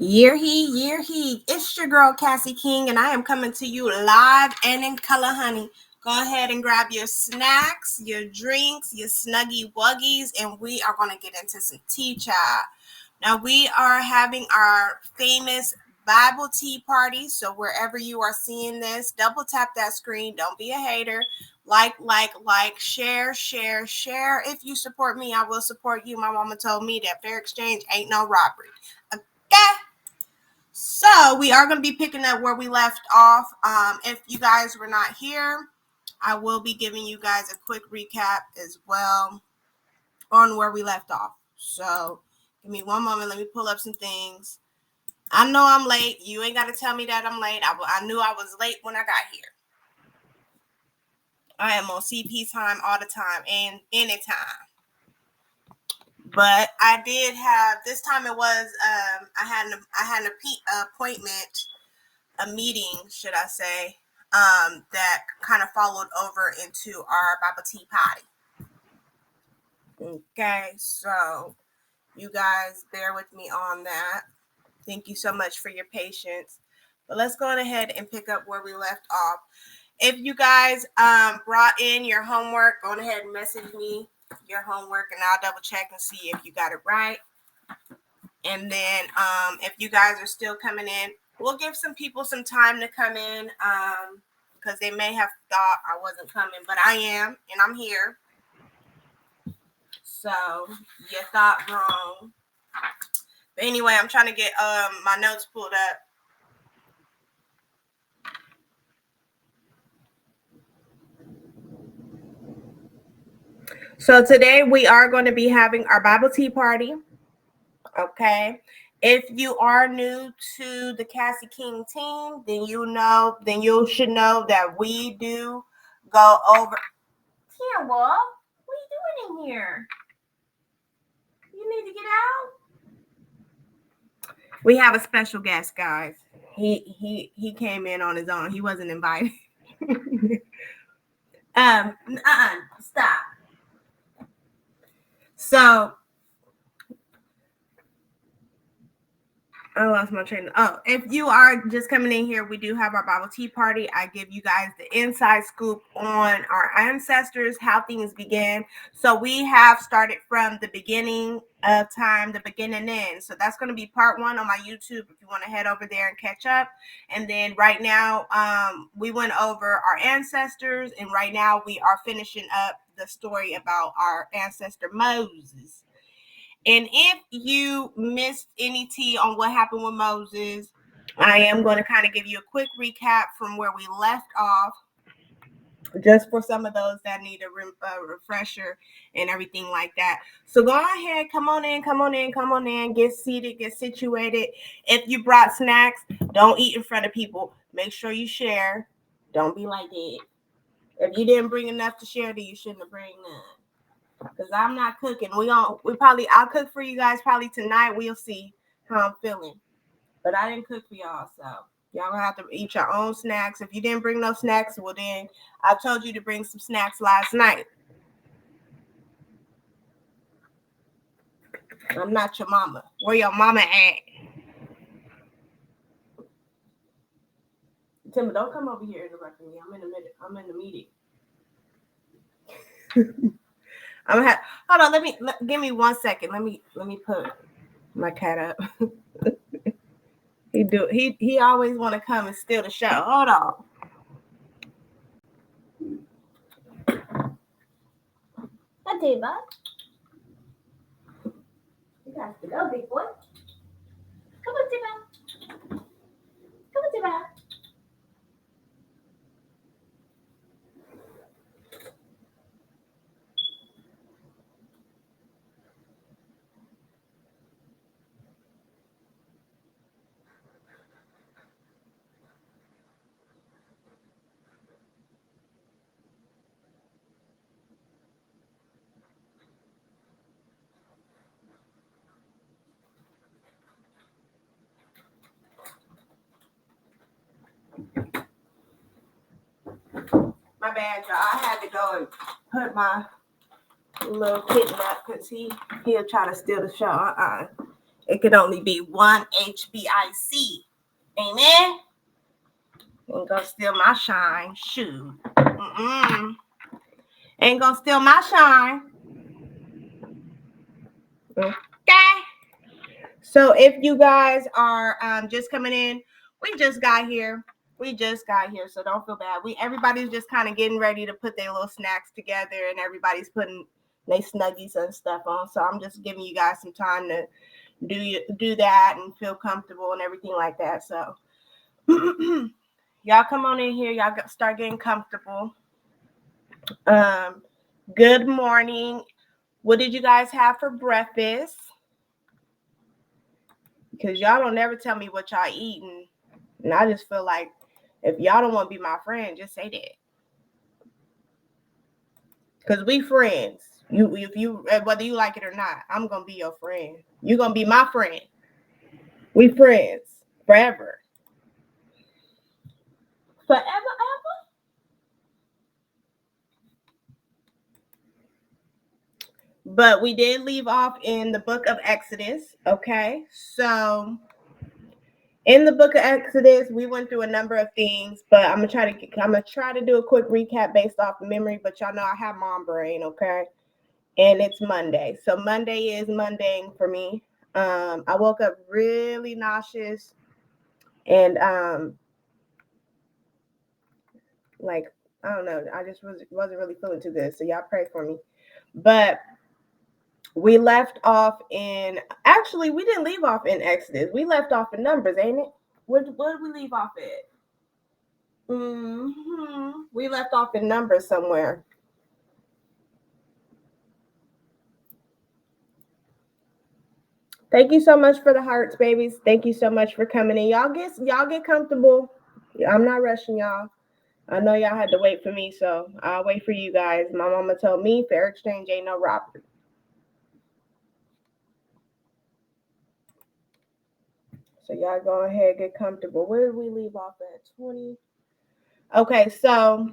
Year he. It's your girl Cassie King, and I am coming to you live and in color, honey. Go ahead and grab your snacks, your drinks, your snuggy wuggies, and we are going to get into some tea, child. Now, we are having our famous Bible tea party. So, wherever you are seeing this, double tap that screen. Don't be a hater. Like, share. If you support me, I will support you. My mama told me that fair exchange ain't no robbery. Okay? So we are going to be picking up where we left off. If you guys were not here, I will be giving you guys a quick recap as well on where we left off. So give me one moment. Let me pull up some things. I know I'm late. You ain't got to tell me that I'm late. I knew I was late when I got here. I am on CP time all the time and anytime. But I did have this time. It was I had an appointment, a meeting, should I say, that kind of followed over into our Bible tea party. Okay, so you guys bear with me on that. Thank you so much for your patience. But let's go ahead and pick up where we left off. If you guys brought in your homework, go ahead and message me your homework, and I'll double check and see if you got it right. And then if you guys are still coming in, we'll give some people some time to come in because they may have thought I wasn't coming, but I am, and I'm here. So you thought wrong. But anyway, I'm trying to get my notes pulled up. So today we are going to be having our Bible tea party. Okay. If you are new to the Cassie King team, then you should know that we do go over. Here, Wolf, what are you doing in here? You need to get out. We have a special guest, guys. He came in on his own. He wasn't invited. Stop. So I lost my train. Oh, if you are just coming in here, we do have our Bible tea party. I give you guys the inside scoop on our ancestors, how things began. So we have started from the beginning of time, the beginning end. So that's going to be part 1 on my YouTube if you want to head over there and catch up. And then right now, we went over our ancestors, and right now we are finishing up the story about our ancestor Moses. And if you missed any tea on what happened with Moses, I am going to kind of give you a quick recap from where we left off, just for some of those that need a refresher and everything like that. So go ahead, come on in, get seated, get situated. If you brought snacks, don't eat in front of people. Make sure you share. Don't be like that. If you didn't bring enough to share, then you shouldn't have bring none. Because I'm not cooking. I'll cook for you guys probably tonight. We'll see how I'm feeling. But I didn't cook for y'all, so y'all gonna have to eat your own snacks. If you didn't bring no snacks, well then I told you to bring some snacks last night. I'm not your mama. Where your mama at? Timber, don't come over here interrupting me. I'm in the meeting. Hold on, give me 1 second. Let me put my cat up. He always want to come and steal the show. Hold on. Hi, Diva. You got to go, big boy. Come on, Diva. Come on, Diva. My bad, y'all. I had to go and put my little kitten up because he'll try to steal the show. It could only be one HBIC. Amen. Ain't gonna steal my shine. Shoot. Ain't gonna steal my shine. Okay. So if you guys are just coming in, we just got here. So don't feel bad. Everybody's just kind of getting ready to put their little snacks together, and everybody's putting their snuggies and stuff on. So I'm just giving you guys some time to do that and feel comfortable and everything like that. So y'all come on in here. Y'all start getting comfortable. Good morning. What did you guys have for breakfast? Because y'all don't never tell me what y'all eating. And I just feel like if y'all don't want to be my friend, just say that. Because we friends. Whether you like it or not, I'm going to be your friend. You're going to be my friend. We friends. Forever. Forever, ever. But we did leave off in the book of Exodus. Okay. So in the book of Exodus, we went through a number of things, but I'm gonna try to do a quick recap based off of memory. But y'all know I have mom brain, okay? And it's Monday, so Monday is mundane for me. I woke up really nauseous, and like I don't know, I just wasn't really feeling too good. So y'all pray for me. But we left off in actually we didn't leave off in Exodus. We left off in Numbers, ain't it? Where did we leave off at? We left off in Numbers somewhere. Thank you so much for the hearts, babies. Thank you so much for coming in. Y'all get comfortable. I'm not rushing y'all. I know y'all had to wait for me, so I'll wait for you guys. My mama told me fair exchange ain't no robbery. So y'all go ahead, get comfortable. Where did we leave off at? 20. Okay, so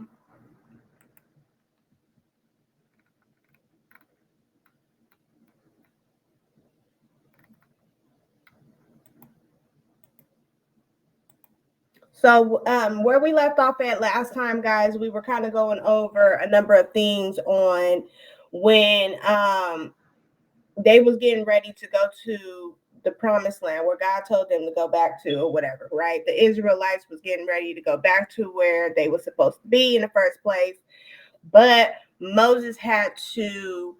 where we left off at last time, guys, we were kind of going over a number of things on when they was getting ready to go to the promised land where God told them to go back to or whatever, right? The Israelites was getting ready to go back to where they were supposed to be in the first place. But Moses had to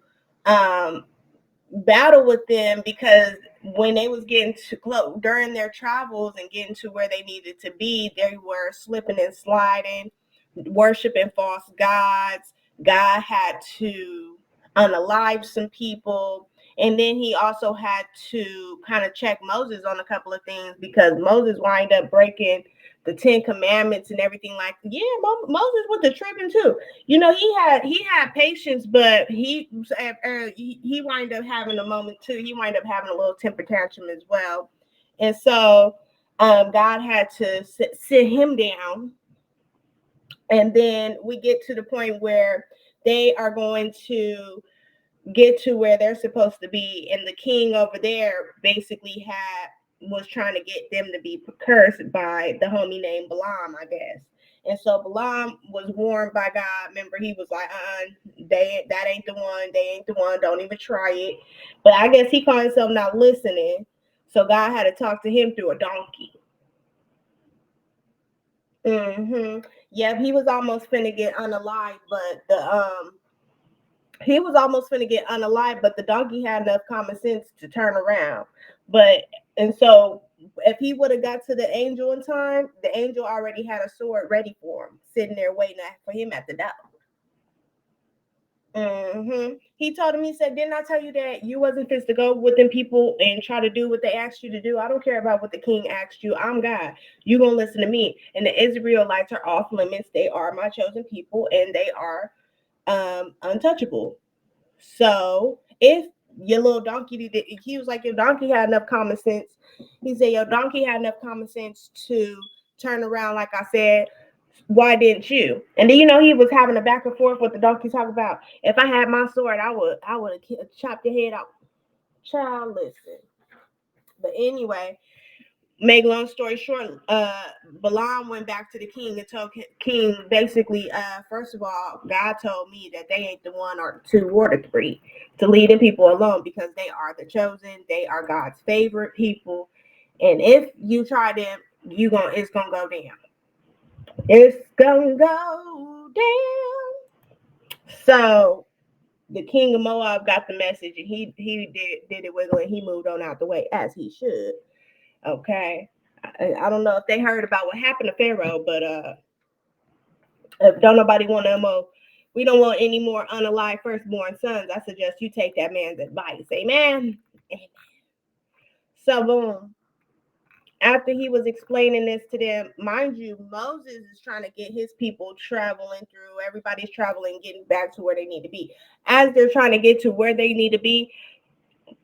battle with them because when they was getting too close during their travels and getting to where they needed to be, they were slipping and sliding, worshiping false gods. God had to unalive some people. And then he also had to kind of check Moses on a couple of things because Moses wind up breaking the 10 Commandments and everything like that. Yeah, Moses was the tripping too. You know, he had patience, but he wind up having a moment too. He wind up having a little temper tantrum as well. And so God had to sit him down. And then we get to the point where they are going to get to where they're supposed to be, and the king over there basically was trying to get them to be cursed by the homie named Balaam, I guess. And so Balaam was warned by God. Remember, he was like, that ain't the one. They ain't the one. Don't even try it. But I guess he called himself not listening. So God had to talk to him through a donkey. Yep, he was almost finna get unalived, but the donkey had enough common sense to turn around. And so if he would have got to the angel in time, the angel already had a sword ready for him, sitting there waiting for him at the door. He told him, he said, didn't I tell you that you wasn't supposed to go with them people and try to do what they asked you to do? I don't care about what the king asked you. I'm God. You gonna listen to me. And the Israelites are off limits. They are my chosen people, and they are untouchable. So if your little donkey, he was like, your donkey had enough common sense. He said, your donkey had enough common sense to turn around, like I said. Why didn't you? And then, he was having a back and forth with the donkey, talk about, if I had my sword, I would have chopped your head off. Child, listen. But anyway, make long story short, Balaam went back to the king and told king basically, first of all, God told me that they ain't the one or the two or the three to lead the people alone because they are the chosen, they are God's favorite people, and if you try them, it's gonna go down. It's gonna go down. So the king of Moab got the message, and he did it wiggle, and he moved on out the way as he should. Okay. I don't know if they heard about what happened to Pharaoh, but if don't nobody want no more, we don't want any more unalive firstborn sons. I suggest you take that man's advice. Amen. So boom. After he was explaining this to them, mind you, Moses is trying to get his people traveling through. Everybody's traveling, getting back to where they need to be. As they're trying to get to where they need to be,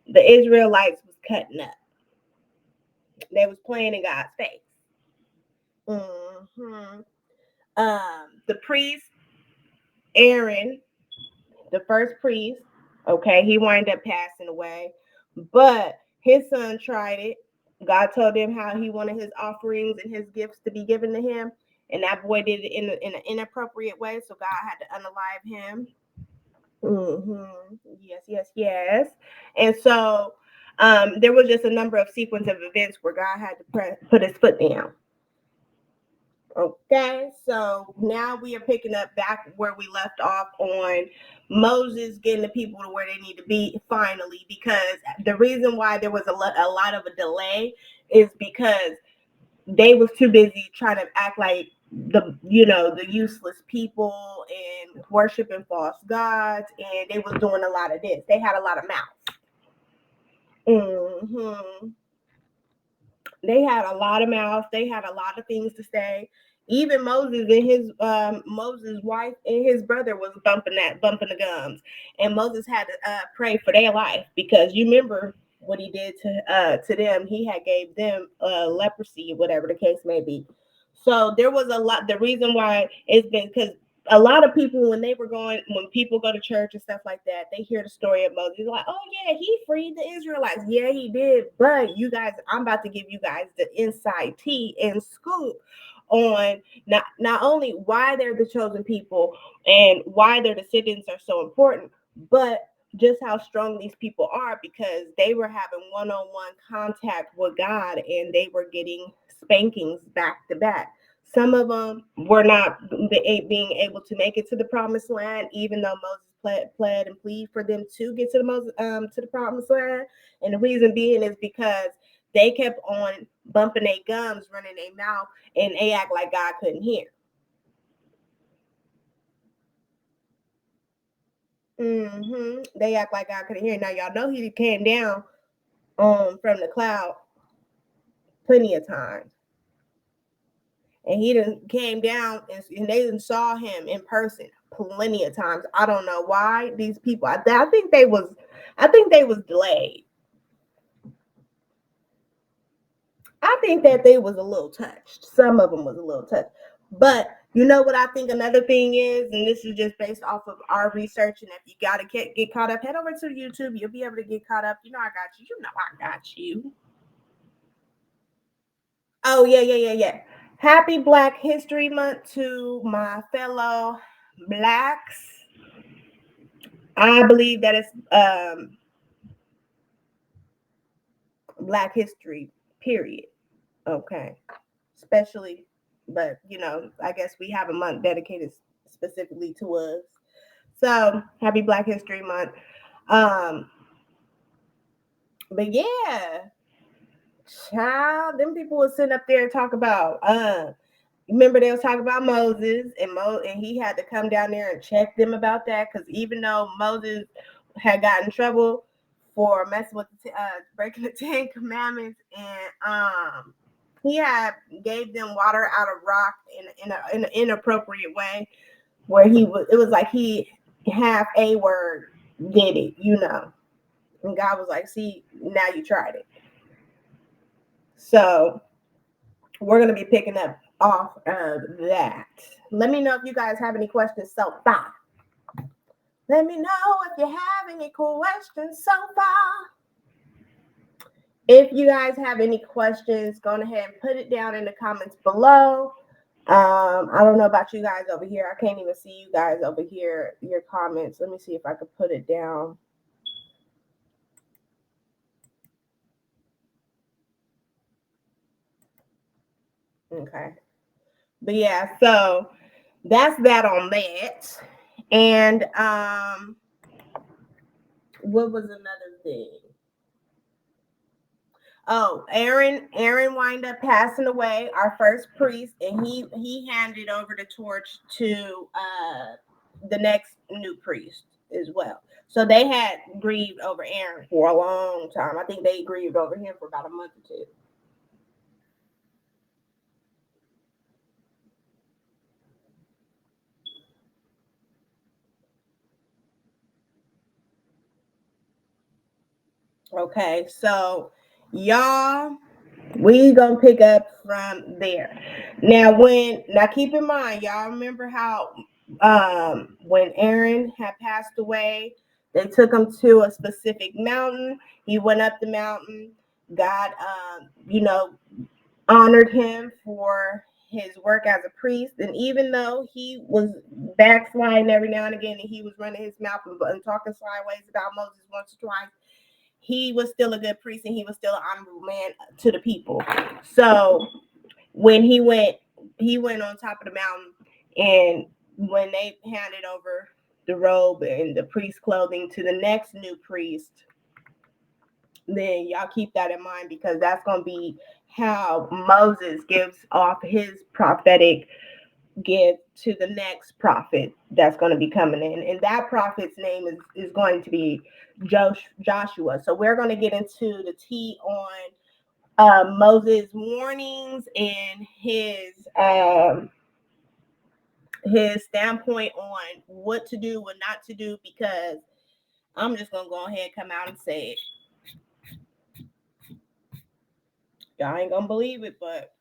the Israelites was cutting up. They was playing in God's face. Mm-hmm. The priest, Aaron, the first priest, okay, he wound up passing away, but his son tried it. God told him how he wanted his offerings and his gifts to be given to him, and that boy did it in an inappropriate way, so God had to unalive him. Mm-hmm. Yes. And so there was just a number of sequence of events where God had to put his foot down. Okay, so now we are picking up back where we left off on Moses getting the people to where they need to be finally, because the reason why there was a lot of a delay is because they was too busy trying to act like the useless people and worshiping false gods, and they was doing a lot of this. They had a lot of mouths. Mm-hmm. They had a lot of mouths. They had a lot of things to say. Even Moses and his Moses' wife and his brother was bumping the gums, and Moses had to pray for their life, because you remember what he did to them. He had gave them leprosy, whatever the case may be. So there was a lot. The reason why it's been because a lot of people, when people go to church and stuff like that, they hear the story of Moses, like, oh yeah, he freed the Israelites. Yeah, he did. But you guys, I'm about to give you guys the inside tea and scoop on not only why they're the chosen people and why their descendants are so important, but just how strong these people are, because they were having one-on-one contact with God, and they were getting spankings back to back. Some of them were not being able to make it to the promised land, even though Moses pled and plead for them to get to the promised land. And the reason being is because they kept on bumping their gums, running their mouth, and they act like God couldn't hear. Mm-hmm. They act like God couldn't hear. Now y'all know he came down from the cloud plenty of times. And he done came down and they done saw him in person plenty of times. I don't know why these people. I think they was delayed. I think that they was a little touched. Some of them was a little touched. But you know what I think another thing is, and this is just based off of our research. And if you gotta get caught up, head over to YouTube. You'll be able to get caught up. You know I got you. You know I got you. Oh yeah. Happy Black History Month to my fellow blacks. I believe that it's Black History, period. Okay. Especially, but I guess we have a month dedicated specifically to us. So happy Black History Month. But yeah, child, them people was sitting up there and talk about remember they was talking about Moses and he had to come down there and check them about that, because even though Moses had gotten in trouble for messing with breaking the 10 Commandments, and he had gave them water out of rock in an inappropriate way, where it was like he half a word did it, and God was like, see, now you tried it. So we're going to be picking up off of that. Let me know if you guys have any questions so far. Let me know if you have any questions so far. if you guys have any questions, go ahead and put it down in the comments below. I don't know about you guys over here. I can't even see you guys over here, your comments. Let me see if I could put it down. Okay. But yeah, so that's that on that. And what was another thing? Oh, Aaron wind up passing away, our first priest, and he handed over the torch to the next new priest as well. So they had grieved over Aaron for a long time. I think they grieved over him for about a month or two. Okay, so y'all, we gonna pick up from there. Now keep in mind, y'all remember how when Aaron had passed away, they took him to a specific mountain. He went up the mountain. God honored him for his work as a priest. And even though he was backsliding every now and again and he was running his mouth and talking sideways about Moses once or twice, he was still a good priest and he was still an honorable man to the people. So when he went on top of the mountain, and when they handed over the robe and the priest clothing to the next new priest, then y'all keep that in mind, because that's going to be how Moses gives off his prophetic gift to the next prophet that's going to be coming in, and that prophet's name is going to be Joshua. So we're going to get into the tea on Moses' warnings and his standpoint on what to do, what not to do, because I'm just going to go ahead and come out and say it. Y'all ain't going to believe it, but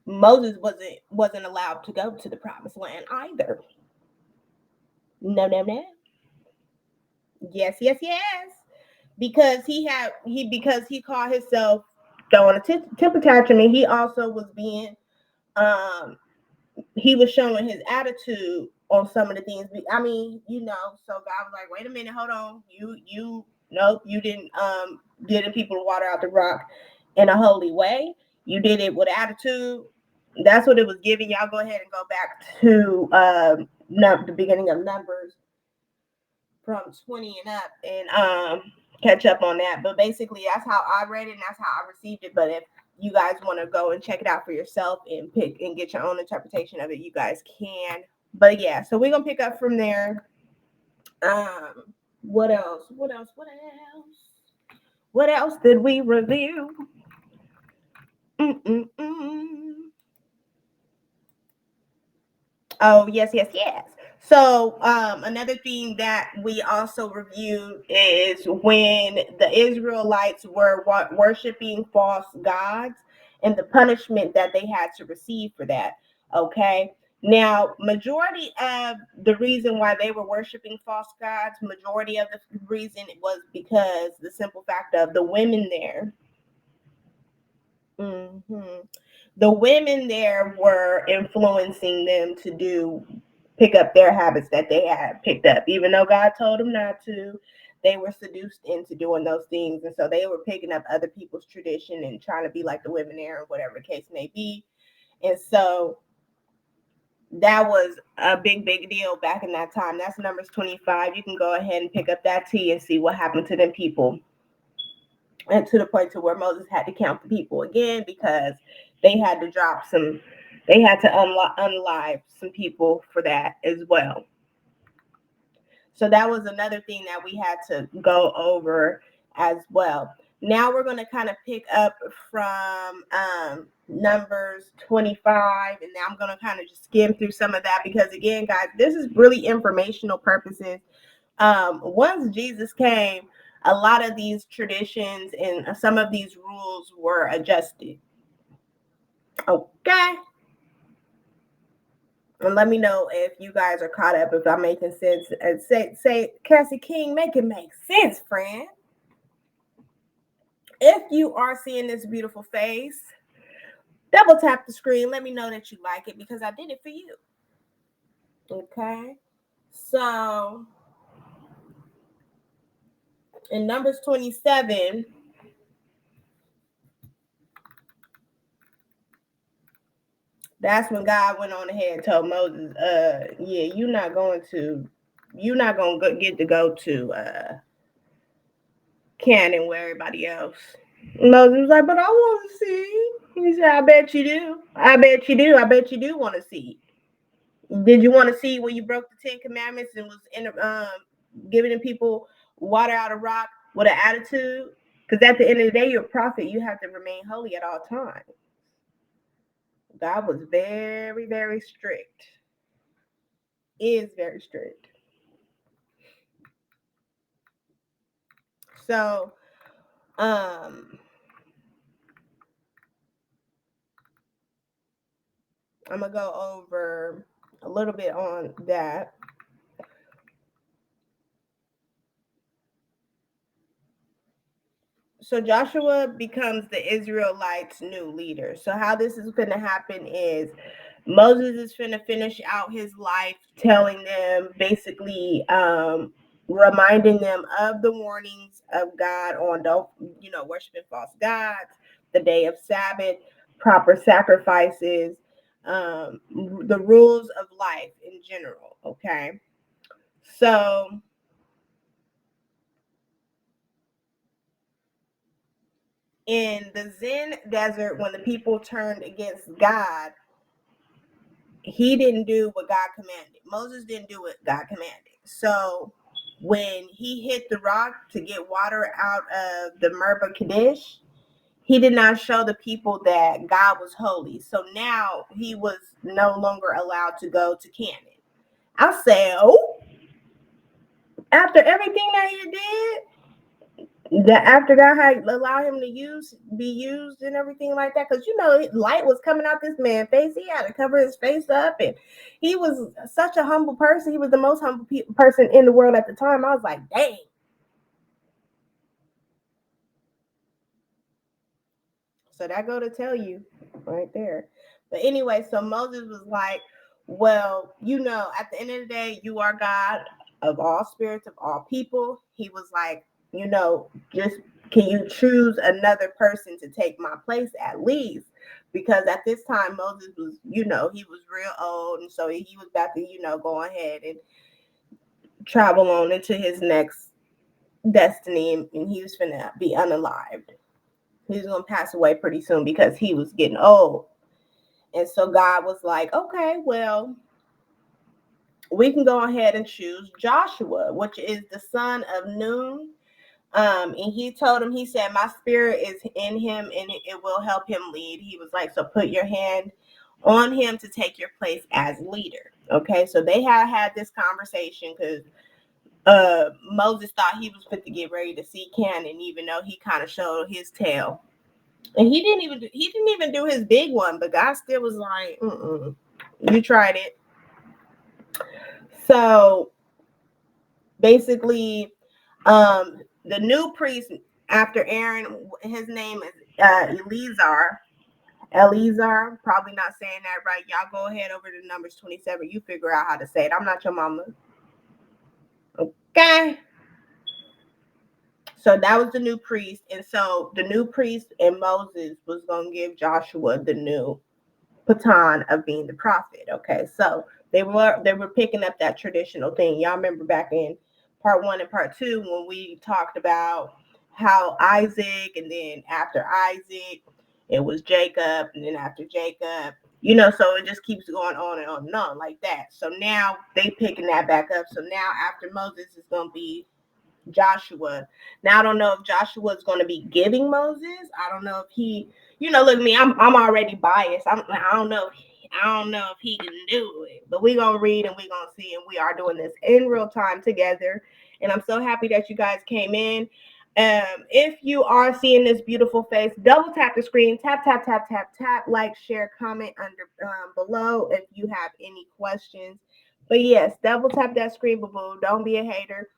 Moses wasn't allowed to go to the promised land either. No. Yes. Because he called himself throwing a temper tantrum, and he also was being he was showing his attitude on some of the things. I mean, so God was like, wait a minute, hold on. Nope, you didn't getting people to water out the rock in a holy way. You did it with attitude. That's what it was giving. Y'all go ahead and go back to the beginning of Numbers from 20 and up, and catch up on that. But basically, that's how I read it and that's how I received it. But if you guys want to go and check it out for yourself and pick and get your own interpretation of it, you guys can. But yeah, so we're gonna pick up from there. What else did we review? Oh, yes. So another thing that we also reviewed is when the Israelites were worshiping false gods and the punishment that they had to receive for that. Okay. Now, majority of the reason why they were worshiping false gods, majority of the reason it was because the simple fact of the women there. The women there were influencing them to pick up their habits that they had picked up, even though God told them not to. They were seduced into doing those things, and so they were picking up other people's tradition and trying to be like the women there, or whatever the case may be. And so that was a big deal back in that time. That's Numbers 25. You can go ahead and pick up that tea and see what happened to them people, and to the point to where Moses had to count the people again, because they had to unalive some people for that as well. So that was another thing that we had to go over as well. Now we're going to kind of pick up from Numbers 25, and now I'm going to kind of just skim through some of that, because again, guys, this is really informational purposes. Once Jesus came, a lot of these traditions and some of these rules were adjusted. Okay. And let me know if you guys are caught up, if I'm making sense. And say Cassie King, make it make sense, friend. If you are seeing this beautiful face, double tap the screen. Let me know that you like it because I did it for you. Okay. So in Numbers 27, that's when God went on ahead and told Moses, yeah, you're not going to get to go to Canaan where everybody else. Moses was like, but I want to see. He said, I bet you do. I bet you do. I bet you do want to see. Did you want to see when you broke the 10 Commandments and was giving people water out of rock with an attitude? Because at the end of the day, you're a prophet. You have to remain holy at all times. God was very, very strict. Is very strict. So, I'm gonna go over a little bit on that. So Joshua becomes the Israelites' new leader. So how this is going to happen is Moses is going to finish out his life telling them, basically reminding them of the warnings of God on don't, worshiping false gods, the day of Sabbath, proper sacrifices, the rules of life in general. Okay. So in the Zin desert, when the people turned against God, he didn't do what God commanded. Moses didn't do what God commanded. So when he hit the rock to get water out of the Meribah Kadesh, he did not show the people that God was holy. So now he was no longer allowed to go to Canaan. I said, oh, after everything that he did, that after God had allowed him to be used and everything like that, because light was coming out this man's face. He had to cover his face up, and he was such a humble person. He was the most humble person in the world at the time. I was like, dang. So that go to tell you right there. But anyway, so Moses was like, well, at the end of the day, you are God of all spirits, of all people. He was like, just can you choose another person to take my place at least? Because at this time, Moses was, he was real old. And so he was about to, go ahead and travel on into his next destiny. And he was going to be unalived. He was going to pass away pretty soon because he was getting old. And so God was like, okay, well, we can go ahead and choose Joshua, which is the son of Nun. And he told him, he said, my spirit is in him and it will help him lead. He was like, so put your hand on him to take your place as leader. Okay, so they had this conversation because Moses thought he was fit to get ready to see Canaan, even though he kind of showed his tail. And he didn't even do his big one, but God still was like, you tried it. So basically, the new priest after Aaron, his name is Eleazar, probably not saying that right. Y'all go ahead over to Numbers 27. You figure out how to say it. I'm not your mama. Okay. So that was the new priest. And so the new priest and Moses was going to give Joshua the new baton of being the prophet. Okay. So they were picking up that traditional thing. Y'all remember back in part 1 and part 2 when we talked about how Isaac, and then after Isaac, it was Jacob, and then after Jacob, so it just keeps going on and on and on like that. So now they picking that back up. So now after Moses is going to be Joshua. Now I don't know if Joshua is going to be giving Moses. I don't know if he, look at me. I'm already biased. I don't know if he can do it. But we're gonna read and we're gonna see, and we are doing this in real time together. And I'm so happy that you guys came in. If you are seeing this beautiful face, double tap the screen, tap, tap, tap, tap, tap, like, share, comment under below if you have any questions. But yes, double tap that screen, boo boo. Don't be a hater.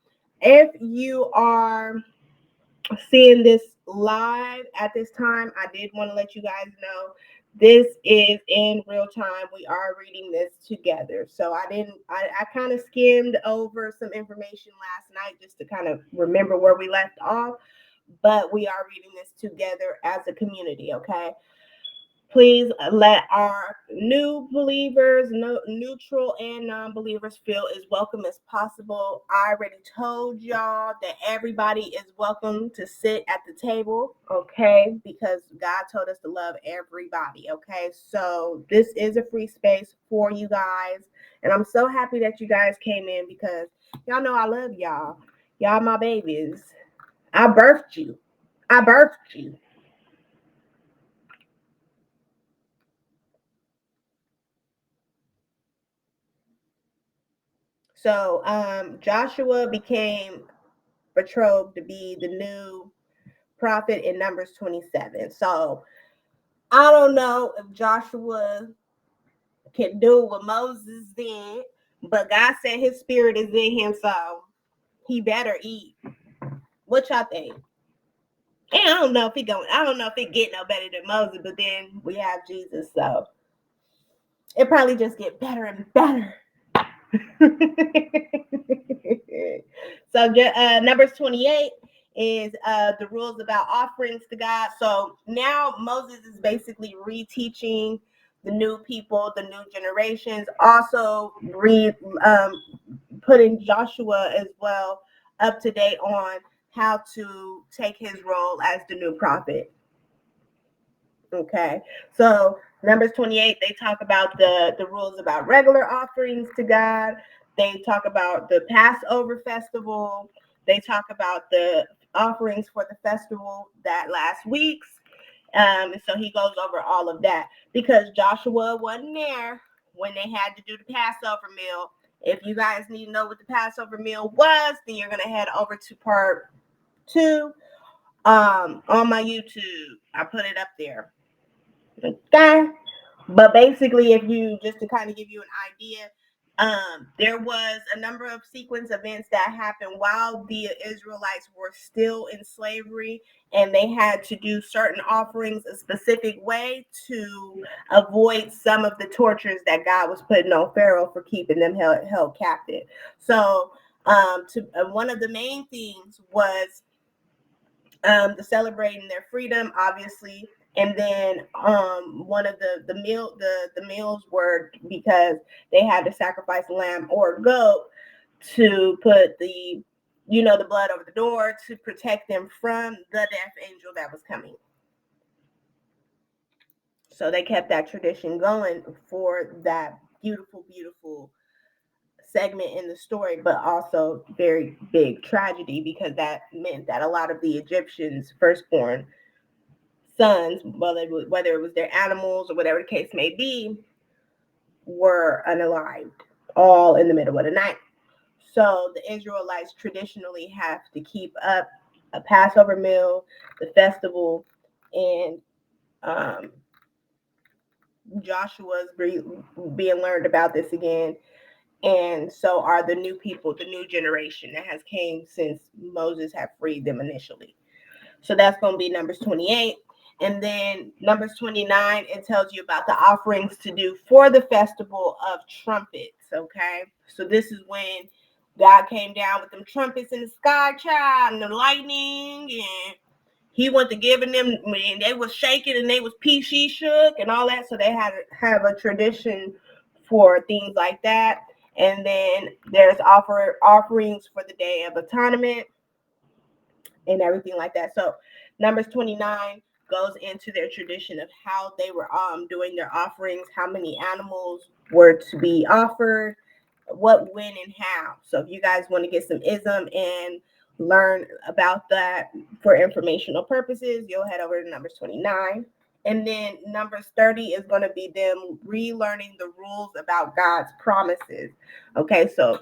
If you are seeing this live at this time, I did want to let you guys know this is in real time. We are reading this together. So I kind of skimmed over some information last night just to kind of remember where we left off, but we are reading this together as a community, okay? Please let our new believers, neutral and non-believers, feel as welcome as possible. I already told y'all that everybody is welcome to sit at the table, okay? Because God told us to love everybody, okay? So this is a free space for you guys. And I'm so happy that you guys came in because y'all know I love y'all. Y'all my babies. I birthed you. I birthed you. So Joshua became betrothed to be the new prophet in Numbers 27. So I don't know if Joshua can do what Moses did, but God said his spirit is in him, so he better eat. What y'all think? And I don't know if it get no better than Moses, but then we have Jesus, so it probably just get better and better. So Numbers 28 is the rules about offerings to God. So now Moses is basically reteaching the new people, the new generations. Also putting Joshua as well up to date on how to take his role as the new prophet. Okay, so Numbers 28, they talk about the rules about regular offerings to God. They talk about the Passover festival. They talk about the offerings for the festival that last week's. And so he goes over all of that because Joshua wasn't there when they had to do the Passover meal. If you guys need to know what the Passover meal was, then you're gonna head over to part 2 on my YouTube. I put it up there. Okay. But basically, if you just to kind of give you an idea, there was a number of sequence events that happened while the Israelites were still in slavery, and they had to do certain offerings a specific way to avoid some of the tortures that God was putting on Pharaoh for keeping them held captive. So, one of the main things was the celebrating their freedom, obviously, and then one of the meals were because they had to sacrifice a lamb or a goat to put the blood over the door to protect them from the death angel that was coming. So they kept that tradition going for that beautiful segment in the story, but also very big tragedy because that meant that a lot of the Egyptians' firstborn sons, whether it was their animals or whatever the case may be, were unalived, all in the middle of the night. So the Israelites traditionally have to keep up a Passover meal, the festival, and um, Joshua's being learned about this again. And so are the new people, the new generation that has came since Moses had freed them initially. So that's going to be Numbers 28. And then Numbers 29, it tells you about the offerings to do for the festival of trumpets. Okay. So this is when God came down with them trumpets in the sky, child, and the lightning, and he went to giving them, and they was shaking and they was she shook and all that. So they had to have a tradition for things like that. And then there's offerings for the Day of Atonement and everything like that. So Numbers 29 goes into their tradition of how they were doing their offerings, how many animals were to be offered, what, when, and how. So if you guys want to get some ism and learn about that for informational purposes, you'll head over to Numbers 29. And then Numbers 30 is going to be them relearning the rules about God's promises. Okay, so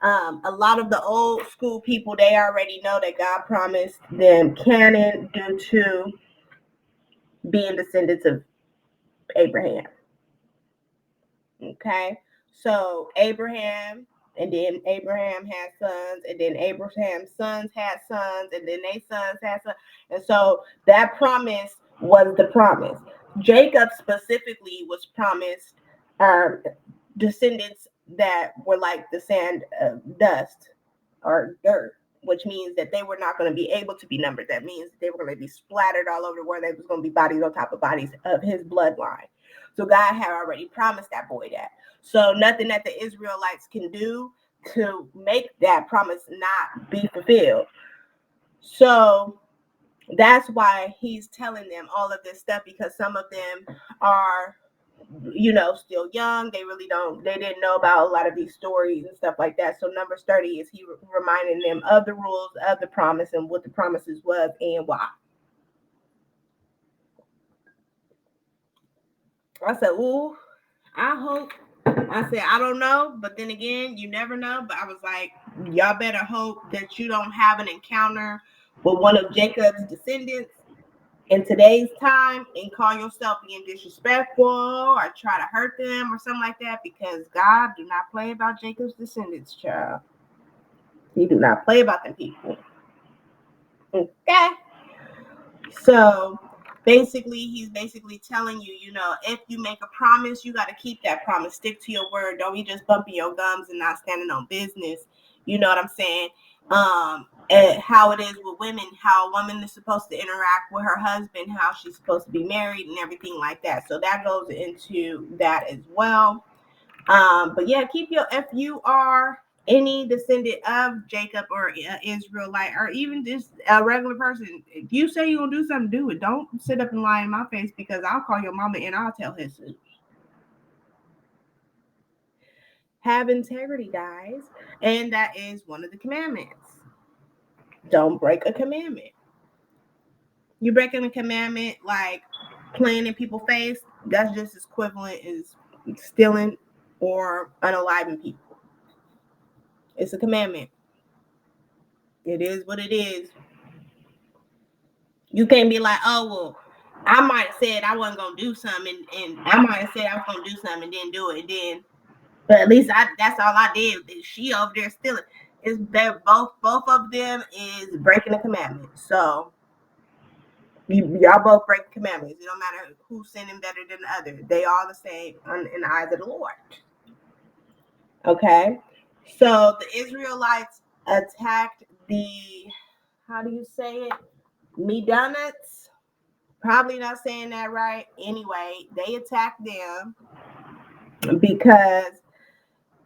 a lot of the old school people, they already know that God promised them Canaan due to being descendants of Abraham. Okay, so Abraham And then Abraham had sons, and then Abraham's sons had sons, and then their sons had sons. And so that promise was the promise. Jacob specifically was promised descendants that were like the sand dust or dirt, which means that they were not going to be able to be numbered. That means they were going to be splattered all over the world. There was going to be bodies on top of bodies of his bloodline. So God had already promised that boy that. So nothing that the Israelites can do to make that promise not be fulfilled. So that's why he's telling them all of this stuff, because some of them are, still young. They didn't know about a lot of these stories and stuff like that. So Numbers 30 is he reminding them of the rules of the promise and what the promises was and why. I said, ooh, I said, I don't know, but then again, you never know. But I was like, y'all better hope that you don't have an encounter with one of Jacob's descendants in today's time and call yourself being disrespectful or try to hurt them or something like that, because God do not play about Jacob's descendants, child. He do not play about them people. Okay. So basically, he's basically telling you, if you make a promise, you got to keep that promise. Stick to your word. Don't be just bumping your gums and not standing on business. You know what I'm saying? And how it is with women, how a woman is supposed to interact with her husband, how she's supposed to be married and everything like that. So that goes into that as well. But yeah, if you are any descendant of Jacob or Israelite, or even just a regular person, if you say you're gonna do something, do it. Don't sit up and lie in my face, because I'll call your mama and I'll tell her so. Have integrity, guys, and that is one of the commandments. Don't break a commandment. You breaking a commandment like playing in people's face, that's just as equivalent as stealing or unaliving people. It's a commandment. It is what it is. You can't be like, oh, well, I might have said I wasn't going to do something, and I might have said I was going to do something and didn't do it. But at least that's all I did. She over there stealing. It's both of them is breaking the commandment. So y'all both break commandments. It don't matter who's sinning better than the other. They all the same in the eyes of the Lord. Okay? So the Israelites attacked the, how do you say it? Midianites. Probably not saying that right. Anyway, they attacked them because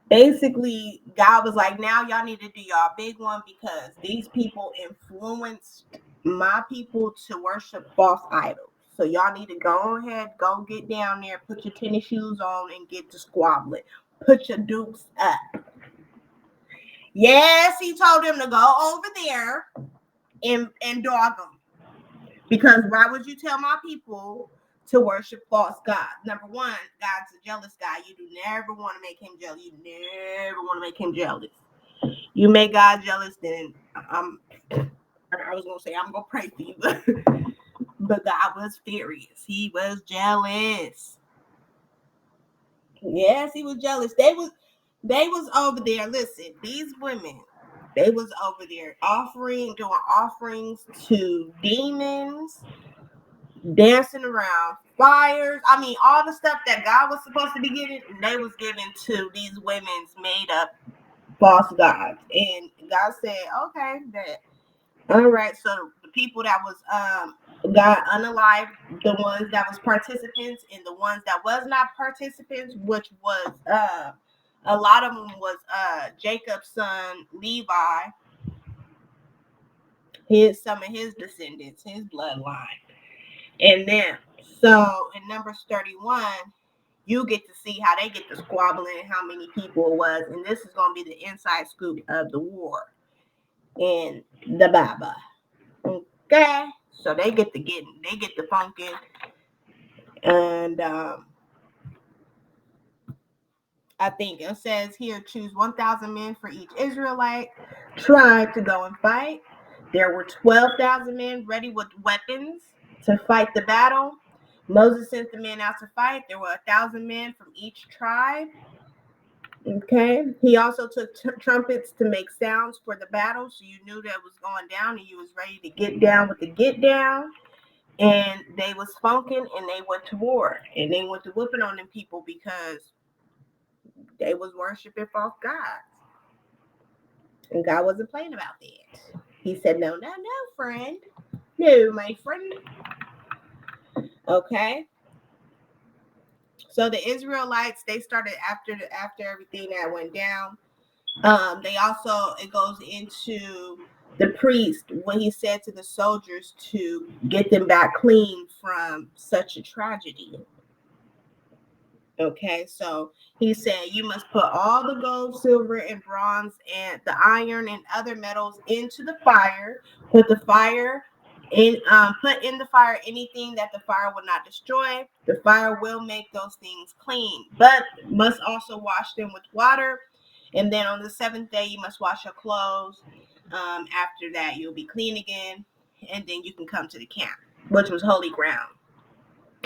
basically God was like, now y'all need to do y'all big one, because these people influenced my people to worship false idols. So y'all need to go ahead, go get down there, put your tennis shoes on and get to squabbling. Put your dukes up. Yes, he told them to go over there and dog them. Because why would you tell my people to worship false gods? Number one, God's a jealous guy. You do never want to make him jealous. You never want to make him jealous. You make God jealous, then I was going to say, I'm going to pray for you. But God was furious. He was jealous. Yes, he was jealous. They was over there. Listen, these women, they was over there doing offerings to demons, dancing around fires. I mean, all the stuff that God was supposed to be giving, they was giving to these women's made up false gods. And God said, okay, that all right. So the people that was got unalived, the ones that was participants, and the ones that was not participants, which was a lot of them was Jacob's son Levi, some of his descendants, his bloodline. And then, so in Numbers 31, you get to see how they get to squabbling and how many people it was. And this is going to be the inside scoop of the war in the Bible. Okay? So they get the funkin'. And I think it says here, choose 1,000 men for each Israelite tribe to go and fight. There were 12,000 men ready with weapons to fight the battle. Moses sent the men out to fight. There were 1,000 men from each tribe. Okay. He also took trumpets to make sounds for the battle, so you knew that was going down and you was ready to get down with the get down. And they was funking and they went to war and they went to whooping on them people because they was worshiping false gods. And God wasn't playing about that. He said, no, no, no, friend. No, my friend. Okay. So the Israelites, they started after everything that went down. They also, it goes into the priest when he said to the soldiers to get them back clean from such a tragedy. Okay, so he said you must put all the gold, silver, and bronze, and the iron and other metals into the fire. Put the fire in. Put in the fire anything that the fire will not destroy. The fire will make those things clean, but must also wash them with water. And then on the seventh day, you must wash your clothes. After that, you'll be clean again, and then you can come to the camp, which was holy ground.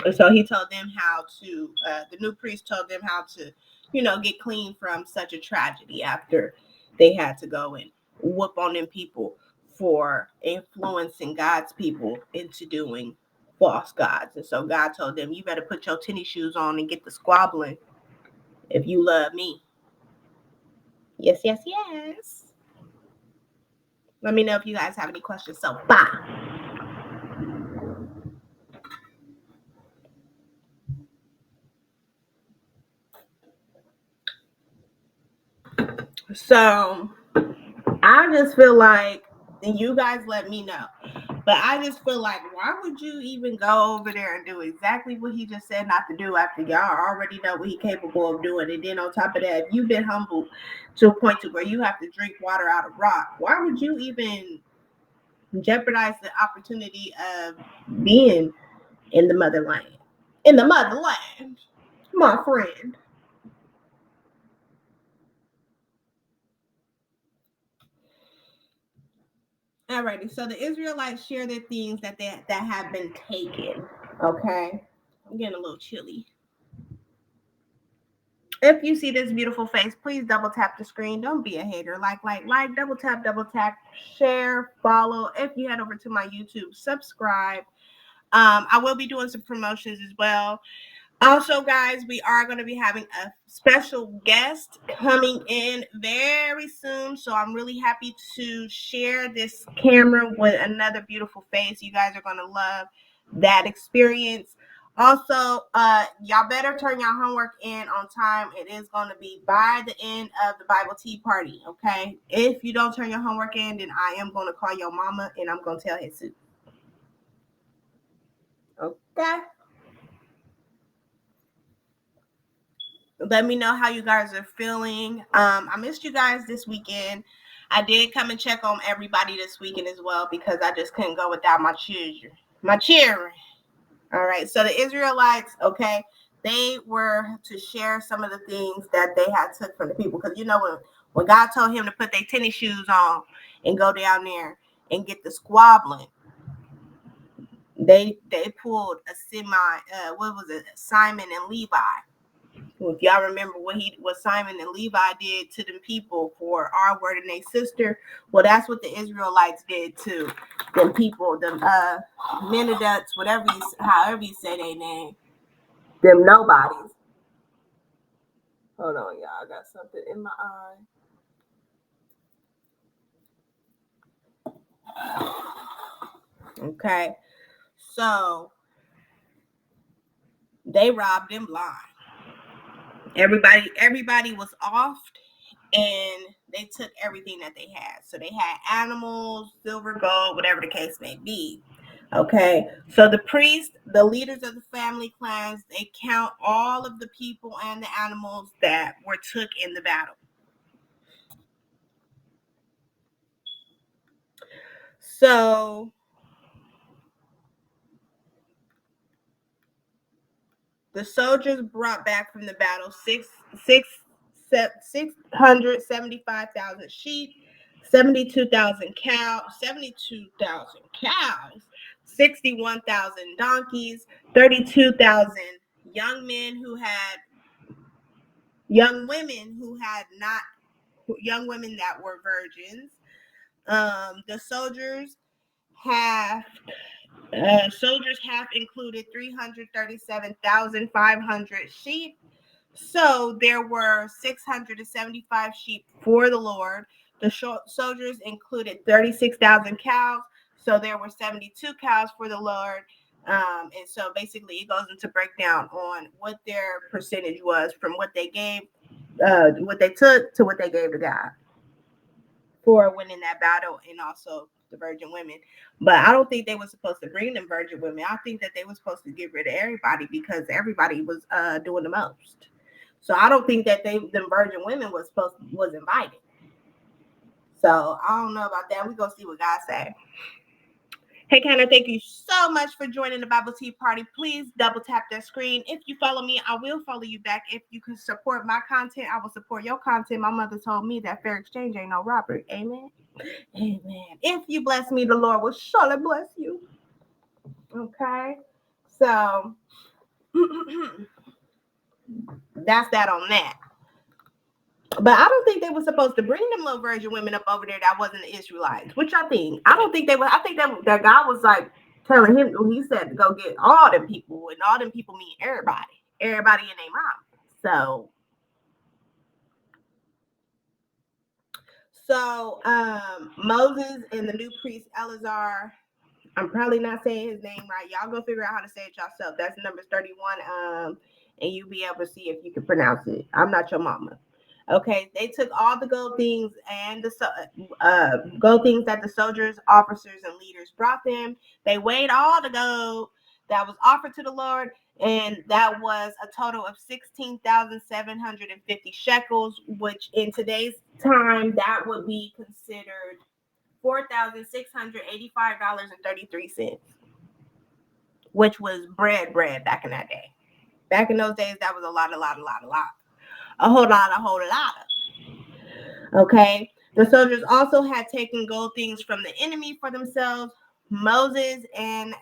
And so he told them how to, the new priest told them how to, get clean from such a tragedy after they had to go and whoop on them people for influencing God's people into doing false gods. And so God told them, you better put your tennis shoes on and get the squabbling if you love me. Yes, yes, yes. Let me know if you guys have any questions. So, bye. So, I just feel like, and you guys let me know, but I just feel like, why would you even go over there and do exactly what he just said not to do after y'all already know what he's capable of doing? And then on top of that, if you've been humbled to a point to where you have to drink water out of rock, why would you even jeopardize the opportunity of being in the motherland? In the motherland, my friend. Alrighty, so the Israelites share their things that have been taken. Okay, I'm getting a little chilly. If you see this beautiful face, please double tap the screen. Don't be a hater. Like, double tap, share, follow. If you head over to my YouTube, subscribe. I will be doing some promotions as well. Also, guys, we are going to be having a special guest coming in very soon. So I'm really happy to share this camera with another beautiful face. You guys are going to love that experience. Also, y'all better turn your homework in on time. It is going to be by the end of the Bible Tea Party, okay? If you don't turn your homework in, then I am going to call your mama and I'm going to tell Jesus. Okay? Let me know how you guys are feeling. I missed you guys this weekend. I did come and check on everybody this weekend as well because I just couldn't go without my children. My children. All right. So the Israelites, okay, they were to share some of the things that they had took from the people. Because when God told him to put their tennis shoes on and go down there and get the squabbling, they pulled a what was it, Simon and Levi. If y'all remember what Simon and Levi did to them people for our word and their sister, well, that's what the Israelites did to them people, them Mennonites, however you say their name, them nobodies. Hold on, y'all, I got something in my eye. Okay, so they robbed them blind. Everybody was off, and they took everything that they had. So they had animals, silver, gold, whatever the case may be. Okay, so the priests, the leaders of the family clans, they count all of the people and the animals that were took in the battle. So the soldiers brought back from the battle 675,000 sheep, 72,000 cows, 61,000 donkeys, 32,000 young men who had young women young women that were virgins. The soldiers have included 337,500 sheep. So there were 675 sheep for the Lord. The soldiers included 36,000 cows. So there were 72 cows for the Lord. And so basically it goes into breakdown on what their percentage was from what they gave, what they took to what they gave to God for winning that battle, and also the virgin women. But I don't think they were supposed to bring them virgin women. I think that they were supposed to get rid of everybody because everybody was doing the most. So I don't think that the virgin women was invited. So I don't know about that. We're gonna see what God say. Hey, Kenna, thank you so much for joining the Bible Tea Party. Please double tap that screen. If you follow me, I will follow you back. If you can support my content, I will support your content. My mother told me that fair exchange ain't no robbery. Amen. Amen. If you bless me, the Lord will surely bless you. Okay. So that's that on that. But I don't think they were supposed to bring them little virgin women up over there that wasn't the Israelites. Which I think. I don't think they were. I think that God was like telling him, he said to go get all them people, and all them people mean everybody. Everybody and their mom. So Moses and the new priest Eleazar, I'm probably not saying his name right. Y'all go figure out how to say it yourself. That's Numbers 31. And you'll be able to see if you can pronounce it. I'm not your mama. Okay, they took all the gold things and the gold things that the soldiers, officers, and leaders brought them. They weighed all the gold that was offered to the Lord, and that was a total of 16,750 shekels, which in today's time that would be considered $4,685.33, which was bread back in that day. Back in those days, that was a lot. A whole lot. Okay. The soldiers also had taken gold things from the enemy for themselves. Moses and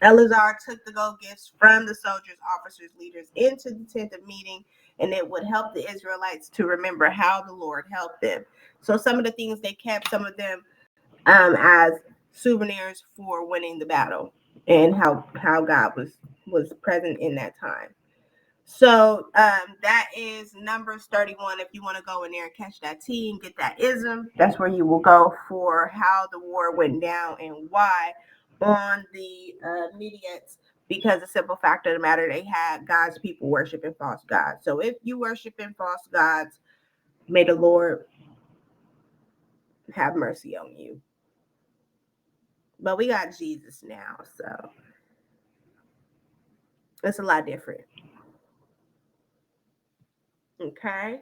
Eleazar took the gold gifts from the soldiers, officers, leaders into the tent of meeting, and it would help the Israelites to remember how the Lord helped them. So some of the things they kept, some of them as souvenirs for winning the battle, and how God was present in that time. So that is Numbers 31. If you want to go in there and catch that tea and get that ism, that's where you will go for how the war went down and why on the Midianites. Because the simple fact of the matter, they had God's people worshiping false gods. So if you worshiping false gods, may the Lord have mercy on you. But we got Jesus now, so it's a lot different. Okay.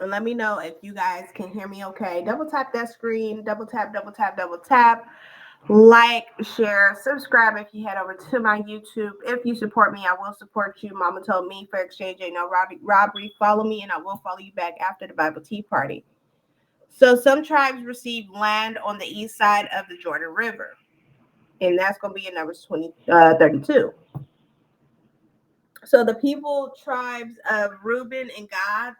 And let me know if you guys can hear me okay. Double tap that screen. Double tap. Like, share, subscribe if you head over to my YouTube. If you support me, I will support you. Mama told me fair exchange ain't no robbery. Follow me and I will follow you back after the Bible Tea Party. So some tribes received land on the east side of the Jordan River. And that's going to be in Numbers 32. So the tribes of Reuben and Gad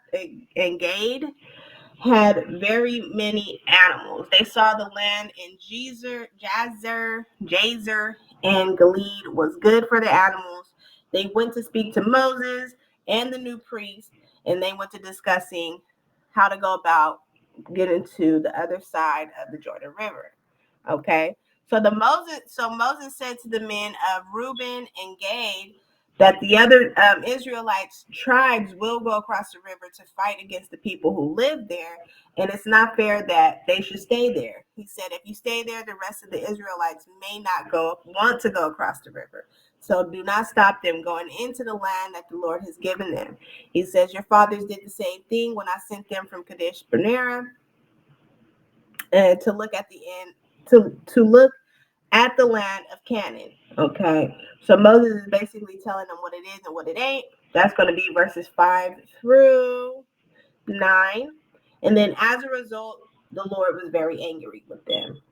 had very many animals. They saw the land in Jazer, and Gilead was good for the animals. They went to speak to Moses and the new priest, and they went to discussing how to go about getting to the other side of the Jordan River. Okay. So Moses said to the men of Reuben and Gad that the other Israelites tribes will go across the river to fight against the people who live there, and it's not fair that they should stay there. He said, if you stay there, the rest of the Israelites may not want to go across the river. So do not stop them going into the land that the Lord has given them. He says, your fathers did the same thing when I sent them from Kadesh Barnea and to look at the end, to look at the land of Canaan. Okay, so Moses is basically telling them what it is and what it ain't. That's going to be verses 5 through 9. And then as a result, the Lord was very angry with them.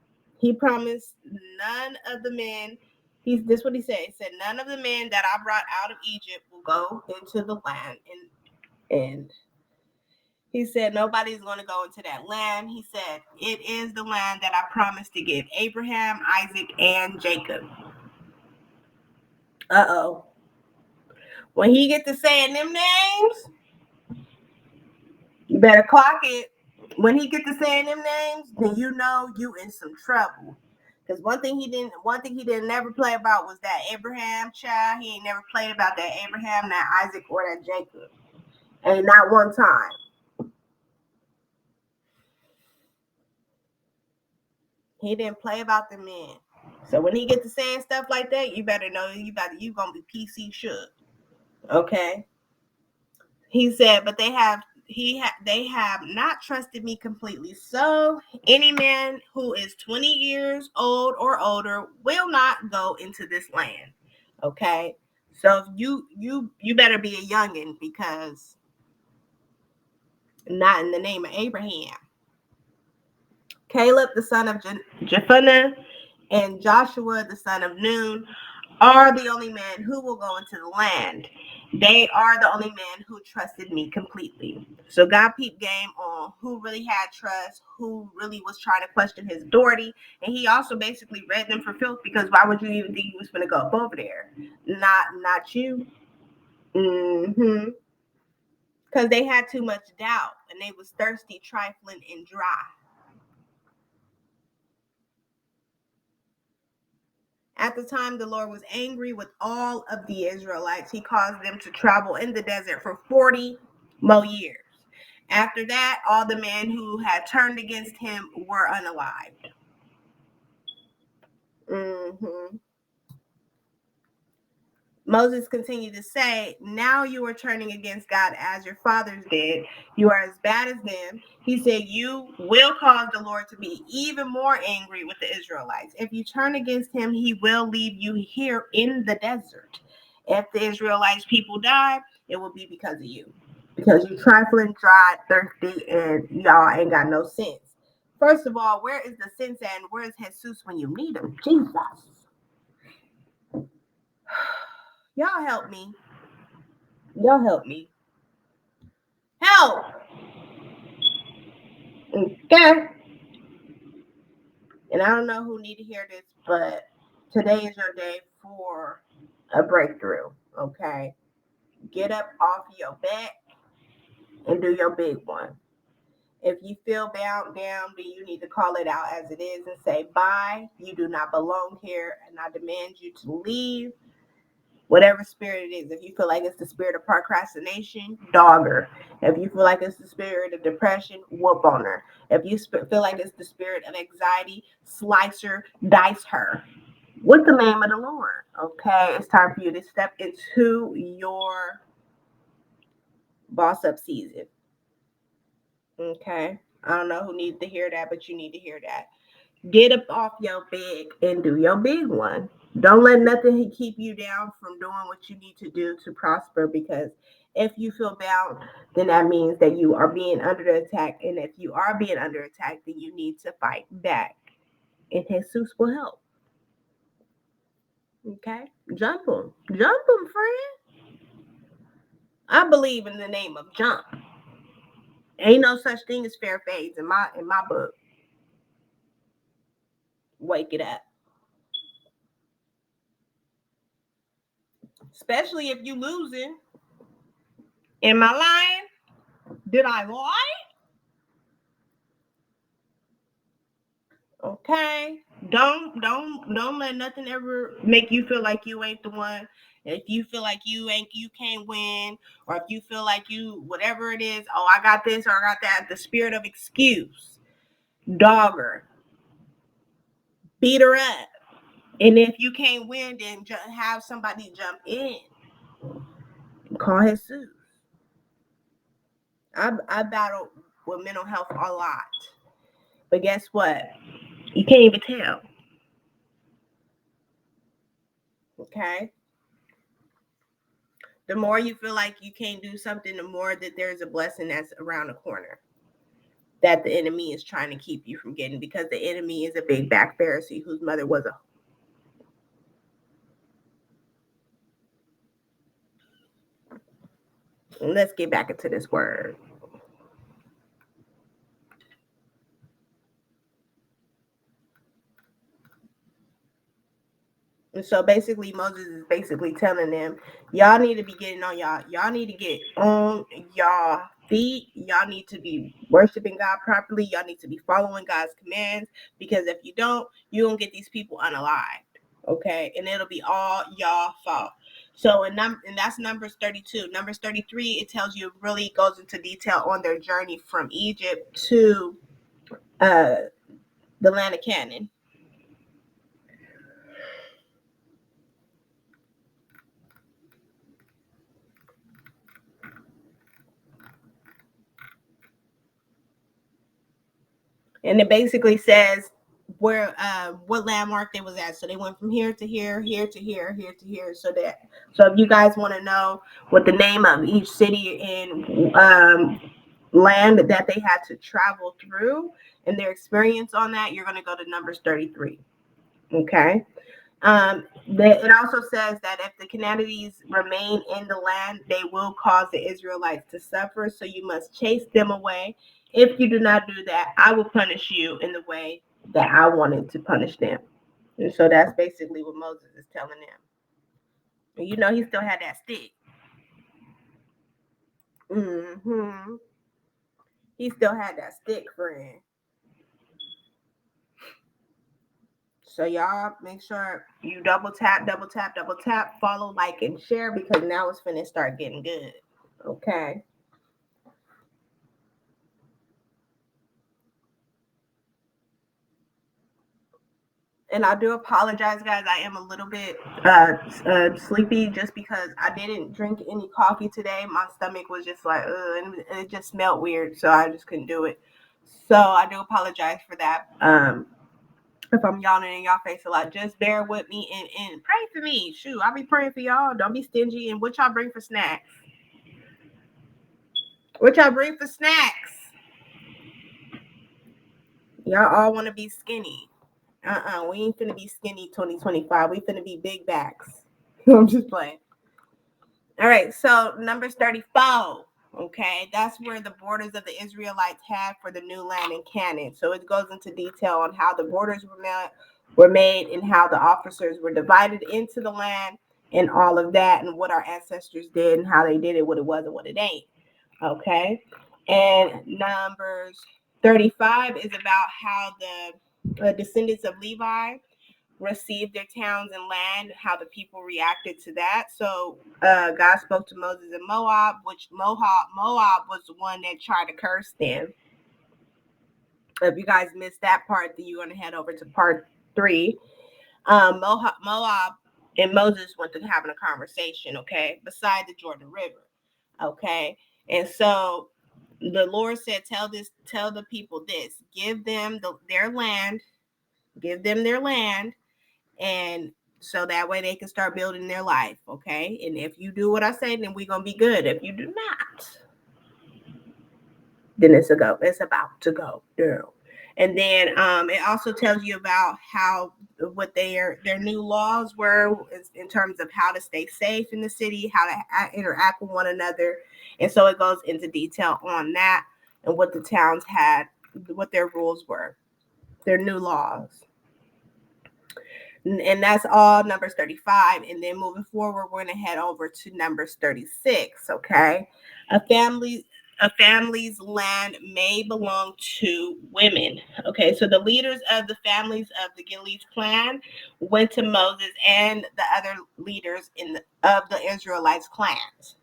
He promised none of the men. This what he said. He said, none of the men that I brought out of Egypt will go into the land. And he said, nobody's going to go into that land. He said, it is the land that I promised to give Abraham, Isaac, and Jacob. Uh-oh. When he get to saying them names, you better clock it. When he get to saying them names, then you know you in some trouble. Because one thing he didn't never play about was that Abraham child. He ain't never played about that Abraham, that Isaac, or that Jacob. Ain't not one time. He didn't play about the men. So when he gets to saying stuff like that, you better know you gonna be PC shook. Okay. He said, but they have not trusted me completely. So any man who is 20 years old or older will not go into this land. Okay. So you better be a youngin, because not in the name of Abraham. Caleb, the son of Jephunneh, and Joshua, the son of Nun, are the only men who will go into the land. They are the only men who trusted me completely. So God peeped game on who really had trust, who really was trying to question his authority. And he also basically read them for filth, because why would you even think he was going to go up over there? Not you. Mm-hmm. Because they had too much doubt, and they was thirsty, trifling, and dry. At the time, the Lord was angry with all of the Israelites. He caused them to travel in the desert for 40 more years. After that, all the men who had turned against him were unalived. Mm-hmm. Moses continued to say, now you are turning against God as your fathers did. You are as bad as them. He said, you will cause the Lord to be even more angry with the Israelites. If you turn against him, he will leave you here in the desert. If the Israelites people die, it will be because of you. Because you trifling, dry, thirsty, and y'all ain't got no sense. First of all, where is the sense, and where is Jesus when you need him? Jesus. Y'all help me. Y'all help me. Help. Okay. And I don't know who need to hear this, but today is your day for a breakthrough. Okay. Get up off your back and do your big one. If you feel bound down, then you need to call it out as it is and say, bye. You do not belong here, and I demand you to leave. Whatever spirit it is, if you feel like it's the spirit of procrastination, dog her. If you feel like it's the spirit of depression, whoop on her. If you feel like it's the spirit of anxiety, slice her, dice her. With the name of the Lord, okay? It's time for you to step into your boss up season, okay? I don't know who needs to hear that, but you need to hear that. Get up off your bed and do your big one. Don't let nothing keep you down from doing what you need to do to prosper, because if you feel bound, then that means that you are being under attack. And if you are being under attack, then you need to fight back. And Jesus will help. Okay? Jump them. Jump them, friend. I believe in the name of jump. Ain't no such thing as fair fades in my book. Wake it up. Especially if you losing. Am I lying? Did I lie? Okay. Don't let nothing ever make you feel like you ain't the one. If you feel like you can't win, or if you feel like you whatever it is, oh, I got this or I got that, the spirit of excuse. Dog her. Beat her up. And if you can't win, then have somebody jump in. Call Jesus. I battle with mental health a lot. But guess what? You can't even tell. Okay? The more you feel like you can't do something, the more that there's a blessing that's around the corner. that the enemy is trying to keep you from getting, because the enemy is a big back Pharisee whose mother was a. Let's get back into this word. And so basically, Moses is basically telling them, y'all need to be getting on y'all need to get on y'all feet. Y'all need to be worshiping God properly. Y'all need to be following God's commands, because if you don't, you don't get these people unalived. Okay, and it'll be all y'all fault. So and that's Numbers 32. Numbers 33, it tells you, it really goes into detail on their journey from Egypt to the land of Canaan. And it basically says where what landmark they was at. So they went from here to here, here to here, here to here. So if you guys want to know what the name of each city and land that they had to travel through and their experience on that, you're going to go to Numbers 33. Okay. It also says that if the Canaanites remain in the land, they will cause the Israelites to suffer. So you must chase them away. If you do not do that, I will punish you in the way that I wanted to punish them. And so that's basically what Moses is telling them. And you know, he still had that stick. Mm-hmm. He still had that stick, friend. So y'all make sure you double tap, follow, like, and share, because now it's finna start getting good. Okay. And I do apologize, guys. I am a little bit sleepy just because I didn't drink any coffee today. My stomach was just like, and it just smelled weird, so I just couldn't do it. So I do apologize for that. If I'm yawning in y'all face a lot, just bear with me and pray for me. Shoot, I'll be praying for y'all. Don't be stingy. And what y'all bring for snacks? What y'all bring for snacks? Y'all all want to be skinny. We ain't finna be skinny 2025. We finna be big backs. I'm just playing. All right, so Numbers 34. Okay, that's where the borders of the Israelites had for the new land in Canaan. So it goes into detail on how the borders were made and how the officers were divided into the land and all of that, and what our ancestors did and how they did it, what it was and what it ain't. Okay, and Numbers 35 is about how the descendants of Levi received their towns and land, how the people reacted to that. So God spoke to Moses in Moab, which Moab was the one that tried to curse them. If you guys missed that part, then you're going to head over to part 3. Moab and Moses went to having a conversation, okay, beside the Jordan River, okay. And so the Lord said, tell the people this, give them their land, and so that way they can start building their life, okay? And if you do what I say, then we're gonna be good. If you do not, then it's about to go down. And then it also tells you about how what their new laws were in terms of how to stay safe in the city, how to interact with one another, and so it goes into detail on that and what the towns had, what their rules were, their new laws. And that's all Numbers 35. And then moving forward, we're going to head over to Numbers 36. Okay. A family's land may belong to women. Okay, so the leaders of the families of the Gilead clan went to Moses and the other leaders of the Israelites clans.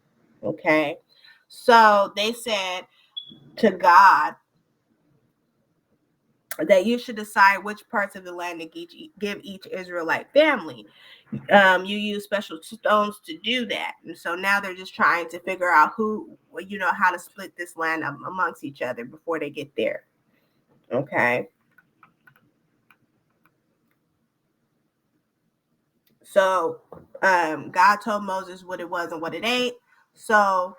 Okay, so they said to God that you should decide which parts of the land to give each Israelite family. You use special stones to do that. And so now they're just trying to figure out how to split this land amongst each other before they get there. Okay. So God told Moses what it was and what it ain't. So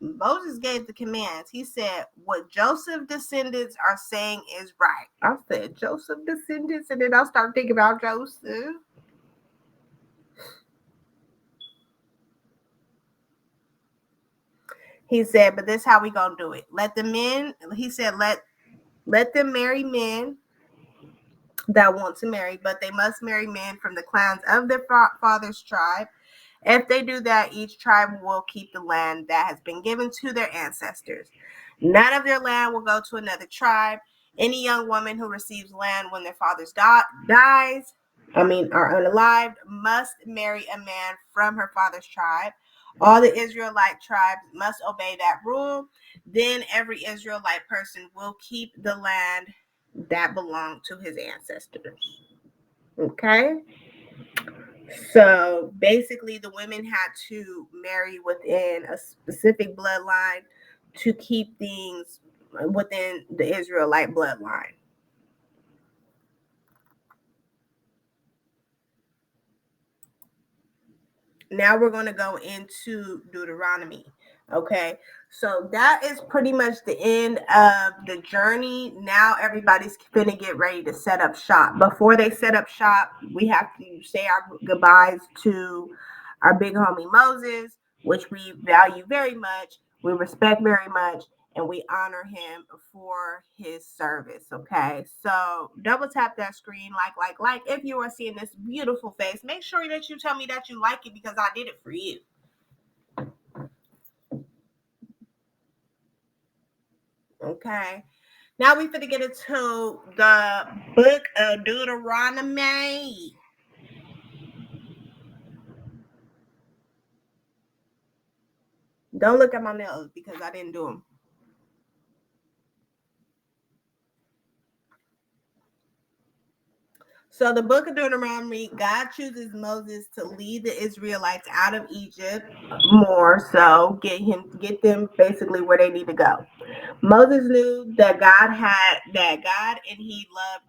Moses gave the commands. He said, what Joseph's descendants are saying is right. I said, Joseph's descendants, and then I started thinking about Joseph. He said, but this is how we gonna do it. Let the men, he said, let them marry men that want to marry, but they must marry men from the clans of their father's tribe. If they do that, each tribe will keep the land that has been given to their ancestors. None of their land will go to another tribe. Any young woman who receives land when their father's are unalived, must marry a man from her father's tribe. All the Israelite tribes must obey that rule. Then every Israelite person will keep the land that belonged to his ancestors. Okay? So basically, the women had to marry within a specific bloodline to keep things within the Israelite bloodline. Now we're going to go into Deuteronomy. Okay, so that is pretty much the end of the journey. Now everybody's gonna get ready to set up shop. Before they set up shop, we have to say our goodbyes to our big homie Moses, which we value very much, we respect very much, and we honor him for his service. Okay, so double tap that screen, like. If you are seeing this beautiful face, make sure that you tell me that you like it because I did it for you. Okay. Now we finna get into the book of Deuteronomy. Don't look at my nails because I didn't do them. So the book of Deuteronomy, God chooses Moses to lead the Israelites out of Egypt more so, get them basically where they need to go. Moses knew that God and he loved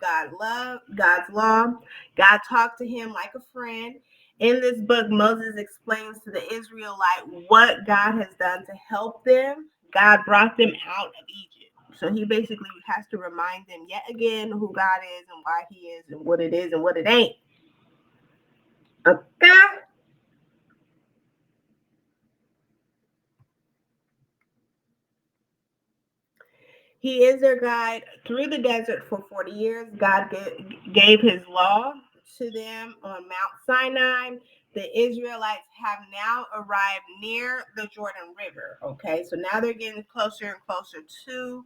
God's law. God talked to him like a friend. In this book, Moses explains to the Israelite what God has done to help them. God brought them out of Egypt. So he basically has to remind them yet again who God is and why he is and what it is and what it ain't. Okay? He is their guide through the desert for 40 years. God gave his law to them on Mount Sinai. The Israelites have now arrived near the Jordan River. Okay, so now they're getting closer and closer to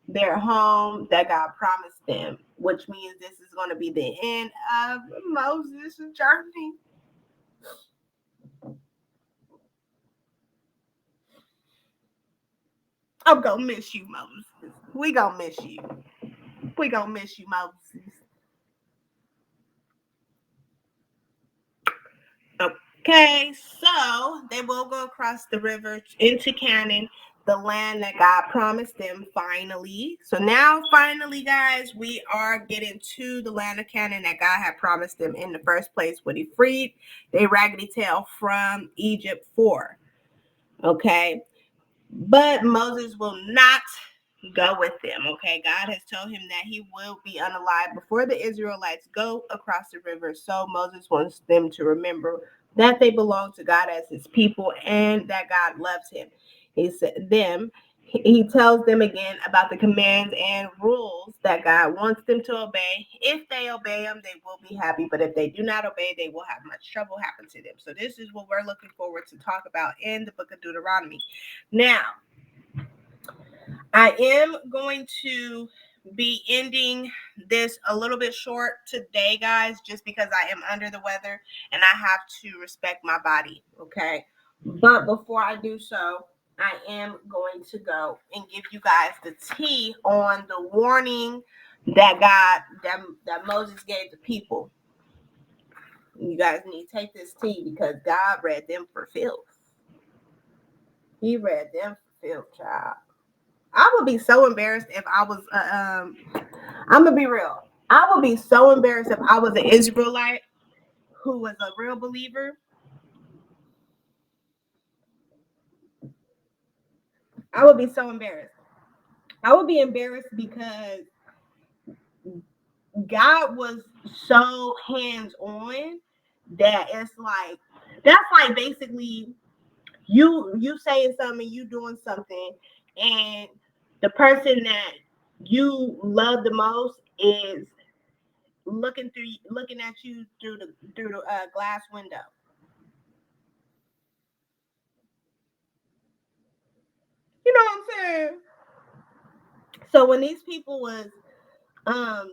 their home that God promised them, which means this is going to be the end of Moses' journey. I'm going to miss you, Moses. We going to miss you. We going to miss you, Moses. Okay, so they will go across the river into Canaan, the land that God promised them finally. So now, finally, guys, we are getting to the land of Canaan that God had promised them in the first place when he freed their raggedy tail from Egypt for. Okay, but Moses will not go with them. Okay, God has told him that he will be unalive before the Israelites go across the river. So Moses wants them to remember that they belong to God as his people and that God loves him. He tells them again about the commands and rules that God wants them to obey. If they obey them, they will be happy. But if they do not obey, they will have much trouble happen to them. So this is what we're looking forward to talk about in the book of Deuteronomy. Now, I am going to be ending this a little bit short today, guys, just because I am under the weather and I have to respect my body. Okay. But before I do so, I am going to go and give you guys the tea on the warning that that Moses gave the people. You guys need to take this tea because God read them for filth. He read them for filth, child. I would be so embarrassed if I was. I'm gonna be real. I would be so embarrassed if I was an Israelite who was a real believer, I would be so embarrassed. I would be embarrassed because God was so hands on that it's like that's like basically you saying something, you doing something, and the person that you love the most is looking at you through the glass window. You know what I'm saying? So when these people was um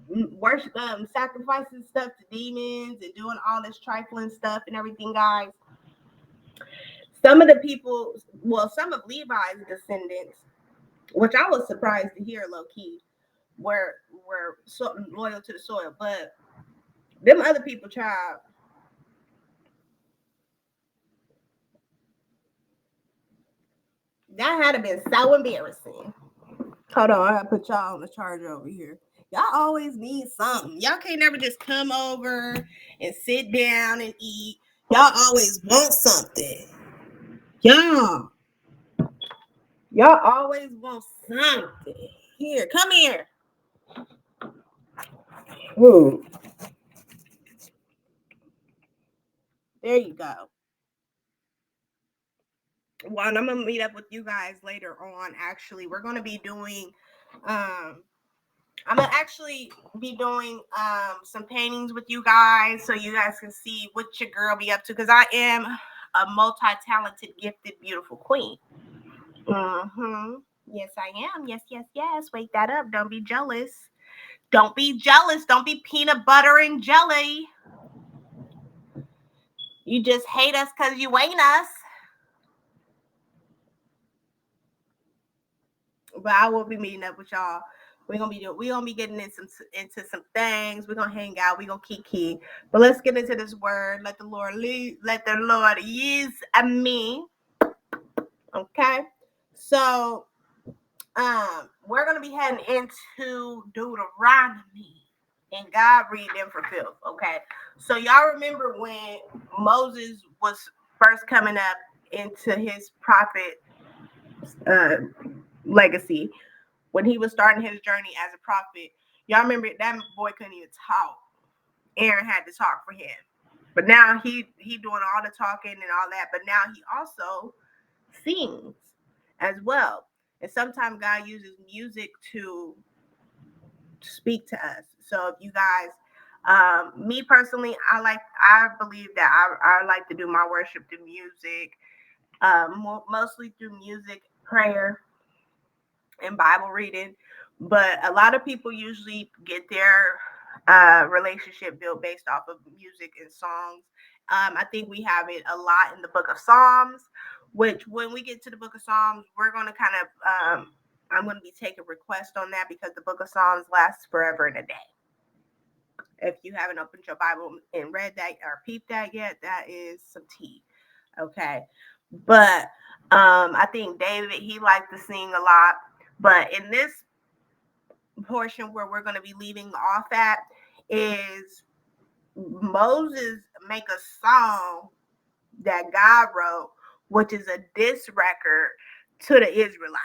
worship sacrificing stuff to demons and doing all this trifling stuff and everything, guys, some of the people, well, some of Levi's descendants, which I was surprised to hear low key, were so loyal to the soil. But them other people, child, that had to been so embarrassing. Hold on, I gotta put y'all on the charger over here. Y'all always need something. Y'all can't never just come over and sit down and eat. Y'all always want something. Y'all, y'all always want something. Here, come here. Ooh, there you go. Well, and I'm gonna meet up with you guys later on. Actually, we're gonna be doing um I'm gonna actually be doing some paintings with you guys so you guys can see what your girl be up to because I am a multi-talented, gifted, beautiful queen. Mm-hmm. Yes, I am. Yes, yes, yes. Wake that up. Don't be jealous. Don't be jealous. Don't be peanut butter and jelly. You just hate us because you ain't us. But I will be meeting up with y'all. We're gonna be getting into some things. We're gonna hang out. We're gonna kiki. But let's get into this word. Let the Lord lead. Let the Lord use me. Okay. So we're gonna be heading into Deuteronomy. And God read them for filth. Okay. So y'all remember when Moses was first coming up into his prophet uh, legacy, when he was starting his journey as a prophet, y'all remember that boy couldn't even talk. Aaron had to talk for him. But now he doing all the talking and all that. But now he also sings as well. And sometimes God uses music to speak to us. So if you guys, me personally, I believe that I like to do my worship through music, mostly through music, prayer, and Bible reading. But a lot of people usually get their relationship built based off of music and songs. I think we have it a lot in the book of Psalms, which when we get to the book of Psalms, we're going to kind of, I'm going to be taking requests on that because the book of Psalms lasts forever and a day. If you haven't opened your Bible and read that or peeped that yet, that is some tea. Okay. But I think David, he liked to sing a lot. But in this portion where we're going to be leaving off at is Moses make a song that God wrote, which is a diss record to the Israelites.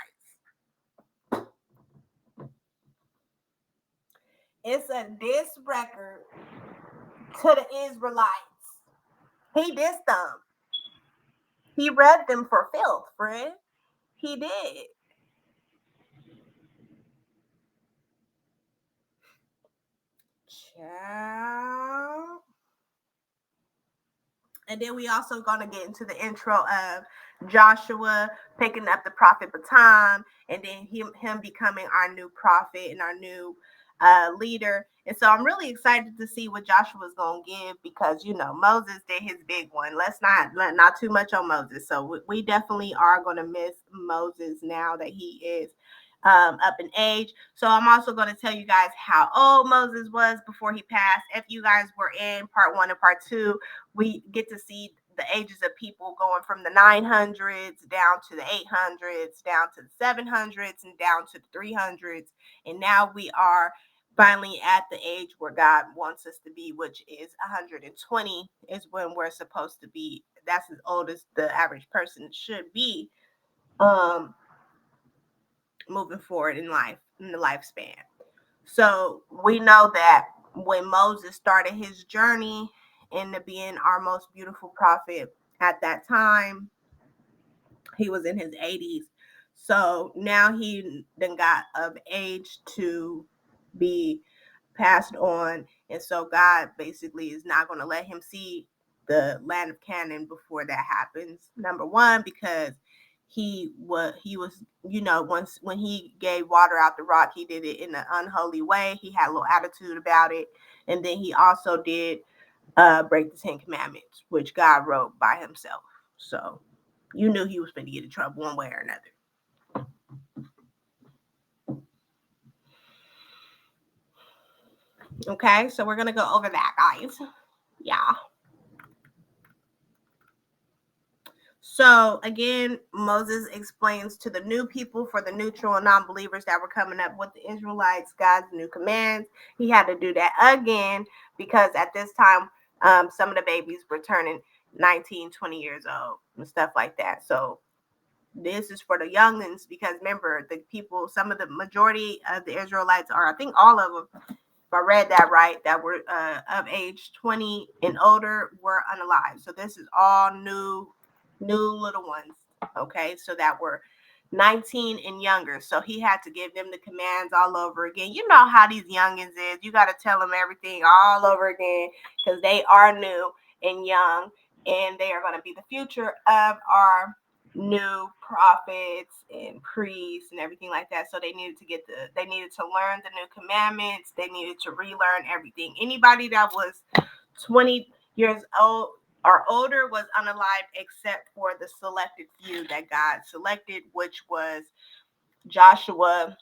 It's a diss record to the Israelites. He dissed them. He read them for filth, friend. He did. Ciao. And then we also gonna get into the intro of Joshua picking up the prophet baton, and then him becoming our new prophet and our new leader. And so I'm really excited to see what Joshua's gonna give because Moses did his big one. Let's not too much on Moses. So we definitely are gonna miss Moses now that he is up in age. So I'm also going to tell you guys how old Moses was before he passed. If you guys were in part 1 and part 2, we get to see the ages of people going from the 900s down to the 800s, down to the 700s, and down to the 300s. And now we are finally at the age where God wants us to be, which is 120 is when we're supposed to be. That's as old as the average person should be. moving forward in life, in the lifespan. So we know that when Moses started his journey into being our most beautiful prophet at that time, he was in his 80s. So now he then got of age to be passed on. And so God basically is not going to let him see the land of Canaan before that happens. Number one, because he was once when he gave water out the rock, he did it in an unholy way. He had a little attitude about it. And then he also did break the 10 Commandments, which God wrote by himself. So you knew he was going to get in trouble one way or another. Okay, so we're going to go over that, guys. Yeah. So again, Moses explains to the new people, for the neutral and non-believers that were coming up with the Israelites, God's new commands. He had to do that again because at this time, some of the babies were turning 19, 20 years old and stuff like that. So this is for the youngins because remember, the people, some of the majority of the Israelites, or I think all of them, if I read that right, that were of age 20 and older were unalive. So this is all new little ones, okay? So that were 19 and younger. So he had to give them the commands all over again. You know how these youngins is. You got to tell them everything all over again because they are new and young, and they are going to be the future of our new prophets and priests and everything like that. So they needed to learn the new commandments. They needed to relearn everything. Anybody that was 20 years old or older was unalive except for the selected few that God selected, which was Joshua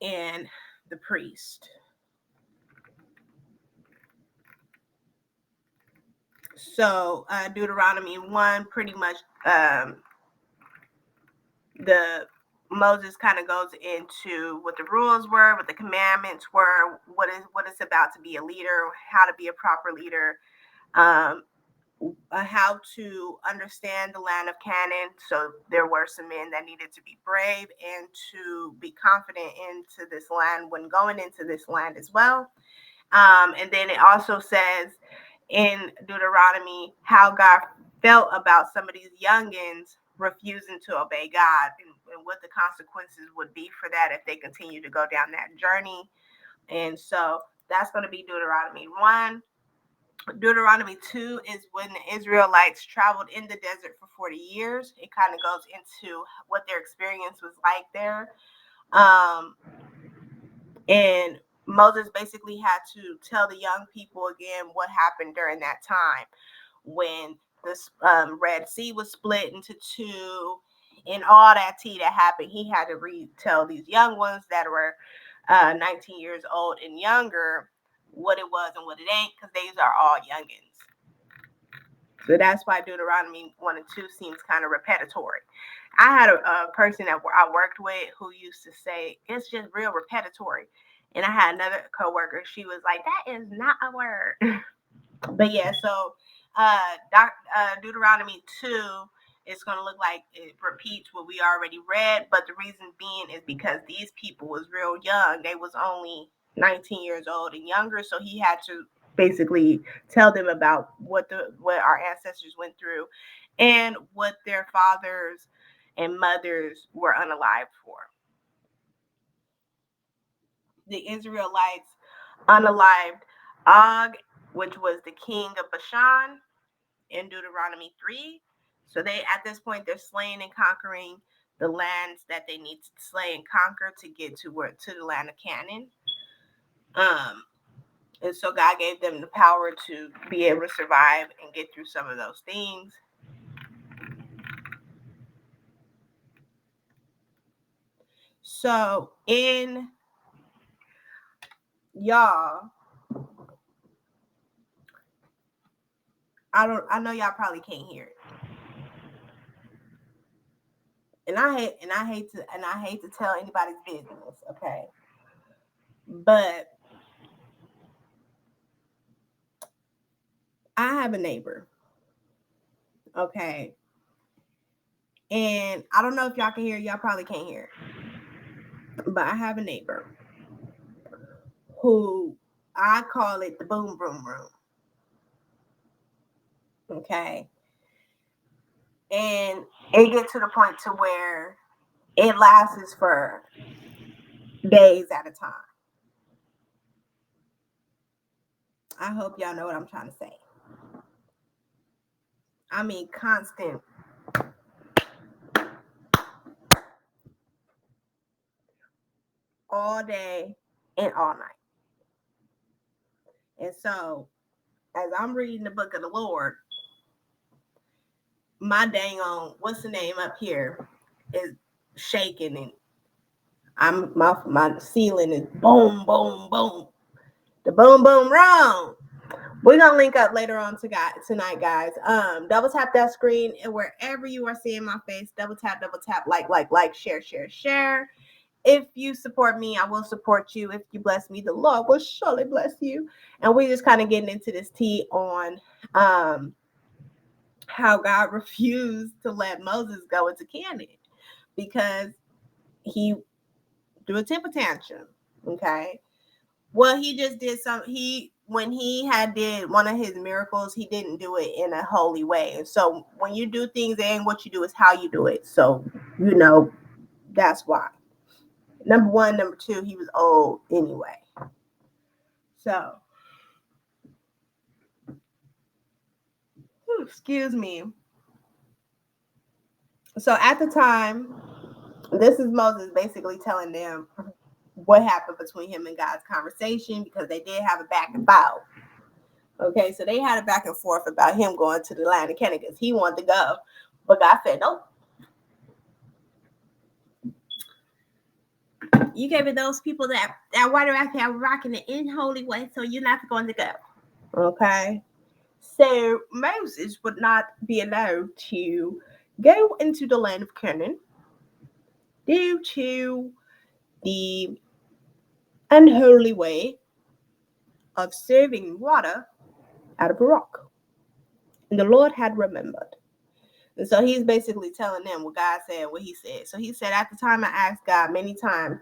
and the priest. So Deuteronomy 1 pretty much the Moses kind of goes into what the rules were, what the commandments were, what it's about to be a leader, how to be a proper leader, how to understand the land of Canaan. So there were some men that needed to be brave and to be confident into this land when going into this land as well. And then it also says in Deuteronomy how God felt about some of these youngins refusing to obey God and what the consequences would be for that if they continue to go down that journey. And so that's going to be Deuteronomy 1. Deuteronomy 2 is when the Israelites traveled in the desert for 40 years. It kind of goes into what their experience was like there. And Moses basically had to tell the young people again what happened during that time when this Red Sea was split into two and all that tea that happened. He had to retell these young ones that were 19 years old and younger what it was and what it ain't, because these are all youngins. So that's why Deuteronomy 1 and 2 seems kind of repetitory. I had a person that I worked with who used to say, it's just real repetitory. And I had another coworker, she was like, that is not a word. But yeah, so Deuteronomy 2 is going to look like it repeats what we already read. But the reason being is because these people was real young. They was only 19 years old and younger. So he had to basically tell them about what our ancestors went through and what their fathers and mothers were unalived for. The Israelites unalived Og, which was the king of Bashan, in Deuteronomy 3. So they, at this point, they're slaying and conquering the lands that they need to slay and conquer to get to the land of Canaan. And so God gave them the power to be able to survive and get through some of those things. So in y'all, I know y'all probably can't hear it. And I hate to tell anybody's business, okay? But I have a neighbor, okay? And I don't know if y'all can hear. Y'all probably can't hear. But I have a neighbor who I call it the boom boom room. Okay. And it gets to the point to where it lasts for days at a time. I hope y'all know what I'm trying to say. I mean, constant. All day and all night. And so, as I'm reading the book of the Lord, my dang on, what's the name up here, is shaking, and my ceiling is boom, boom, boom. The boom, boom, wrong. We're gonna link up later on tonight, guys. Double tap that screen, and wherever you are seeing my face, double tap, like, share. If you support me, I will support you. If you bless me, the Lord will surely bless you. And we're just kind of getting into this tea on how God refused to let Moses go into Canaan because he threw a temper tantrum. Okay. Well, he just did when he had did one of his miracles, he didn't do it in a holy way. And so when you do things, it ain't what you do, it's how you do it. So, that's why. Number one, number two, he was old anyway. So, excuse me. So at the time, this is Moses basically telling them what happened between him and God's conversation because they did have a back and forth. Okay, so they had a back and forth about him going to the land of Canaan because he wanted to go, but God said nope. You gave it those people that water out there rocking it in holy way, so you're not going to go. Okay. So Moses would not be allowed to go into the land of Canaan due to the unholy way of serving water out of a rock. And the Lord had remembered. And so he's basically telling them what God said, what he said. So he said, at the time I asked God many times,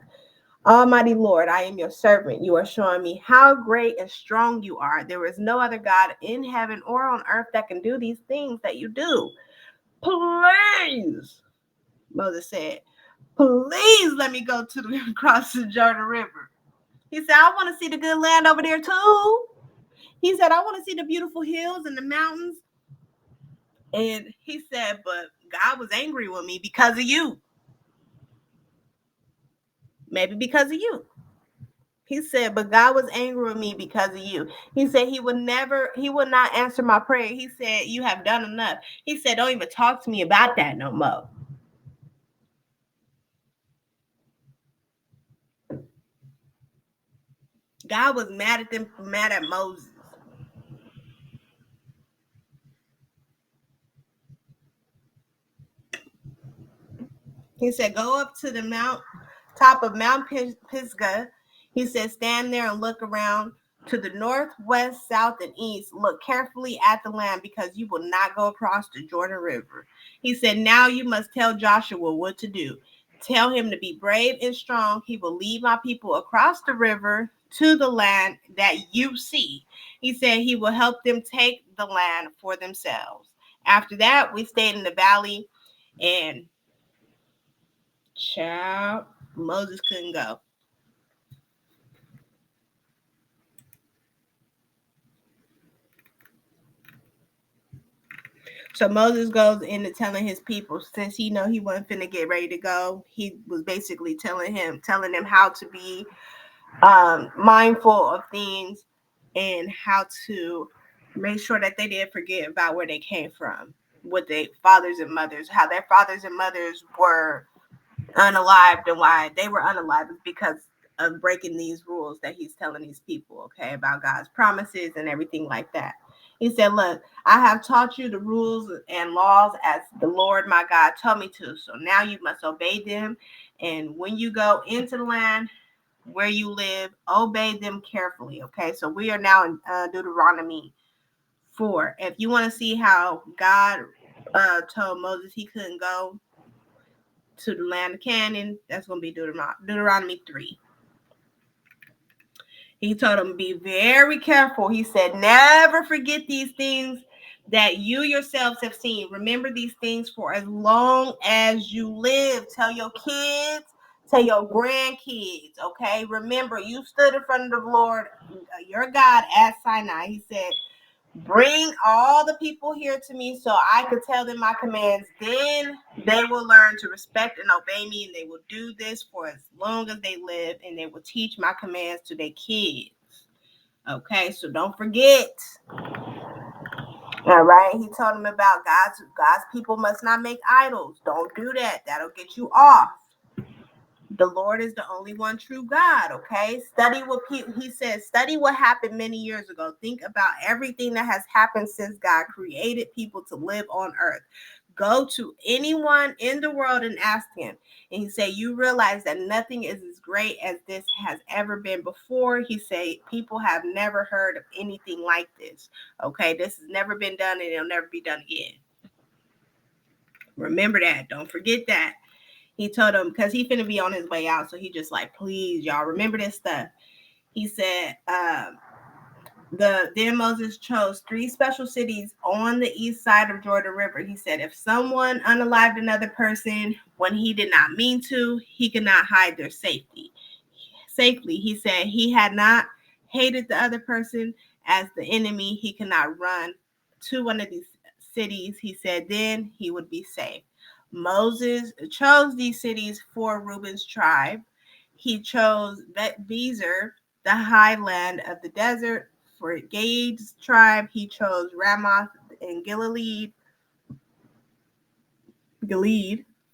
Almighty Lord, I am your servant. You are showing me how great and strong you are. There is no other God in heaven or on earth that can do these things that you do. Please, Moses said, please let me go across the Jordan River. He said, I want to see the good land over there too. He said, I want to see the beautiful hills and the mountains. And he said, but God was angry with me because of you. Maybe because of you. He said, but God was angry with me because of you. He said he would not answer my prayer. He said, you have done enough. He said, don't even talk to me about that no more. God was mad at them, mad at Moses. He said, go up to the top of Mount Pisgah. He said, stand there and look around to the north, west, south, and east. Look carefully at the land because you will not go across the Jordan River. He said, now you must tell Joshua what to do. Tell him to be brave and strong. He will lead my people across the river to the land that you see. He said he will help them take the land for themselves. After that, we stayed in the valley, and child, Moses couldn't go. So Moses goes into telling his people, since he know he wasn't finna get ready to go, he was basically telling them how to be mindful of things and how to make sure that they didn't forget about where they came from, what their fathers and mothers, how their fathers and mothers were unalived, and why they were unalived is because of breaking these rules that he's telling these people, okay, about God's promises and everything like that. He said, look, I have taught you the rules and laws as the Lord my God told me to. So now you must obey them. And when you go into the land where you live, obey them carefully. Okay. So we are now in Deuteronomy 4. If you want to see how God told Moses he couldn't go, to the land of Canaan. That's going to be Deuteronomy 3. He told them, be very careful. He said, never forget these things that you yourselves have seen. Remember these things for as long as you live. Tell your kids, tell your grandkids, okay? Remember, you stood in front of the Lord, your God, at Sinai. He said, bring all the people here to me so I could tell them my commands. Then they will learn to respect and obey me, and they will do this for as long as they live, and they will teach my commands to their kids. Okay, so don't forget. All right, he told them about God's people must not make idols. Don't do that. That'll get you off. The Lord is the only one true God, okay? He says, study what happened many years ago. Think about everything that has happened since God created people to live on earth. Go to anyone in the world and ask him. And he said, you realize that nothing is as great as this has ever been before. He said, people have never heard of anything like this. Okay, this has never been done and it'll never be done again. Remember that. Don't forget that. He told them, because he finna be on his way out, so he just like, please, y'all, remember this stuff. He said, then Moses chose 3 special cities on the east side of Jordan River. He said, if someone unalived another person when he did not mean to, he could not hide their safely. He said he had not hated the other person as the enemy. He could not run to one of these cities. He said then he would be safe. Moses chose these cities for Reuben's tribe. He chose Bezer, the highland of the desert. For Gad's tribe, he chose Ramoth and Gilead.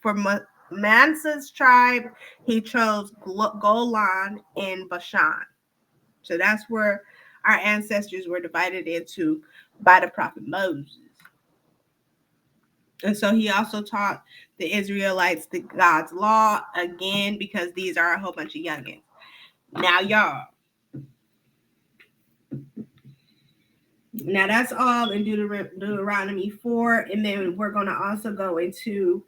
For Manasseh's tribe, he chose Golan and Bashan. So that's where our ancestors were divided into by the prophet Moses. And so he also taught the Israelites the God's law, again, because these are a whole bunch of youngins. Now, y'all. Now, that's all in Deuteronomy 4. And then we're going to also go into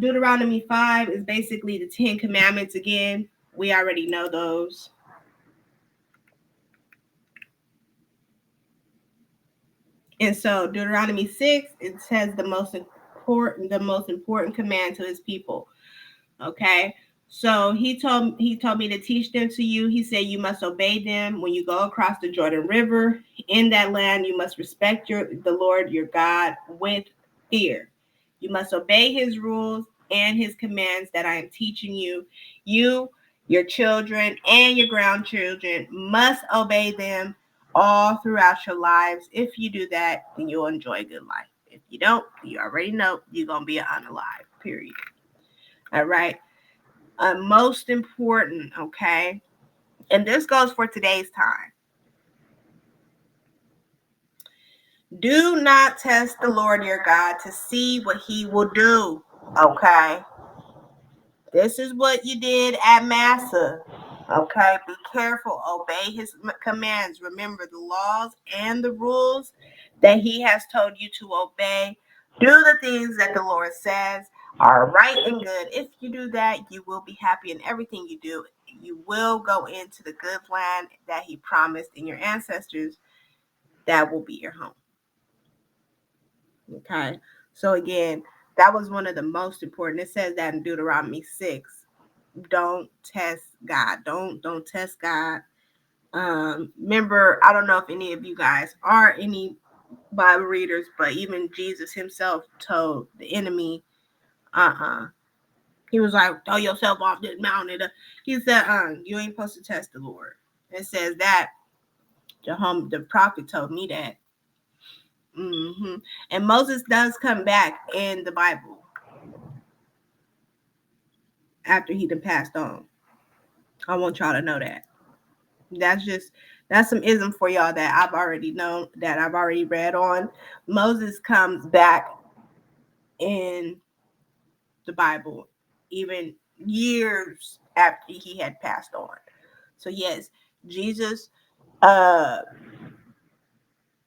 Deuteronomy 5 is basically the 10 Commandments again. We already know those. And so Deuteronomy 6, it says the most important command to his people. Okay. So he told me to teach them to you. He said you must obey them when you go across the Jordan River. In that land, you must respect the Lord your God with fear. You must obey his rules and his commands that I am teaching you. You, your children, and your grandchildren must obey them all throughout your lives. If you do that, then you'll enjoy a good life. If you don't, you already know you're going to be unalive, period. All right. Most important, okay? And this goes for today's time. Do not test the Lord your God to see what he will do, okay? This is what you did at Massa, okay? Be careful, obey his commands. Remember the laws and the rules that he has told you to obey. Do the things that the Lord says are right and good. If you do that, you will be happy in everything you do. You will go into the good land that he promised in your ancestors. That will be your home. Okay. So again, that was one of the most important. It says that in Deuteronomy 6. Don't test God. Don't test God. Remember, I don't know if any of you guys are any Bible readers, but even Jesus himself told the enemy, he was like, throw yourself off this mountain. He said, you ain't supposed to test the Lord. It says that the prophet told me that. Mm-hmm. And Moses does come back in the Bible after he done passed on. I want y'all to know that. That's some ism for y'all that I've already known, that I've already read on. Moses comes back in the Bible even years after he had passed on. So yes, Jesus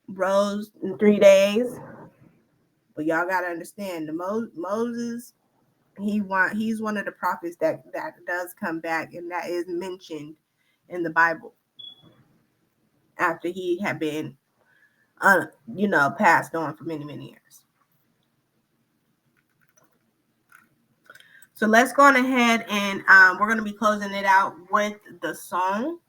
rose in 3 days. But y'all gotta understand, the Moses He's one of the prophets that does come back, and that is mentioned in the Bible after he had been passed on for many years. So let's go on ahead and we're going to be closing it out with the song.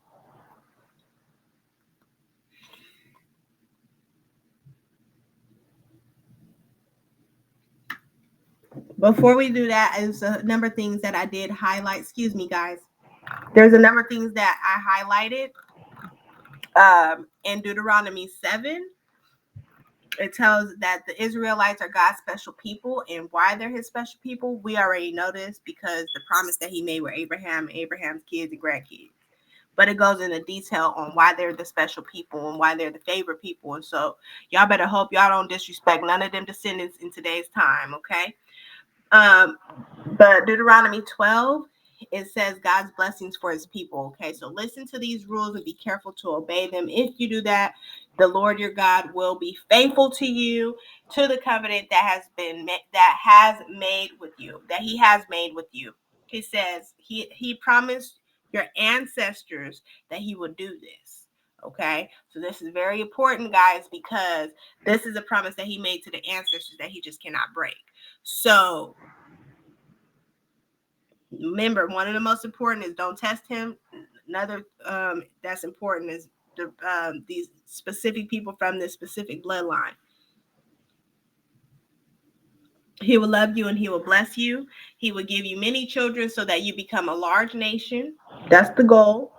Before we do that, there's a number of things that I did highlight. Excuse me, guys. There's a number of things that I highlighted in Deuteronomy 7. It tells that the Israelites are God's special people, and why they're his special people, we already know this because the promise that he made with Abraham, Abraham's kids and grandkids. But it goes into detail on why they're the special people and why they're the favorite people. And so y'all better hope y'all don't disrespect none of them descendants in today's time, okay? But Deuteronomy 12, it says God's blessings for his people. Okay, so listen to these rules and be careful to obey them. If you do that, the Lord your God will be faithful to you, to the covenant that has made with you, that he has made with you. He says he promised your ancestors that he would do this. Okay, so this is very important, guys, because this is a promise that he made to the ancestors that he just cannot break. So remember, one of the most important is don't test him. Another that's important is these specific people from this specific bloodline. He will love you and he will bless you. He will give you many children so that you become a large nation. That's the goal.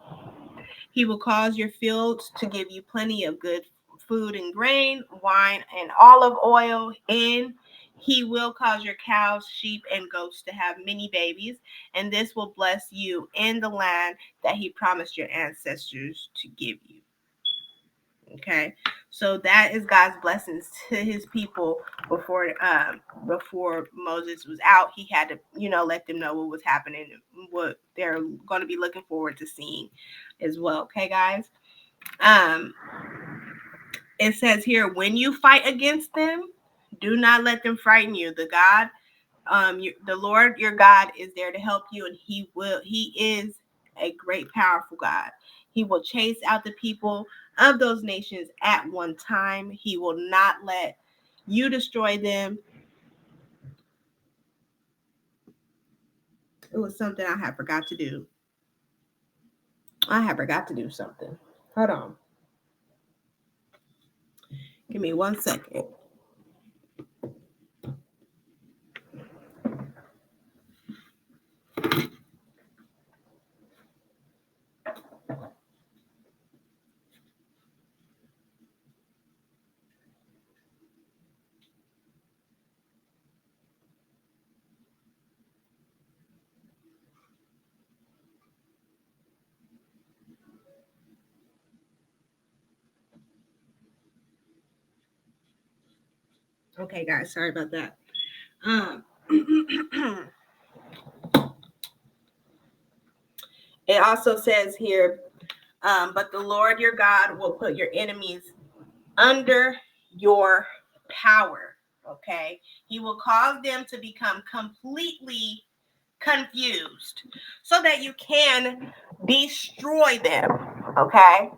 He will cause your fields to give you plenty of good food and grain, wine and olive oil, and he will cause your cows, sheep, and goats to have many babies, and this will bless you in the land that he promised your ancestors to give you. Okay, so that is God's blessings to his people before Moses was out. He had to, let them know what was happening, what they're going to be looking forward to seeing as well. Okay, guys. It says here, when you fight against them, do not let them frighten you. The Lord your God is there to help you, and he is a great, powerful God. He will chase out the people of those nations at one time. He will not let you destroy them. It was something I had forgot to do. I had forgot to do something. Hold on. Give me 1 second. Okay, guys, sorry about that. It also says here, but the Lord your God will put your enemies under your power. Okay, he will cause them to become completely confused so that you can destroy them. Okay,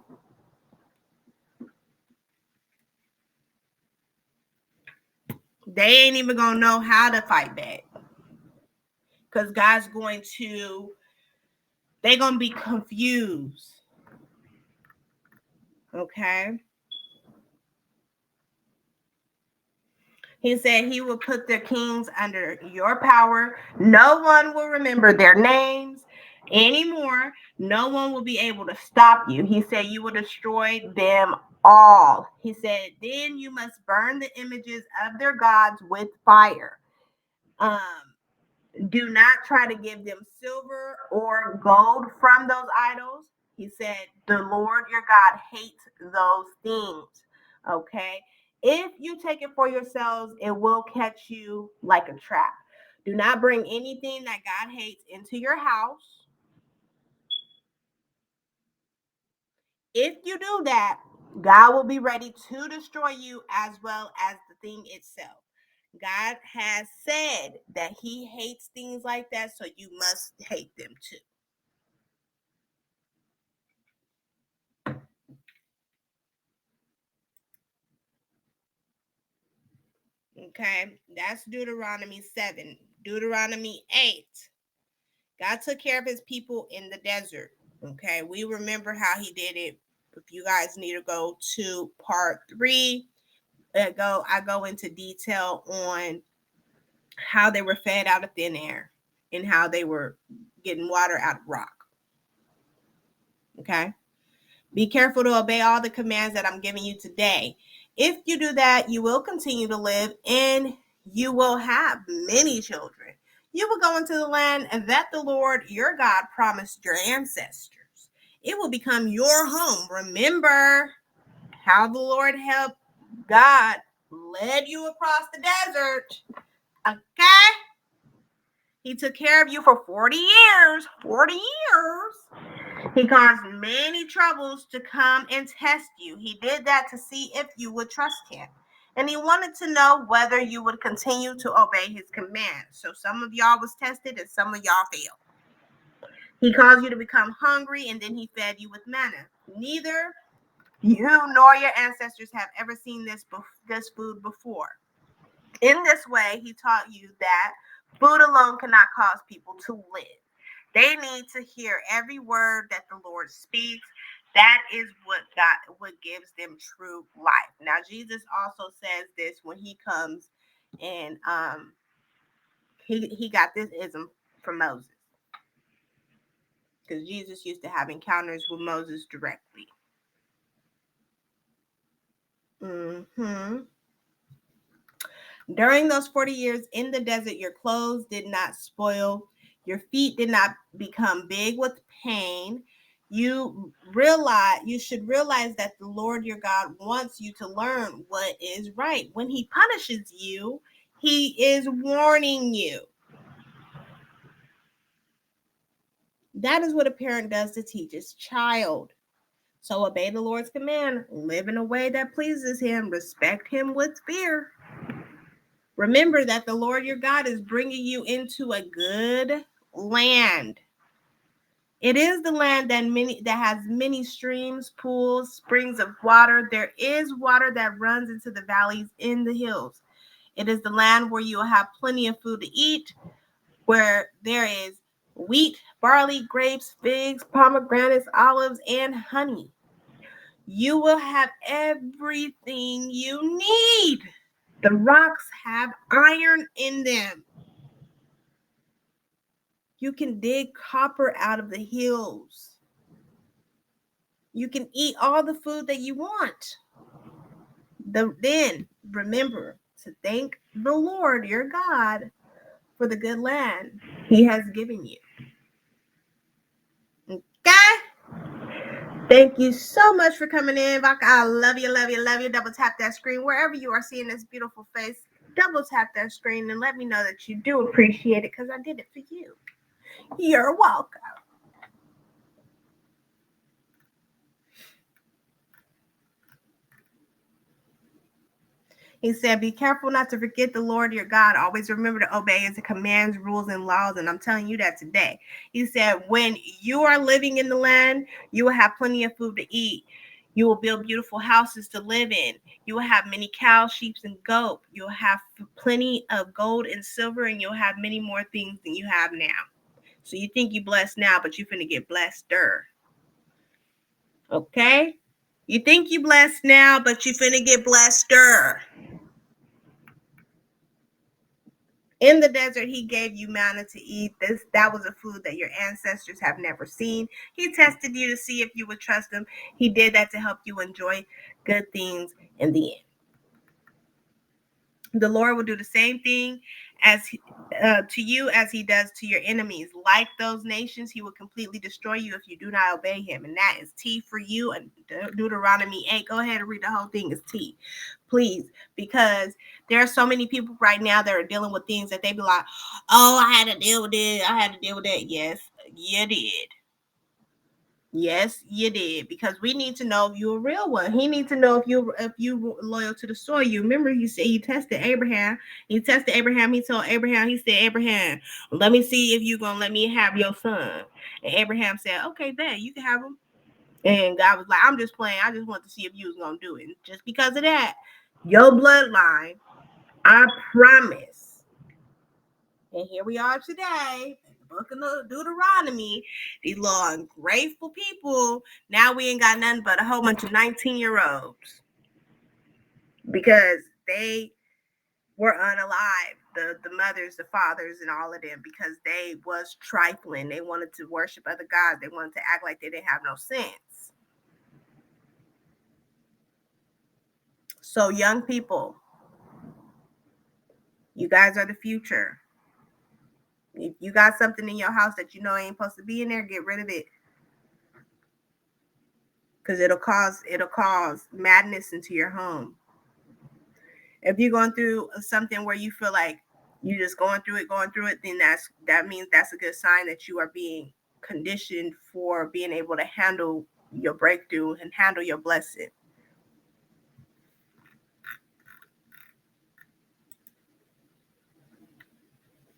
they ain't even gonna know how to fight back because God's they're gonna be confused. Okay, he said he will put their kings under your power. No one will remember their names anymore. No one will be able to stop you. He said you will destroy them all. He said, then you must burn the images of their gods with fire. Do not try to give them silver or gold from those idols. He said, the Lord your God hates those things. Okay. If you take it for yourselves, it will catch you like a trap. Do not bring anything that God hates into your house. If you do that, God will be ready to destroy you as well as the thing itself. God has said that he hates things like that, so you must hate them too. Okay, that's Deuteronomy 7. Deuteronomy 8. God took care of his people in the desert. Okay, we remember how he did it. If you guys need to go to part 3, I go into detail on how they were fed out of thin air and how they were getting water out of rock. Okay, be careful to obey all the commands that I'm giving you today. If you do that, you will continue to live and you will have many children. You will go into the land that the Lord your God promised your ancestors. It will become your home. Remember how the Lord helped God led you across the desert. Okay? He took care of you for 40 years. 40 years. He caused many troubles to come and test you. He did that to see if you would trust him. And he wanted to know whether you would continue to obey his commands. So some of y'all was tested and some of y'all failed. He caused you to become hungry and then he fed you with manna. Neither you nor your ancestors have ever seen this food before. In this way, he taught you that food alone cannot cause people to live. They need to hear every word that the Lord speaks. That is what gives them true life. Now, Jesus also says this when he comes, and he got this ism from Moses, because Jesus used to have encounters with Moses directly. During those 40 years in the desert, your clothes did not spoil, your feet did not become big with pain. You should realize that the Lord your God wants you to learn what is right. When he punishes you, he is warning you. That is what a parent does to teach his child. So obey the Lord's command, live in a way that pleases him, respect him with fear. Remember that the Lord your God is bringing you into a good land. It is the land that has many streams, pools, springs of water. There is water that runs into the valleys in the hills. It is the land where you will have plenty of food to eat, where there is wheat, barley, grapes, figs, pomegranates, olives, and honey. You will have everything you need. The rocks have iron in them. You can dig copper out of the hills. You can eat all the food that you want. Then remember to thank the Lord your God for the good land he has given you. Okay? Thank you so much for coming in. I love you, love you, love you. Double tap that screen wherever you are seeing this beautiful face. Double tap that screen and let me know that you do appreciate it, because I did it for you. You're welcome. He said, be careful not to forget the Lord your God. Always remember to obey his commands, rules, and laws. And I'm telling you that today. He said, when you are living in the land, you will have plenty of food to eat. You will build beautiful houses to live in. You will have many cows, sheep, and goats. You'll have plenty of gold and silver, and you'll have many more things than you have now. So you think you're blessed now, but you're finna get blesseder. Okay? You think you're blessed now, but you're finna get blesseder. In the desert, he gave you manna to eat. That was a food that your ancestors have never seen. He tested you to see if you would trust him. He did that to help you enjoy good things in the end. The Lord will do the same thing to you as he does to your enemies. Like those nations, he will completely destroy you if you do not obey him. And that is T for you. And Deuteronomy 8. Go ahead and read the whole thing. It's T. Please. Because there are so many people right now that are dealing with things that they be like, oh, I had to deal with it. I had to deal with that. Yes, you did. Yes, you did, because we need to know if you're a real one. He needs to know if you loyal to the soil. You remember he said he tested Abraham. He tested Abraham. He told Abraham, he said, Abraham, let me see if you gonna let me have your son. And Abraham said, okay, bet you can have him. And God was like, I'm just playing. I just want to see if you was gonna do it. And just because of that, your bloodline, I promise. And here we are today, in the book of Deuteronomy, these little ungrateful people. Now we ain't got nothing but a whole bunch of 19-year-olds because they were unalive. The mothers, the fathers, and all of them, because they was trifling. They wanted to worship other gods. They wanted to act like they didn't have no sense. So young people, you guys are the future. If you got something in your house that you know ain't supposed to be in there, get rid of it. Because it'll cause madness into your home. If you're going through something where you feel like you're just going through it, then that means that's a good sign that you are being conditioned for being able to handle your breakthrough and handle your blessing.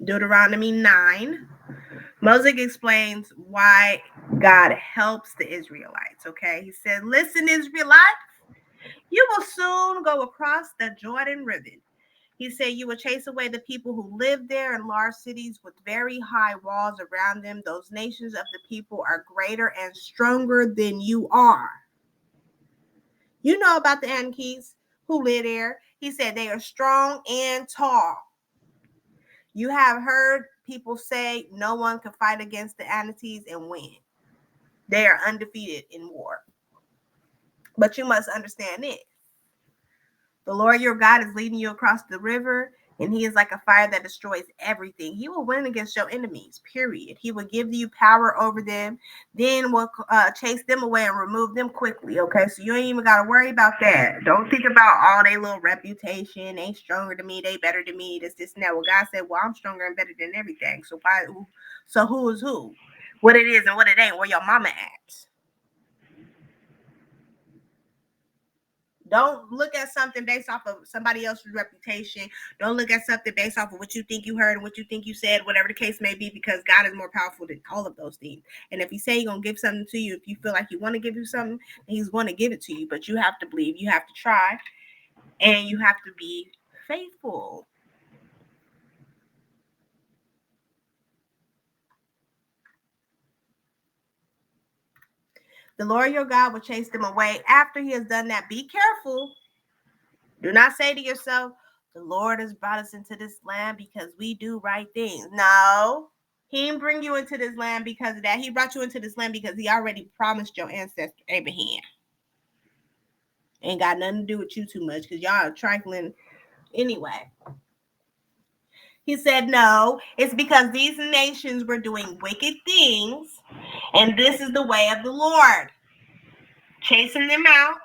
Deuteronomy 9. Moses explains why God helps the Israelites. Okay, he said, listen, Israelites, you will soon go across the Jordan River. He said, you will chase away the people who live there in large cities with very high walls around them. Those nations of the people are greater and stronger than you are. You know about the Anakims who live there. He said they are strong and tall. You have heard people say no one can fight against the Anakims and win. They are undefeated in war. But you must understand this. The Lord your God is leading you across the river, and he is like a fire that destroys everything. He will win against your enemies, period. He will give you power over them, then will chase them away and remove them quickly, okay? So you ain't even got to worry about that. Don't think about all their little reputation. They stronger than me. They better than me. This, and that. Well, God said, well, I'm stronger and better than everything. So who is who? What it is and what it ain't, where your mama at? Don't look at something based off of somebody else's reputation. Don't look at something based off of what you think you heard and what you think you said, whatever the case may be, because God is more powerful than all of those things. And if he say he's going to give something to you, if you feel like you want to give you something, he's going to give it to you. But you have to believe, you have to try, and you have to be faithful. The Lord your God will chase them away. After he has done that, be careful. Do not say to yourself, the Lord has brought us into this land because we do right things. No, he didn't bring you into this land because of that. He brought you into this land because he already promised your ancestor Abraham. Ain't got nothing to do with you too much because y'all are trifling anyway. He said, no, it's because these nations were doing wicked things, and this is the way of the Lord, chasing them out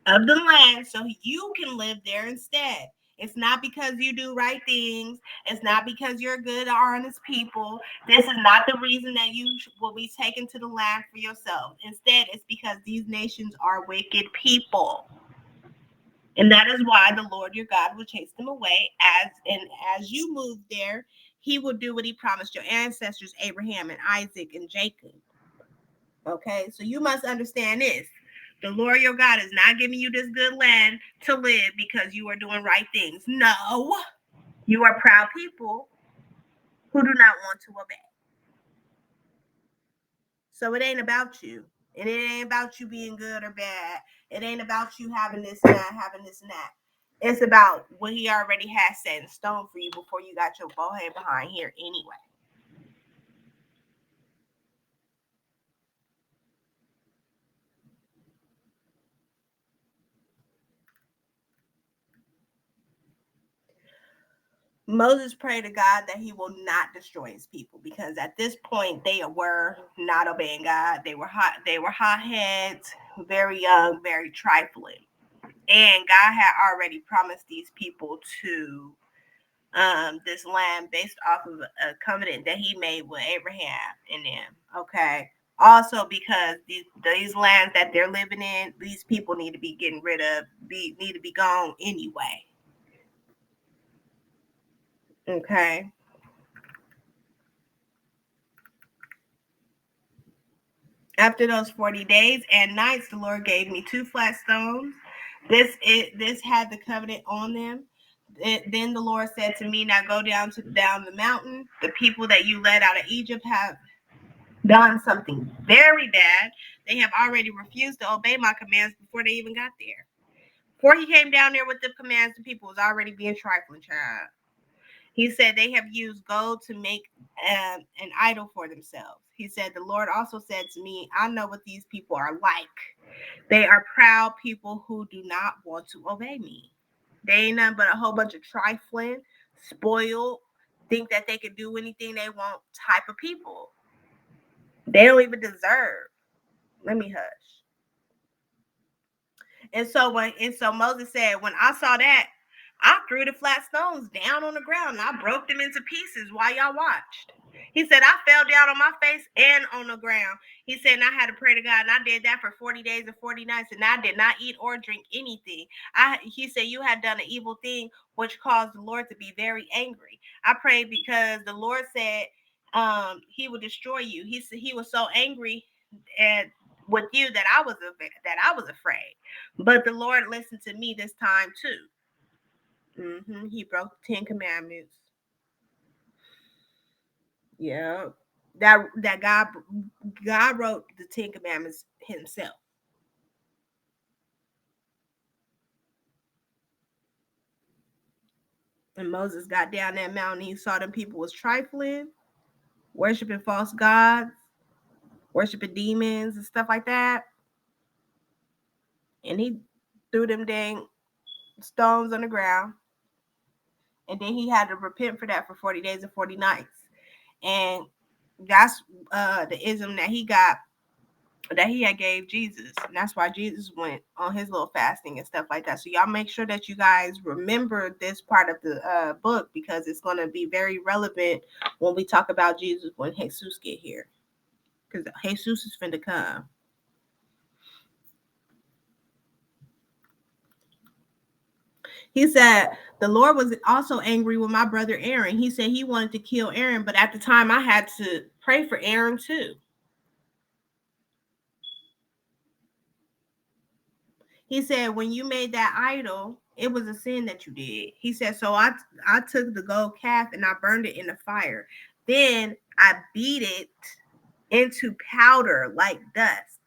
of the land so you can live there instead. It's not because you do right things. It's not because you're good or honest people. This is not the reason that you will be taken to the land for yourself. Instead, it's because these nations are wicked people. And that is why the Lord your God will chase them away. As you move there, he will do what he promised your ancestors, Abraham and Isaac and Jacob. Okay, so you must understand this. The Lord your God is not giving you this good land to live because you are doing right things. No, you are proud people who do not want to obey. So it ain't about you. And it ain't about you being good or bad. It ain't about you having this and that, having this and that. It's about what he already has set in stone for you before you got your bowhead behind here anyway. Moses prayed to God that he will not destroy his people because at this point they were not obeying God. They were hotheads, very young, very trifling. And God had already promised these people to this land based off of a covenant that he made with Abraham and them. Okay. Also, because these lands that they're living in, these people need to be getting rid of, need to be gone anyway. Okay. After those 40 days and nights, the Lord gave me 2 flat stones. This had the covenant on them. Then the Lord said to me, "Now go down the mountain. The people that you led out of Egypt have done something very bad. They have already refused to obey my commands before they even got there. Before he came down there with the commands, the people was already being trifling, child. He said they have used gold to make an idol for themselves. He said, the Lord also said to me, I know what these people are like. They are proud people who do not want to obey me. They ain't nothing but a whole bunch of trifling, spoiled, think that they can do anything they want type of people. They don't even deserve. Let me hush. And so Moses said, when I saw that, I threw the flat stones down on the ground and I broke them into pieces while y'all watched. He said, I fell down on my face and on the ground. He said, and I had to pray to God, and I did that for 40 days and 40 nights, and I did not eat or drink anything. He said, you had done an evil thing, which caused the Lord to be very angry. I prayed because the Lord said he would destroy you. He was so angry and with you that I was afraid. But the Lord listened to me this time too. He broke the 10 Commandments. Yeah, that God wrote the 10 Commandments himself. And Moses got down that mountain. He saw them people was trifling, worshiping false gods, worshiping demons and stuff like that. And he threw them dang stones on the ground. And then he had to repent for that for 40 days and 40 nights. And that's the ism that he got, that he had gave Jesus. And that's why Jesus went on his little fasting and stuff like that. So y'all make sure that you guys remember this part of the book, because it's going to be very relevant when we talk about Jesus when Jesus get here. Because Jesus is finna come. He said, the Lord was also angry with my brother Aaron. He said he wanted to kill Aaron, but at the time I had to pray for Aaron too. He said, when you made that idol, it was a sin that you did. He said, so I took the gold calf and I burned it in the fire. Then I beat it into powder like dust.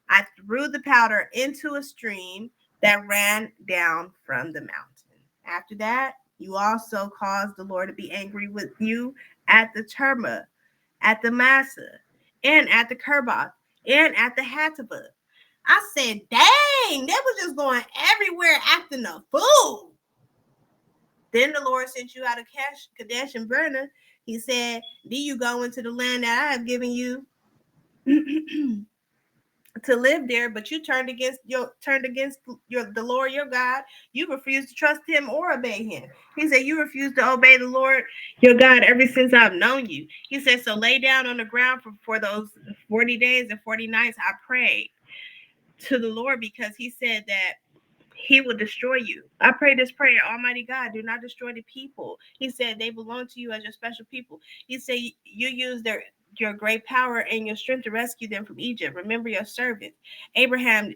I threw the powder into a stream that ran down from the mountain. After that, you also caused the Lord to be angry with you at the Terma, at the Massa, and at the Kerboth, and at the Hatava. I said, dang, they was just going everywhere acting a fool. Then the Lord sent you out of Kadesh and Barnea. He said, do you go into the land that I have given you to live there, but you turned against the Lord your God. You refused to trust him or obey him. He said, you refused to obey the Lord your God ever since I've known you. He said, so lay down on the ground for those 40 days and 40 nights. I prayed to the Lord because he said that he will destroy you. I pray this prayer, Almighty God, do not destroy the people. He said they belong to you as your special people. He said you use your great power and your strength to rescue them from Egypt. Remember your servants, Abraham,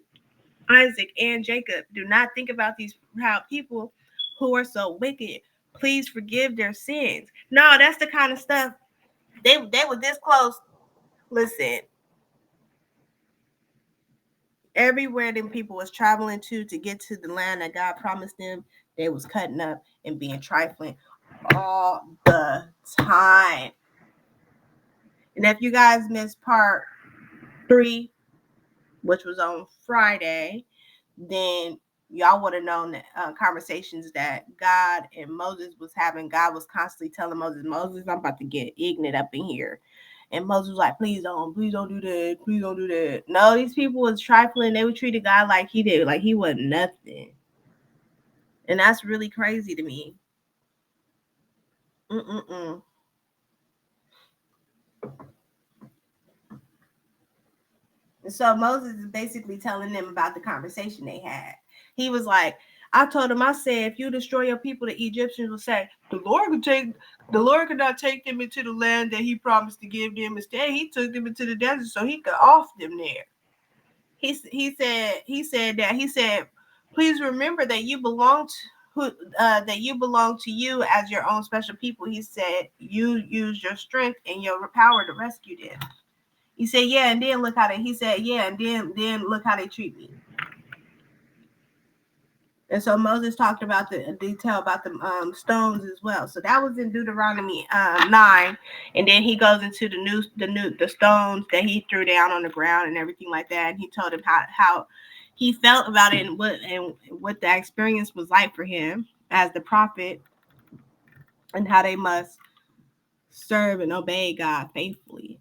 Isaac, and Jacob. Do not think about these proud people who are so wicked. Please forgive their sins. No, that's the kind of stuff they were this close. Listen, everywhere them people was traveling to get to the land that God promised them, they was cutting up and being trifling all the time. And if you guys missed part 3, which was on Friday, then y'all would have known that conversations that God and Moses was having. God was constantly telling Moses, I'm about to get ignorant up in here. And Moses was like, please don't do that. Please don't do that. No, these people was trifling. They would treat God like he did, like he wasn't nothing. And that's really crazy to me. So Moses is basically telling them about the conversation they had. He was like, I told him, I said, if you destroy your people, the Egyptians will say, the Lord could not take them into the land that he promised to give them. Instead, he took them into the desert so he could off them there. He said, please remember that you belong to you as your own special people. He said, you use your strength and your power to rescue them. He said, yeah, and then look how they. He said, yeah, and then look how they treat me. And so Moses talked about the detail about the stones as well. So that was in Deuteronomy 9, and then he goes into the stones that he threw down on the ground and everything like that. And he told him how he felt about it and what the experience was like for him as the prophet, and how they must serve and obey God faithfully.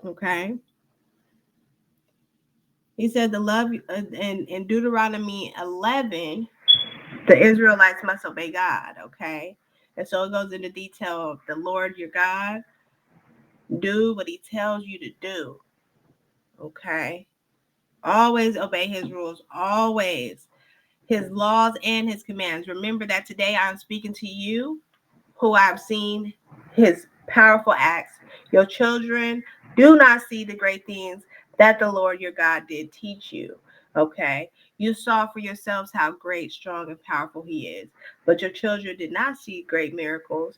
Okay. He said the love in Deuteronomy 11, the Israelites must obey God. Okay. And so it goes into detail of the Lord your God. Do what he tells you to do. Okay. Always obey his rules. Always. His laws and his commands. Remember that today I'm speaking to you who I've seen his powerful acts. Your children do not see the great things that the Lord your God did teach you. Okay. You saw for yourselves how great, strong, and powerful he is. But your children did not see great miracles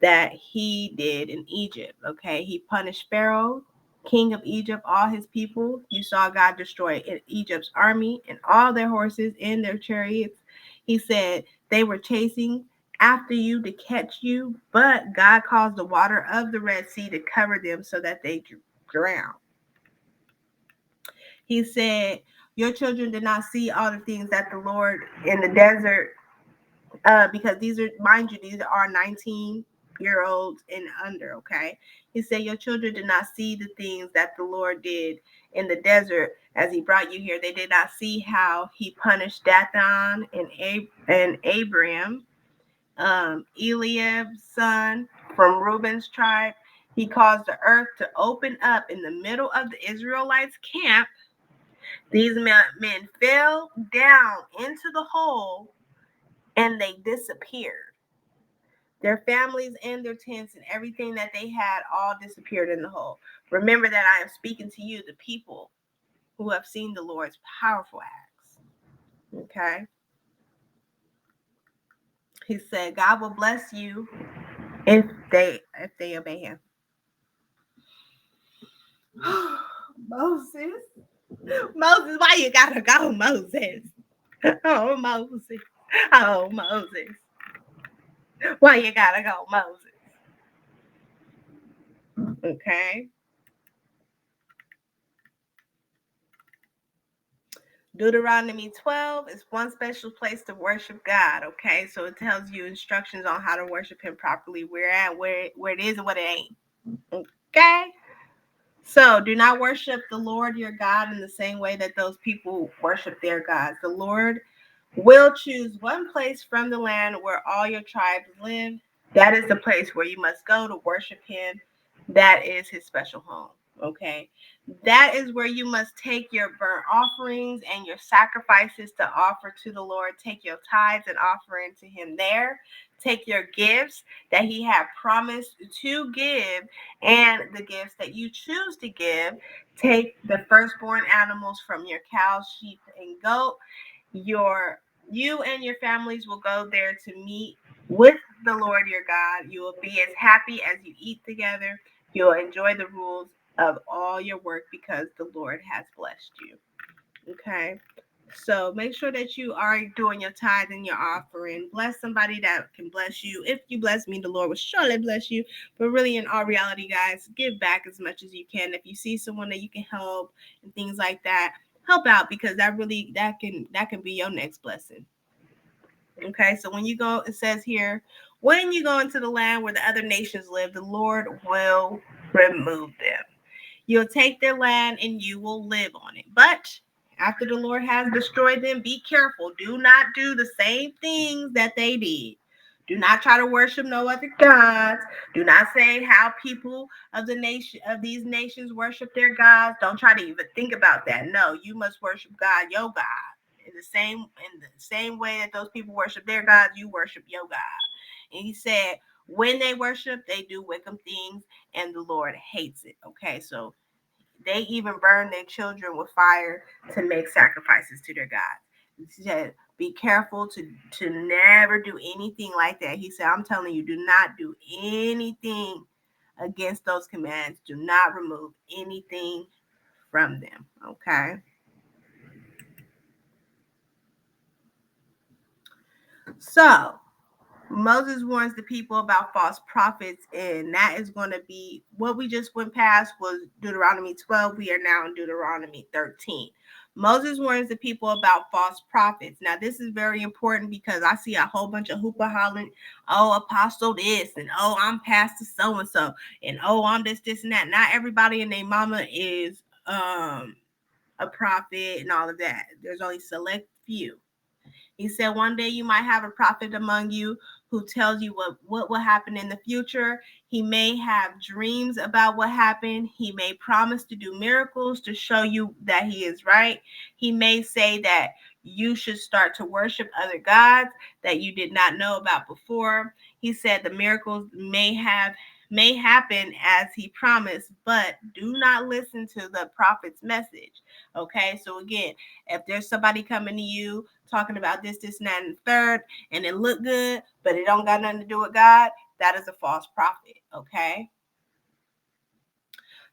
that he did in Egypt. Okay. He punished Pharaoh, king of Egypt, all his people. You saw God destroy Egypt's army and all their horses and their chariots. He said they were chasing after you to catch you, but God caused the water of the Red Sea to cover them so that they drowned. He said, your children did not see all the things that the Lord in the desert, because these are, mind you, these are 19-year-olds and under, okay? He said, your children did not see the things that the Lord did in the desert as he brought you here. They did not see how he punished Dathan and Abiram, Eliab's son from Reuben's tribe. He caused the earth to open up in the middle of the Israelites' camp. These men fell down into the hole and they disappeared. Their families and their tents and everything that they had all disappeared in the hole. Remember that I am speaking to you, the people who have seen the Lord's powerful acts. Okay? He said, God will bless you if they obey him. Moses, why you gotta go, Moses? Oh, Moses. Oh, Moses. Why you gotta go, Moses? Okay. Deuteronomy 12 is one special place to worship God. Okay. So it tells you instructions on how to worship him properly, where it is and what it ain't. Okay. So do not worship the Lord your God in the same way that those people worship their gods. The Lord will choose one place from the land where all your tribes live. That is the place where you must go to worship him. That is his special home. Okay. That is where you must take your burnt offerings and your sacrifices to offer to the Lord. Take your tithes and offering to him there. Take your gifts that he had promised to give and the gifts that you choose to give. Take the firstborn animals from your cows, sheep, and goat. You and your families will go there to meet with the Lord your God. You will be as happy as you eat together. You'll enjoy the rules of all your work because the Lord has blessed you. Okay. So make sure that you are doing your tithe and your offering. Bless somebody that can bless you. If you bless me, the Lord will surely bless you. But really, in all reality, guys, give back as much as you can. If you see someone that you can help and things like that, help out, because that can be your next blessing. Okay, so when you go, it says here, when you go into the land where the other nations live, the Lord will remove them. You'll take their land and you will live on it. But After the Lord has destroyed them, be careful. Do not do the same things that they did. Do not try to worship no other gods. Do not say how people of these nations worship their gods. Don't try to even think about that. No, you must worship God, your God. In the same way that those people worship their gods, you worship your God. And he said, when they worship, they do wicked things, and the Lord hates it. Okay, so they even burn their children with fire to make sacrifices to their gods. He said, be careful to never do anything like that. He said, I'm telling you, do not do anything against those commands. Do not remove anything from them. Okay. So Moses warns the people about false prophets, and that is going to be what we just went past was Deuteronomy 12. We are now in Deuteronomy 13. Moses warns the people about false prophets. Now, this is very important because I see a whole bunch of hoopah hollering, oh, apostle this, and oh, I'm pastor so and so, and oh, I'm this, and that. Not everybody and their mama is a prophet and all of that. There's only select few. He said, one day you might have a prophet among you who tells you what will happen in the future. He may have dreams about what happened. He may promise to do miracles to show you that he is right. He may say that you should start to worship other gods that you did not know about before. He said the miracles may happen as he promised, but do not listen to the prophet's message. Okay, so again, if there's somebody coming to you talking about this, and that, and the third, and it look good, but it don't got nothing to do with God, that is a false prophet. Okay.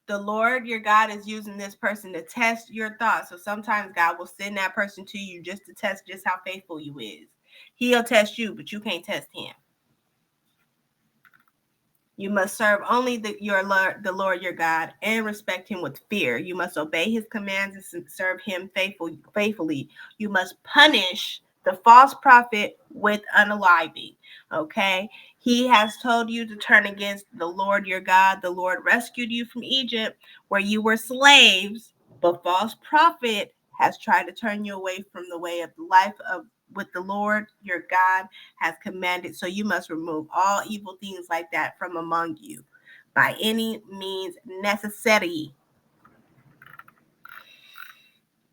The Lord your God is using this person to test your thoughts. So sometimes God will send that person to you just to test just how faithful you is. He'll test you, but you can't test him. You must serve only the Lord your God and respect him with fear. You must obey his commands and serve him faithfully. You must punish the false prophet with unaliving. Okay? He has told you to turn against the Lord your God. The Lord rescued you from Egypt where you were slaves, but false prophet has tried to turn you away from the way of the life of with the Lord your God has commanded. So you must remove all evil things like that from among you by any means necessary.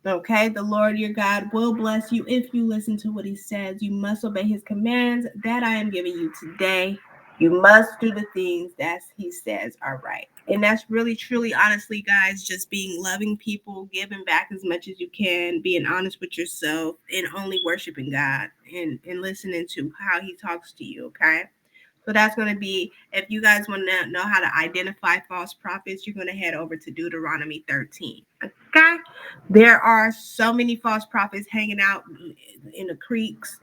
Okay, the Lord your God will bless you if you listen to what he says. You must obey his commands that I am giving you today. You must do the things that he says are right. And that's really, truly, honestly, guys, just being loving people, giving back as much as you can, being honest with yourself, and only worshiping God and listening to how he talks to you, okay? So that's going to be, if you guys want to know how to identify false prophets, you're going to head over to Deuteronomy 13. Okay? There are so many false prophets hanging out in the creeks,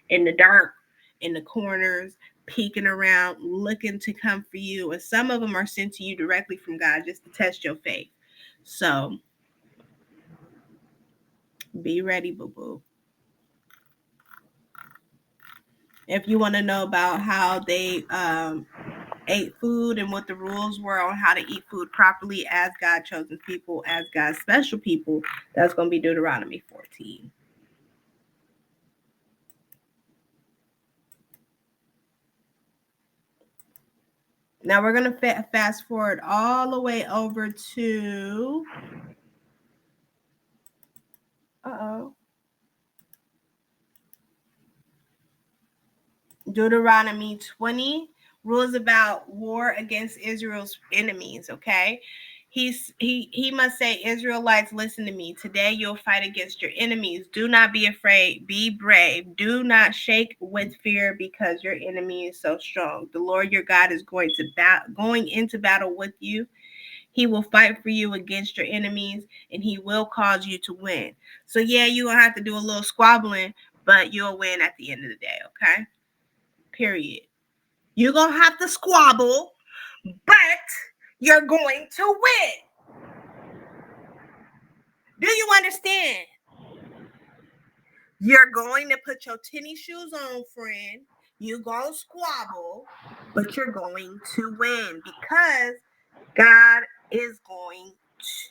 in the dark, in the corners, peeking around, looking to come for you. And some of them are sent to you directly from God just to test your faith. So be ready, boo-boo. If you want to know about how they ate food and what the rules were on how to eat food properly as God chosen people, as God's special people, that's going to be Deuteronomy 14. Now we're going to fast forward all the way over to Deuteronomy 20, rules about war against Israel's enemies, okay? He must say, Israelites, listen to me. Today you'll fight against your enemies. Do not be afraid. Be brave. Do not shake with fear because your enemy is so strong. The Lord your God is going into battle with you. He will fight for you against your enemies, and he will cause you to win. So yeah, you're gonna have to do a little squabbling, but you'll win at the end of the day, okay? Period. You're going to have to squabble, but you're going to win. Do you understand? You're going to put your tennis shoes on, friend. You're going to squabble, but you're going to win because God is going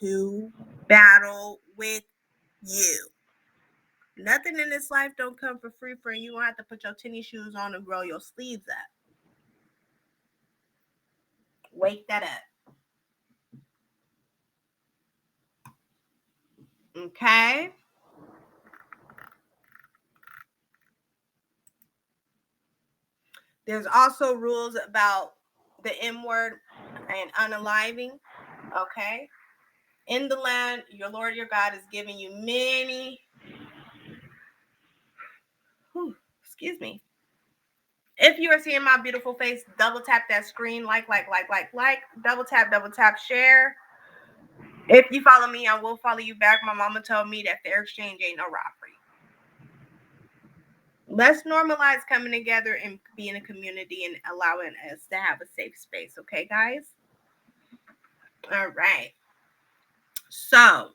to battle with You. Nothing in this life don't come for free, friend. You gonna have to put your tennis shoes on and roll your sleeves up. Wake that up. Okay? There's also rules about the M word and unaliving. Okay? In the land, your Lord your God is giving you many. Excuse me. If you are seeing my beautiful face, double tap that screen, like, double tap, share. If you follow me, I will follow you back. My mama told me that fair exchange ain't no robbery. Let's normalize coming together and being a community and allowing us to have a safe space. Okay, guys? All right. So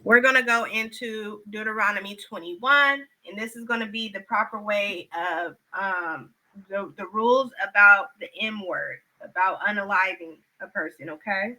we're going to go into Deuteronomy 21, and this is going to be the proper way of the rules about the M word, about unaliving a person, okay?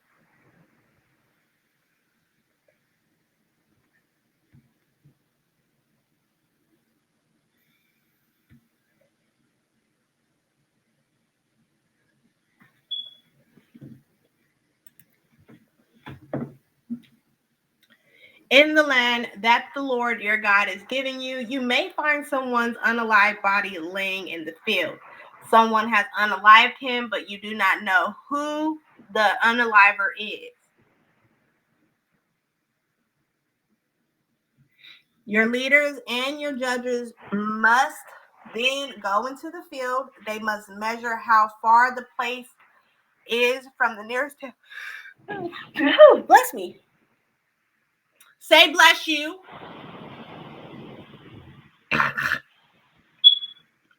In the land that the Lord your God is giving you, you may find someone's unalived body laying in the field. Someone has unalived him, but you do not know who the unaliver is. Your leaders and your judges must then go into the field. They must measure how far the place is from the nearest town. Bless me. Say bless you.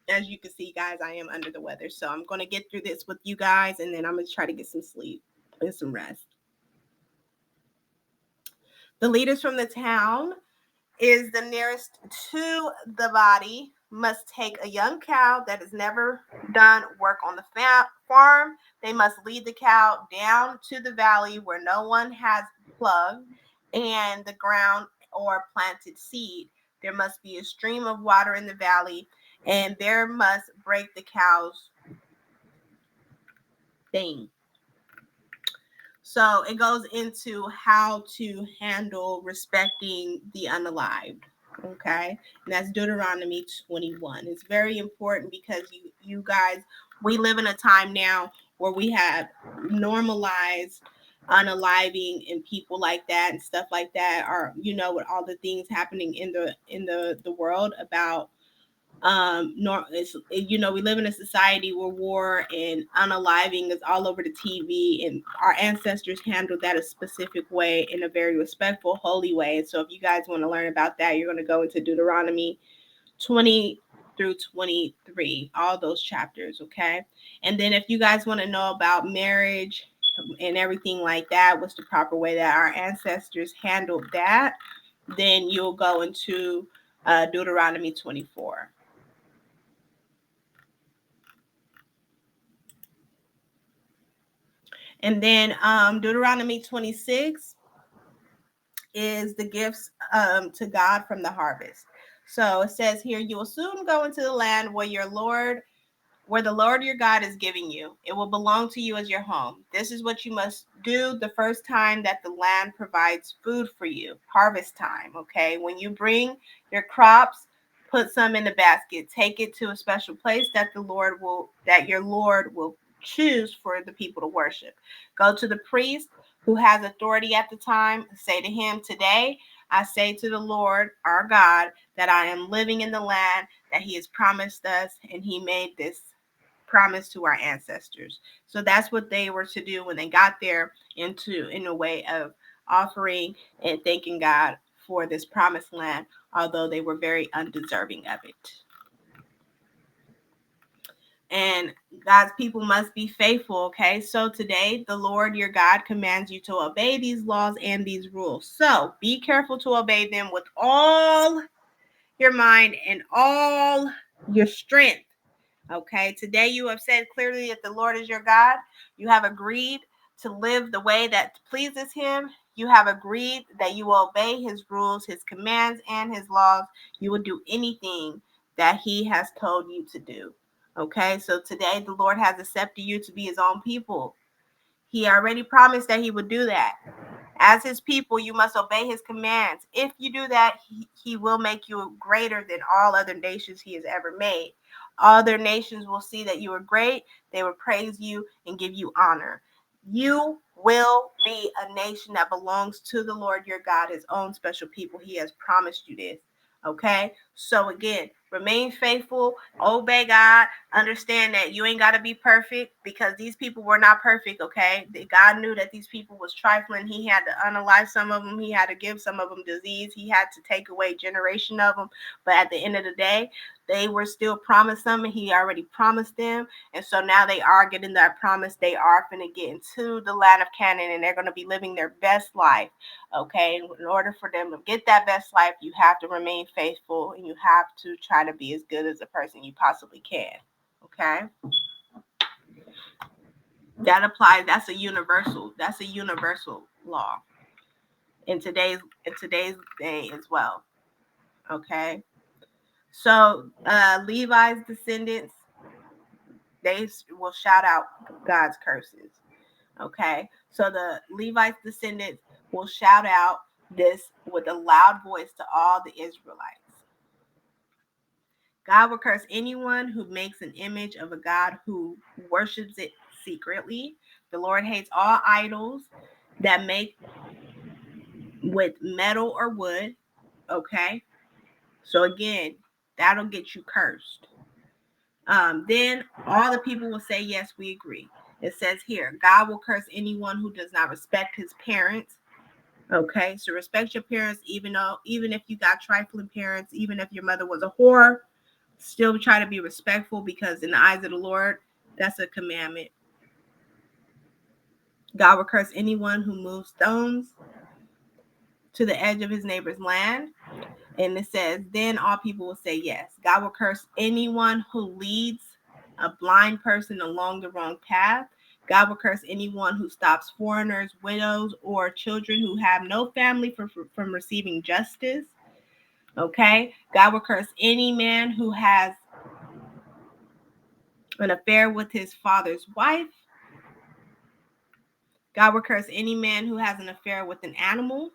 As you can see, guys, I am under the weather. So I'm going to get through this with you guys, and then I'm going to try to get some sleep and some rest. The leaders from the town is the nearest to the body must take a young cow that has never done work on the farm. They must lead the cow down to the valley where no one has plugged and the ground or planted seed. There must be a stream of water in the valley, and there must break the cow's thing. So it goes into how to handle respecting the unalived. Okay. And that's Deuteronomy 21. It's very important because you guys, we live in a time now where we have normalized unaliving and people like that and stuff like that, are, with all the things happening in the world about we live in a society where war and unaliving is all over the TV, and our ancestors handled that a specific way, in a very respectful, holy way. And so if you guys want to learn about that, you're going to go into Deuteronomy 20 through 23, all those chapters. Okay. And then if you guys want to know about marriage and everything like that, what's the proper way that our ancestors handled that, then you'll go into Deuteronomy 24. And then Deuteronomy 26 is the gifts to God from the harvest. So it says here, you will soon go into the land where the Lord your God is giving you. It will belong to you as your home. This is what you must do the first time that the land provides food for you. Harvest time, okay? When you bring your crops, put some in the basket. Take it to a special place that your Lord will choose for the people to worship. Go to the priest who has authority at the time. Say to him, today I say to the Lord our God that I am living in the land that he has promised us, and he made this promise to our ancestors. So that's what they were to do when they got there, in a way of offering and thanking God for this promised land, although they were very undeserving of it. And God's people must be faithful, okay? So today, the Lord your God commands you to obey these laws and these rules. So be careful to obey them with all your mind and all your strength. Okay, today you have said clearly that the Lord is your God. You have agreed to live the way that pleases him. you have agreed that you will obey his rules, his commands, and his laws. You will do anything that he has told you to do. Okay, so today the Lord has accepted you to be his own people. He already promised that he would do that. As his people, you must obey his commands. If you do that, he will make you greater than all other nations he has ever made. All other nations will see that you are great. They will praise you and give you honor. You will be a nation that belongs to the Lord your God, his own special people. He has promised you this. Okay? So again, remain faithful, obey God, understand that you ain't got to be perfect because these people were not perfect, okay? God knew that these people was trifling. He had to unalive some of them. He had to give some of them disease. He had to take away generation of them. But at the end of the day, they were still promised something. He already promised them. And so now they are getting that promise. They are going to get into the land of Canaan and they're going to be living their best life, okay? In order for them to get that best life, you have to remain faithful and you have to try to be as good as a person you possibly can. Okay, that applies. That's a universal law in today's day as well. Okay, so Levi's descendants, they will shout out God's curses. Okay, so the Levi's descendants will shout out this with a loud voice to all the Israelites. God will curse anyone who makes an image of a God who worships it secretly. The Lord hates all idols that make with metal or wood. Okay. So again, that'll get you cursed. Then all the people will say, yes, we agree. It says here, God will curse anyone who does not respect his parents. Okay. So respect your parents, even if you got trifling parents, even if your mother was a whore. Still try to be respectful because in the eyes of the Lord, that's a commandment. God will curse anyone who moves stones to the edge of his neighbor's land. And it says, then all people will say yes. God will curse anyone who leads a blind person along the wrong path. God will curse anyone who stops foreigners, widows, or children who have no family from receiving justice. Okay? God will curse any man who has an affair with his father's wife. God will curse any man who has an affair with an animal.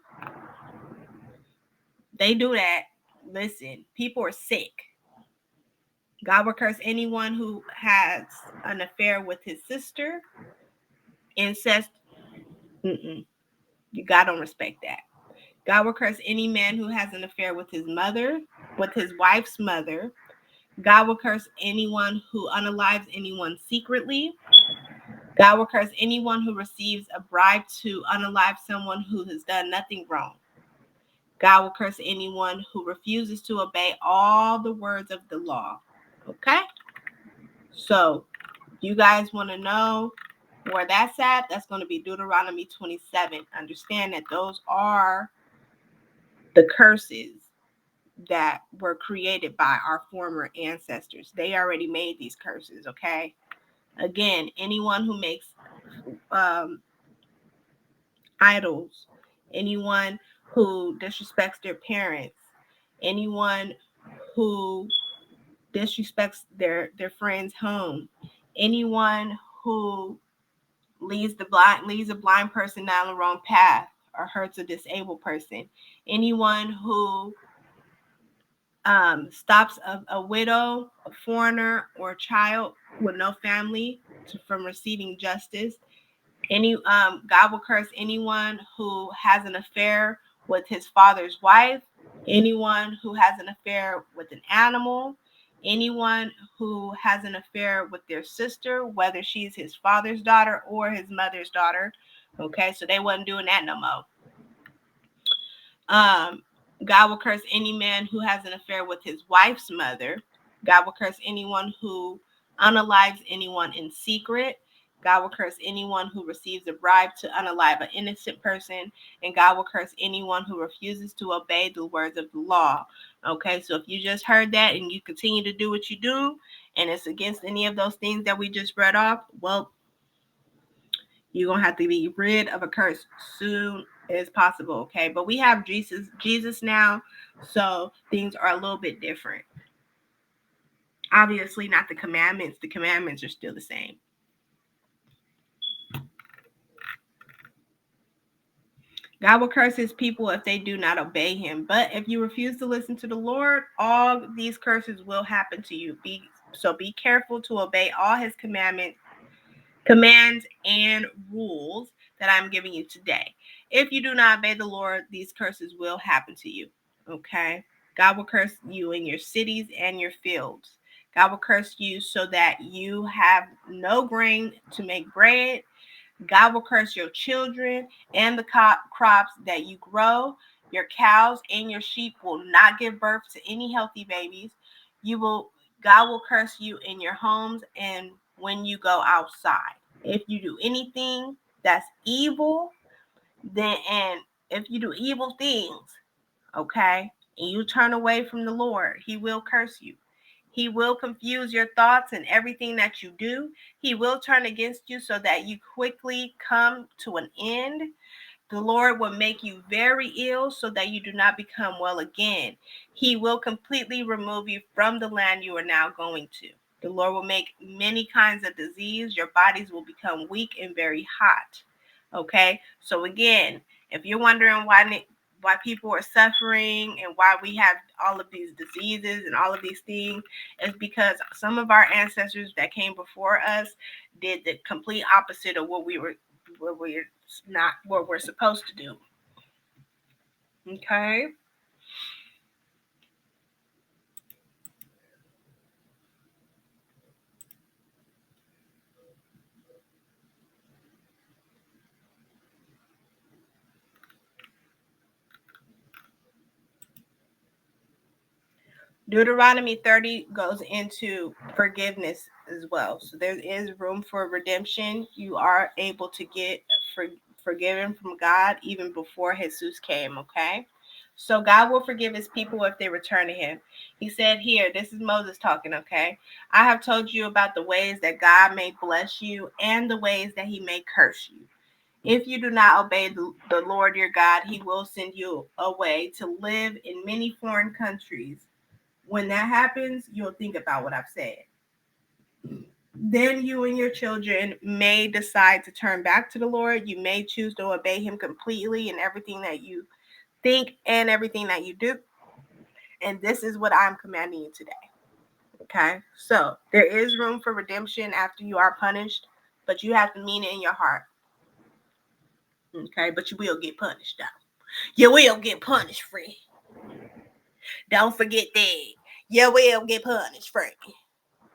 They do that. Listen, people are sick. God will curse anyone who has an affair with his sister. Incest. God don't respect that. God will curse any man who has an affair with his mother, with his wife's mother. God will curse anyone who unalives anyone secretly. God will curse anyone who receives a bribe to unalive someone who has done nothing wrong. God will curse anyone who refuses to obey all the words of the law. Okay? So, you guys want to know where that's at? That's going to be Deuteronomy 27. Understand that those are the curses that were created by our former ancestors. They already made these curses, okay? Again, anyone who makes idols, anyone who disrespects their parents, anyone who disrespects their friend's home, anyone who leads a blind person down the wrong path or hurts a disabled person, anyone who stops a widow, a foreigner, or a child with no family from receiving justice. God will curse anyone who has an affair with his father's wife, anyone who has an affair with an animal, anyone who has an affair with their sister, whether she's his father's daughter or his mother's daughter. Okay, so they wasn't doing that no more. God will curse any man who has an affair with his wife's mother. God will curse anyone who unalives anyone in secret. God will curse anyone who receives a bribe to unalive an innocent person. And God will curse anyone who refuses to obey the words of the law. Okay, so if you just heard that and you continue to do what you do, and it's against any of those things that we just read off, well, you're going to have to be rid of a curse soon is possible, okay? But we have Jesus now, so things are a little bit different. Obviously, not the commandments. The commandments are still the same. God will curse his people if they do not obey him. But if you refuse to listen to the Lord, all these curses will happen to you. Be careful to obey all his commands and rules that I'm giving you today. If you do not obey the Lord, these curses will happen to you. Okay? God will curse you in your cities and your fields. God will curse you so that you have no grain to make bread. God will curse your children and the crops that you grow. Your cows and your sheep will not give birth to any healthy babies. God will curse you in your homes and when you go outside. If you do anything that's evil, and if you do evil things, okay, and you turn away from the Lord, he will curse you. He will confuse your thoughts and everything that you do. He will turn against you so that you quickly come to an end. The Lord will make you very ill so that you do not become well again. He will completely remove you from the land you are now going to. The Lord will make many kinds of disease. Your bodies will become weak and very hot. Okay? So again, if you're wondering why people are suffering and why we have all of these diseases and all of these things, is because some of our ancestors that came before us did the complete opposite of what we're not what we're supposed to do. Okay? Deuteronomy 30 goes into forgiveness as well. So there is room for redemption. You are able to get forgiven from God even before Jesus came, okay? So God will forgive his people if they return to him. He said here, this is Moses talking, okay? I have told you about the ways that God may bless you and the ways that he may curse you. If you do not obey the Lord your God, he will send you away to live in many foreign countries. When that happens, you'll think about what I've said. Then you and your children may decide to turn back to the Lord. You may choose to obey him completely in everything that you think and everything that you do. And this is what I'm commanding you today. Okay? So there is room for redemption after you are punished, but you have to mean it in your heart. Okay? But you will get punished, though. You will get punished, friend. Don't forget that. You will get punished, friend.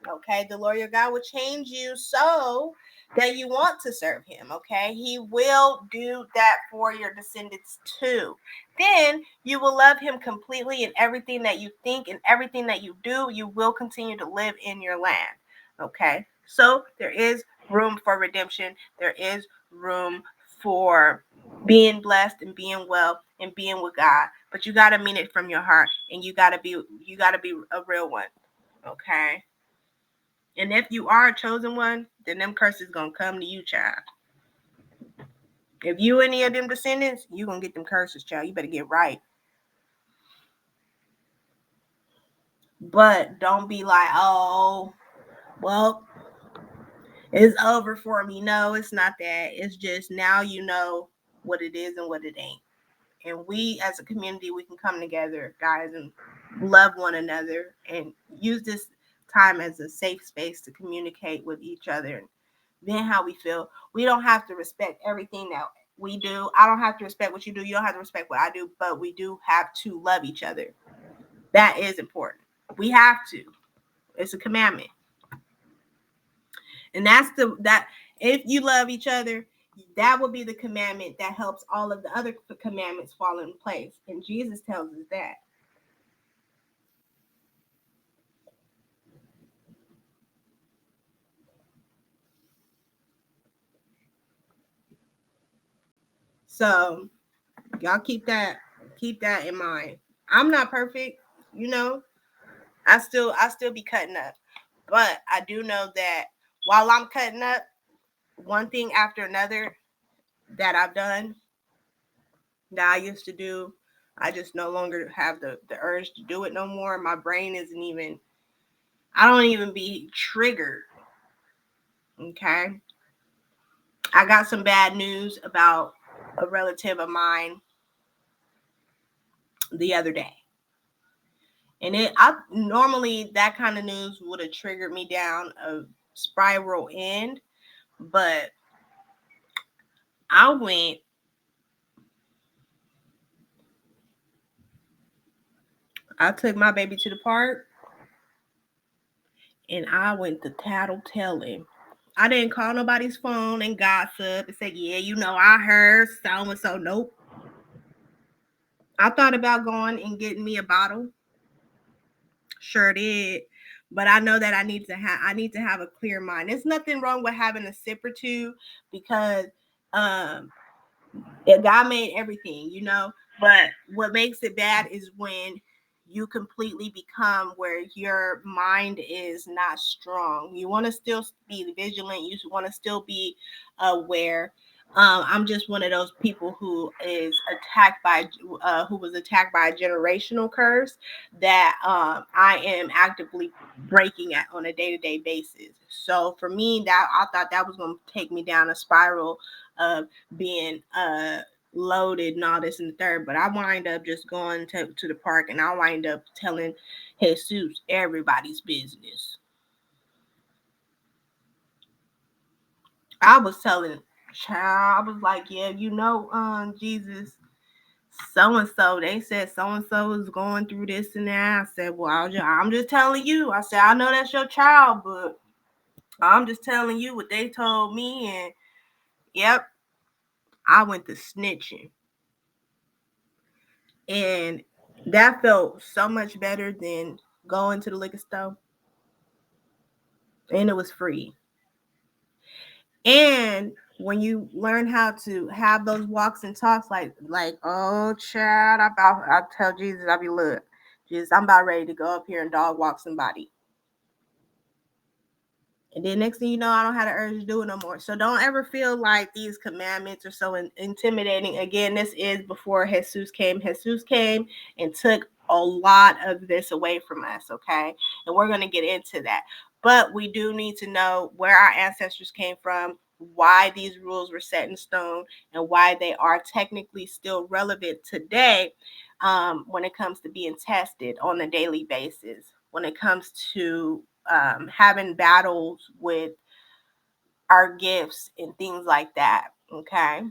Okay, the Lord your God will change you so that you want to serve him. Okay, he will do that for your descendants too. Then you will love him completely in everything that you think and everything that you do. You will continue to live in your land. Okay, so there is room for redemption. There is room for being blessed and being well and being with God, but you got to mean it from your heart, and you got to be a real one. Okay. And if you are a chosen one, then them curses gonna come to you, child. If you any of them descendants, you gonna get them curses, child. You better get right. But don't be like, oh, well, it's over for me. No, it's not that. It's just now you know what it is and what it ain't. And we as a community, we can come together, guys, and love one another and use this time as a safe space to communicate with each other and then how we feel. We don't have to respect everything that we do. I don't have to respect what you do. You don't have to respect what I do, but we do have to love each other. That is important. We have to. It's a commandment. And that if you love each other, that will be the commandment that helps all of the other commandments fall in place. And Jesus tells us that. So y'all keep that in mind. I'm not perfect, you know. I still be cutting up. But I do know that while I'm cutting up, one thing after another that I've done, that I used to do. I just no longer have the urge to do it no more. My brain isn't even, I don't even be triggered. Okay. I got some bad news about a relative of mine the other day. And I normally that kind of news would have triggered me down a spiral end, but I took my baby to the park and I went to tattletelling. I didn't call nobody's phone and gossip and say, yeah, I heard so and so. Nope. I thought about going and getting me a bottle. Sure did. But I know that I need to have a clear mind. There's nothing wrong with having a sip or two because um God made everything. But what makes it bad is when you completely become where your mind is not strong. You want to still be vigilant. You want to still be aware. I'm just one of those people who was attacked by a generational curse that I am actively breaking at on a day-to-day basis. So for me, that I thought that was going to take me down a spiral of being loaded and all this and the third, but I wind up just going to the park and I wind up telling Jesus everybody's business. I was telling child, I was like, yeah, Jesus, so and so, they said so and so is going through this and that. I said, well, I'm just telling you. I said, I know that's your child, but I'm just telling you what they told me. And yep, I went to snitching. And that felt so much better than going to the liquor store. And it was free. And when you learn how to have those walks and talks, like oh child, I tell Jesus, I be look, Jesus, I'm about ready to go up here and dog walk somebody. And then next thing you know, I don't have the urge to do it no more. So don't ever feel like these commandments are so intimidating. Again, this is before Jesus came. Jesus came and took a lot of this away from us, okay? And we're going to get into that. But we do need to know where our ancestors came from, why these rules were set in stone, and why they are technically still relevant today when it comes to being tested on a daily basis, when it comes to having battles with our gifts and things like that. Okay.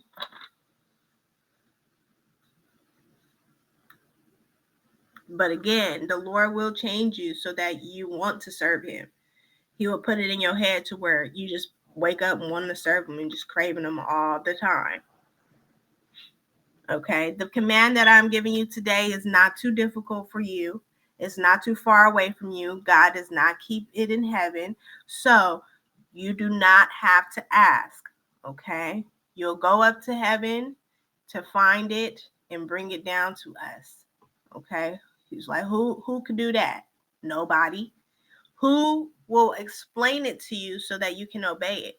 But again, the Lord will change you so that you want to serve Him. He will put it in your head to where you just wake up and wanting to serve Him and just craving Him all the time. Okay. The command that I'm giving you today is not too difficult for you. It's not too far away from you. God does not keep it in heaven. So you do not have to ask. Okay. You'll go up to heaven to find it and bring it down to us. Okay. He's like, who could do that? Nobody. Who will explain it to you so that you can obey it?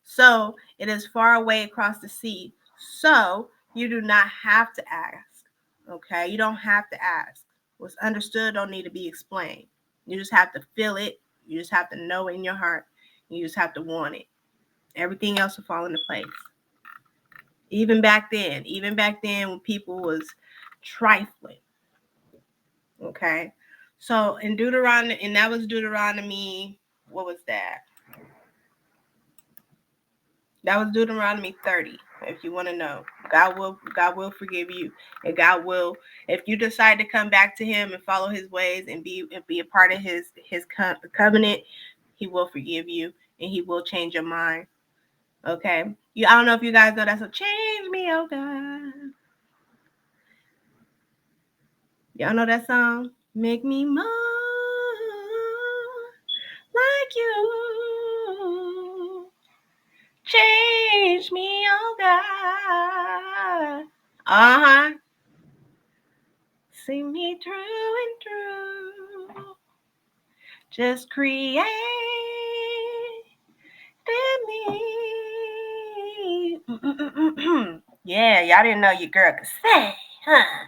So it is far away across the sea. So you do not have to ask. Okay. You don't have to ask. What's understood don't need to be explained. You just have to feel it. You just have to know it in your heart. You just have to want it. Everything else will fall into place. Even back then when people was trifling. Okay. So in Deuteronomy, and that was Deuteronomy, what was that? That was Deuteronomy 30. If you want to know, God will forgive you, and God will, if you decide to come back to Him and follow His ways and be a part of His covenant, He will forgive you and He will change your mind. Okay, I don't know if you guys know that. So change me, oh God. Y'all know that song? Make me more like you. Change me, oh God. Uh-huh. See me through and through. Just create in me. Yeah, y'all didn't know your girl could sing, huh?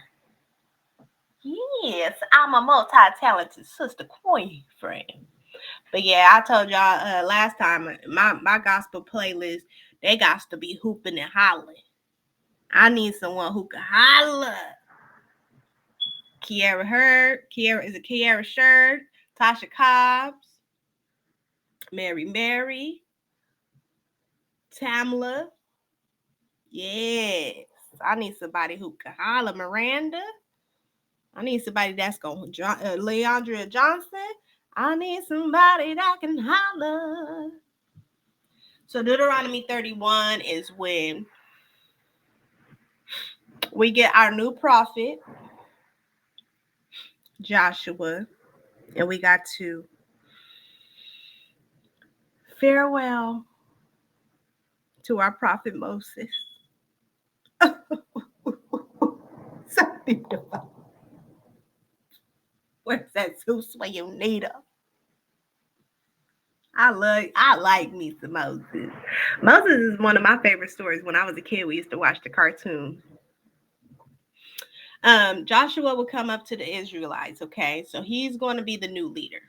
Yes, I'm a multi-talented sister queen friend. But yeah, I told y'all last time my gospel playlist, they got to be hooping and hollering. I need someone who can holler. Kiara Hurd, Kiara Sherd, Tasha Cobbs, Mary, Tamla. Yes, I need somebody who can holler. Miranda. I need somebody that's going to Leandria Johnson. I need somebody that can holler. So Deuteronomy 31 is when we get our new prophet, Joshua, and we got to farewell to our prophet Moses. Where's that Zeus where you need her? I like me some Moses. Moses is one of my favorite stories. When I was a kid, we used to watch the cartoons. Joshua will come up to the Israelites, okay? So he's going to be the new leader,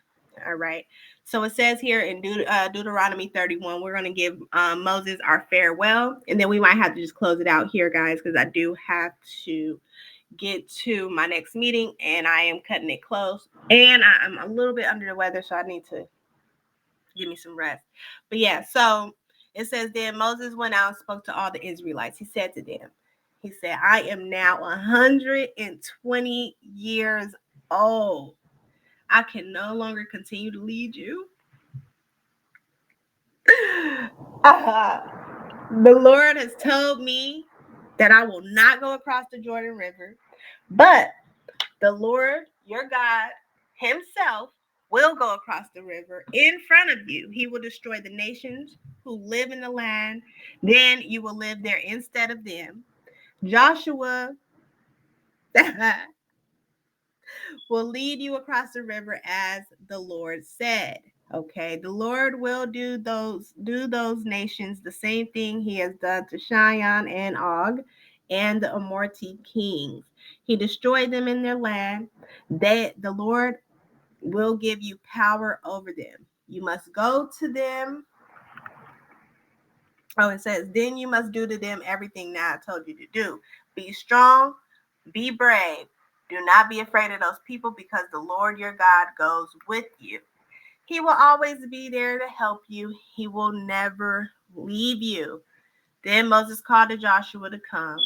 all right? So it says here in Deuteronomy 31, we're going to give Moses our farewell, and then we might have to just close it out here, guys, because I do have to get to my next meeting, and I am cutting it close, and I'm a little bit under the weather, so I need to give me some rest. But yeah, so it says, then Moses went out and spoke to all the Israelites. He said to them, he said, I am now 120 years old. I can no longer continue to lead you. The Lord has told me that I will not go across the Jordan River, but the Lord, your God himself, will go across the river in front of you. He will destroy the nations who live in the land. Then you will live there instead of them. Joshua will lead you across the river as the Lord said. Okay, the Lord will do those nations the same thing he has done to Shion and Og and the Amorite kings. He destroyed them in their land. The Lord will give you power over them. You must go to them. Oh, it says, then you must do to them everything that I told you to do. Be strong, be brave. Do not be afraid of those people because the Lord your God goes with you. He will always be there to help you. He will never leave you. Then Moses called to Joshua to come.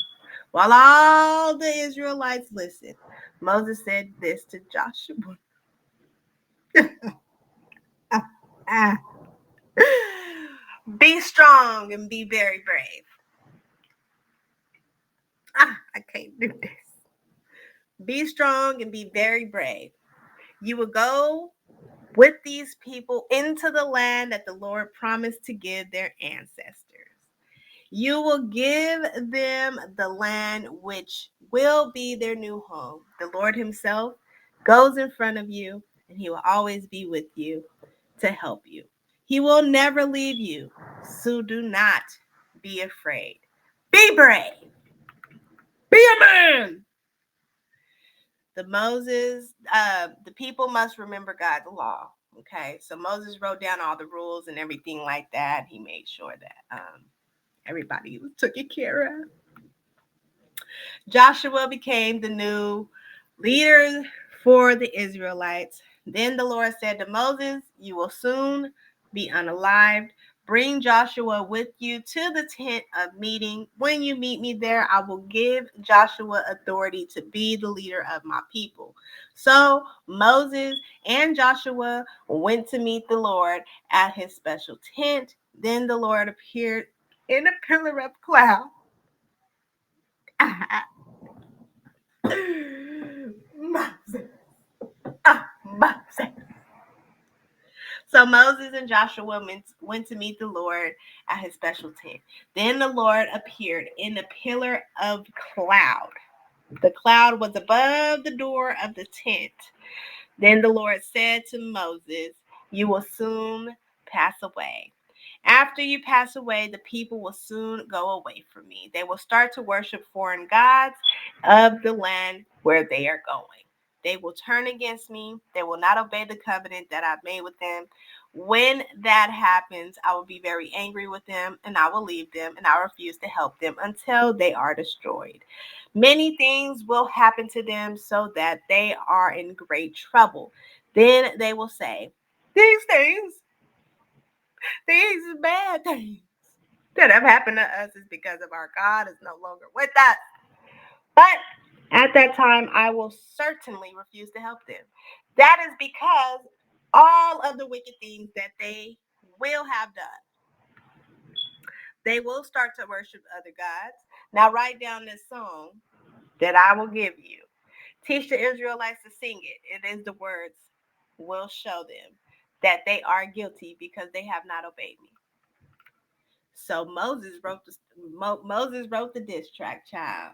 While all the Israelites listened, Moses said this to Joshua. Be strong and be very brave. I can't do this. Be strong and be very brave. You will go with these people into the land that the Lord promised to give their ancestors. You will give them the land which will be their new home. The Lord himself goes in front of you, and he will always be with you to help you. He will never leave you, so do not be afraid. Be brave. Be a man. The people must remember God's law. Okay, so Moses wrote down all the rules and everything like that. He made sure that everybody was taken care of. Joshua became the new leader for the Israelites. Then the Lord said to Moses, you will soon be unalived. Bring Joshua with you to the tent of meeting. When you meet me there, I will give Joshua authority to be the leader of my people. So Moses and Joshua went to meet the Lord at his special tent. Then the Lord appeared in a pillar of cloud. Moses. Moses. So Moses and Joshua went to meet the Lord at his special tent. Then the Lord appeared in a pillar of cloud. The cloud was above the door of the tent. Then the Lord said to Moses, you will soon pass away, After you pass away, the people will soon go away from me. They will start to worship foreign gods of the land where they are going. They will turn against me. They will not obey the covenant that I've made with them. When that happens, I will be very angry with them and I will leave them and I refuse to help them until they are destroyed. Many things will happen to them so that they are in great trouble. Then they will say, these bad things that have happened to us is because of our God is no longer with us. But at that time, I will certainly refuse to help them. That is because all of the wicked things that they will have done, they will start to worship other gods. Now, write down this song that I will give you. Teach the Israelites to sing it. It is the words will show them that they are guilty because they have not obeyed me. So Moses wrote the diss track, child,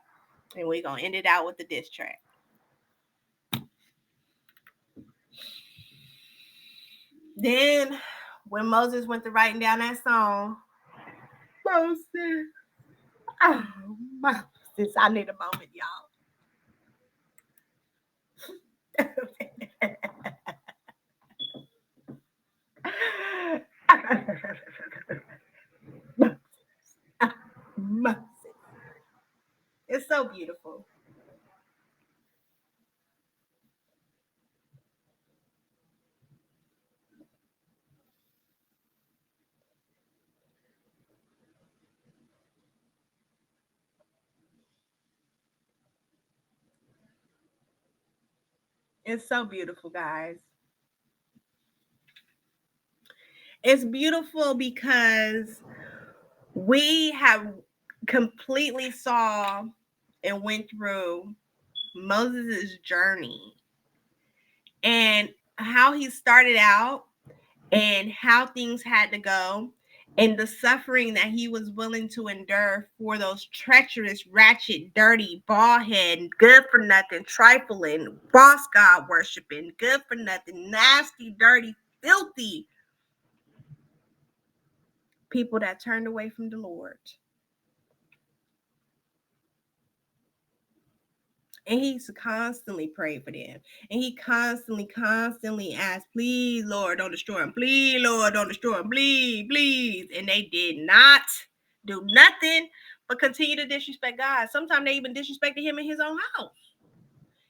and we're gonna end it out with the diss track. Then, when Moses went to writing down that song, Moses, oh, Moses, I need a moment, y'all. Moses, it's so beautiful. It's so beautiful, guys. It's beautiful because we have completely saw and went through Moses' journey and how he started out and how things had to go and the suffering that he was willing to endure for those treacherous, ratchet, dirty, bald head, good for nothing, trifling, false God worshiping, good for nothing, nasty, dirty, filthy people that turned away from the Lord. And he's constantly prayed for them. And he constantly asked, please, Lord, don't destroy him. Please, Lord, don't destroy him. Please, please. And they did not do nothing but continue to disrespect God. Sometimes they even disrespected him in his own house.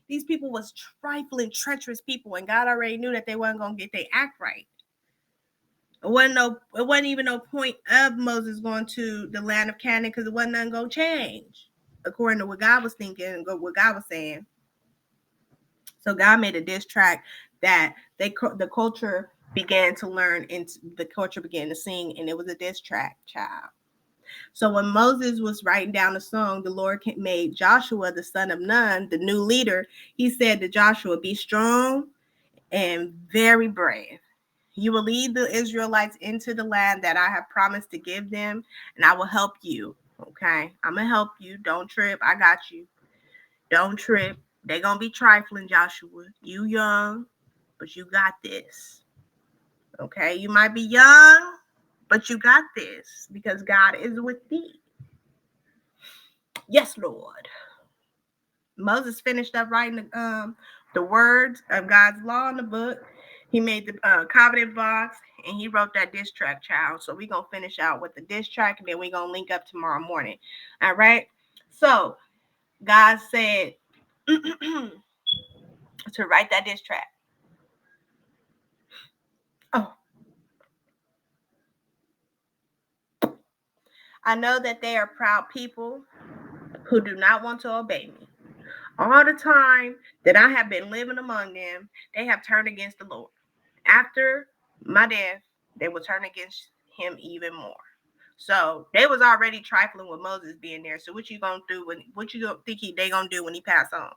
These people was trifling, treacherous people, and God already knew that they weren't going to get their act right. It wasn't even no point of Moses going to the land of Canaan because it wasn't nothing going to change, according to what God was thinking and what God was saying. So God made a diss track that the culture began to learn and the culture began to sing, and it was a diss track, child. So when Moses was writing down the song, the Lord made Joshua, the son of Nun, the new leader. He said to Joshua, be strong and very brave. You will lead the Israelites into the land that I have promised to give them, and I will help you. Okay, I'm going to help you. Don't trip. I got you. Don't trip. They're going to be trifling, Joshua. You young, but you got this. Okay, you might be young, but you got this because God is with thee. Yes, Lord. Moses finished up writing the words of God's law in the book. He made the covenant box and he wrote that diss track, child. So we're going to finish out with the diss track and then we're going to link up tomorrow morning. All right. So God said to write that diss track. Oh, I know that they are proud people who do not want to obey me. All the time that I have been living among them, they have turned against the Lord. After my death, they will turn against him even more. So they was already trifling with Moses being there. So what you gonna do when what you think they gonna do when he pass on?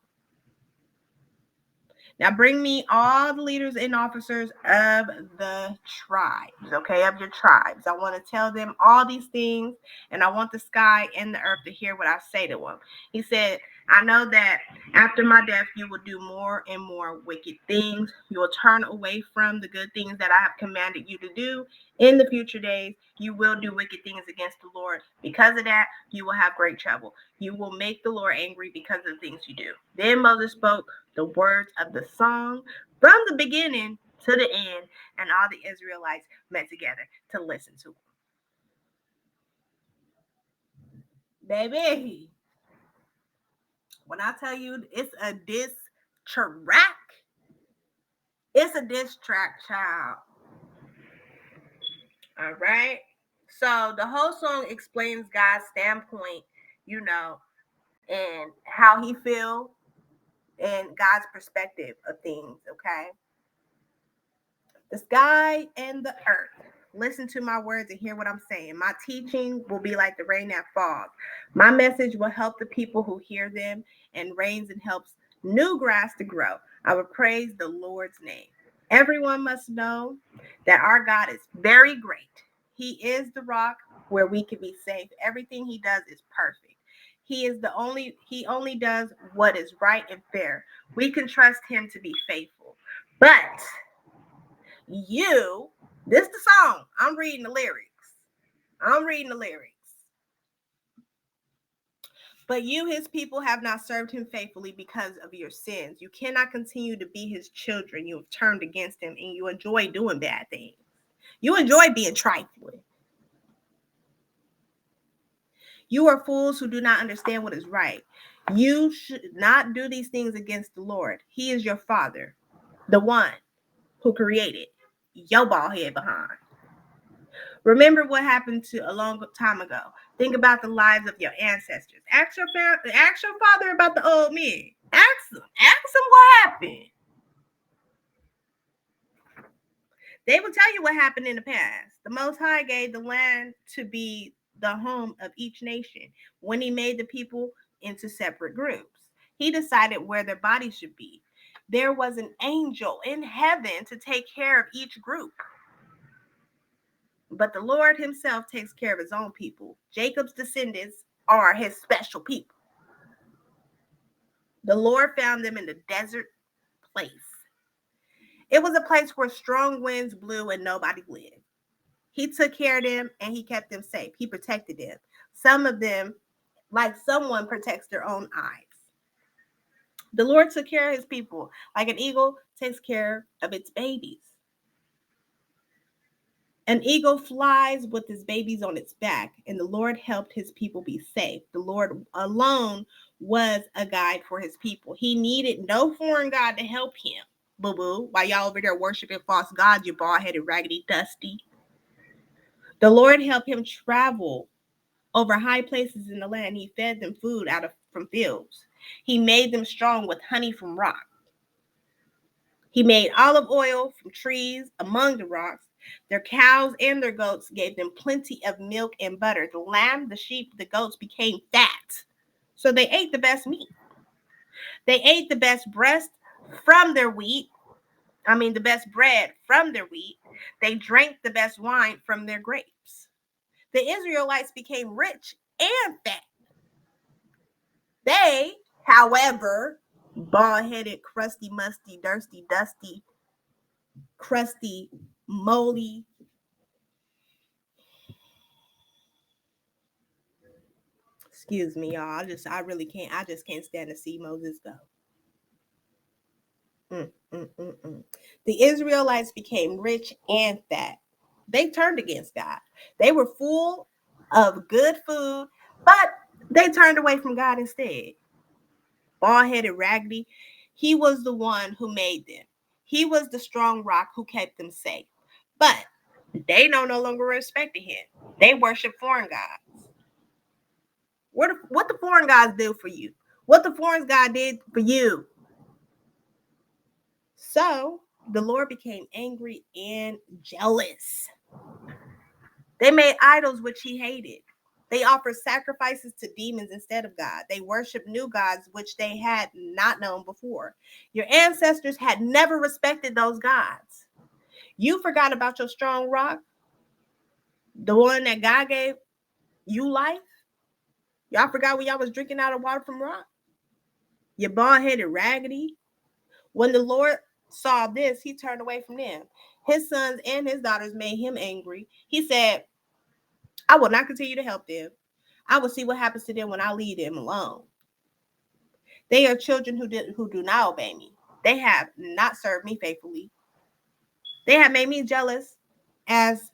Now bring me all the leaders and officers of the tribes, okay, of your tribes. I want to tell them all these things, and I want the sky and the earth to hear what I say to them. He said, I know that after my death, you will do more and more wicked things. You will turn away from the good things that I have commanded you to do. In the future days, you will do wicked things against the Lord. Because of that, you will have great trouble. You will make the Lord angry because of the things you do. Then Moses spoke the words of the song from the beginning to the end, and all the Israelites met together to listen to him. Baby, when I tell you it's a diss track, it's a diss track, child. All right. So the whole song explains God's standpoint, you know, and how he feels and God's perspective of things, okay? The sky and the earth. Listen to my words and hear what I'm saying. My teaching will be like the rain that falls. My message will help the people who hear them and rains and helps new grass to grow. I will praise the Lord's name. Everyone must know that our God is very great. He is the rock where we can be safe. Everything he does is perfect. He only does what is right and fair. We can trust him to be faithful. But you, this the song. I'm reading the lyrics. I'm reading the lyrics. But you, his people, have not served him faithfully because of your sins. You cannot continue to be his children. You have turned against him and you enjoy doing bad things. You enjoy being trifling. You are fools who do not understand what is right. You should not do these things against the Lord. He is your father, the one who created your bald head behind. Remember what happened to a long time ago. Think about the lives of your ancestors. Ask your father about the old men. Ask them. Ask them what happened. They will tell you what happened in the past. The Most High gave the land to be the home of each nation when he made the people into separate groups. He decided where their bodies should be. There was an angel in heaven to take care of each group. But the Lord himself takes care of his own people. Jacob's descendants are his special people. The Lord found them in the desert place. It was a place where strong winds blew and nobody lived. He took care of them and he kept them safe. He protected them. Some of them, like someone protects their own eyes. The Lord took care of his people like an eagle takes care of its babies. An eagle flies with his babies on its back, and the Lord helped his people be safe. The Lord alone was a guide for his people. He needed no foreign God to help him. Boo boo, while y'all over there worshiping false gods, you bald headed, raggedy, dusty. The Lord helped him travel over high places in the land. He fed them food from fields. He made them strong with honey from rock. He made olive oil from trees among the rocks. Their cows and their goats gave them plenty of milk and butter. The lamb, the sheep, the goats became fat. So they ate the best meat. They ate the best breast from their wheat. The best bread from their wheat. They drank the best wine from their grapes. The Israelites became rich and fat. They, however, bald-headed, crusty, musty, thirsty, dusty, crusty, moldy, excuse me, y'all. I just can't stand to see Moses go. The Israelites became rich and fat. They turned against God. They were full of good food, but they turned away from God instead. Bald-headed, raggedy, he was the one who made them. He was the strong rock who kept them safe. But they no longer respected him. They worship foreign gods. What the foreign gods do for you? What the foreign god did for you? So the Lord became angry and jealous. They made idols which he hated. They offer sacrifices to demons instead of God. They worship new gods which they had not known before. Your ancestors had never respected those gods. You forgot about your strong rock, the one that God gave you life. Y'all forgot when y'all was drinking out of water from rock? You bald-headed raggedy. When the Lord saw this, he turned away from them. His sons and his daughters made him angry. He said, I will not continue to help them. I will see what happens to them when I leave them alone. They are children who do not obey me. They have not served me faithfully. They have made me jealous as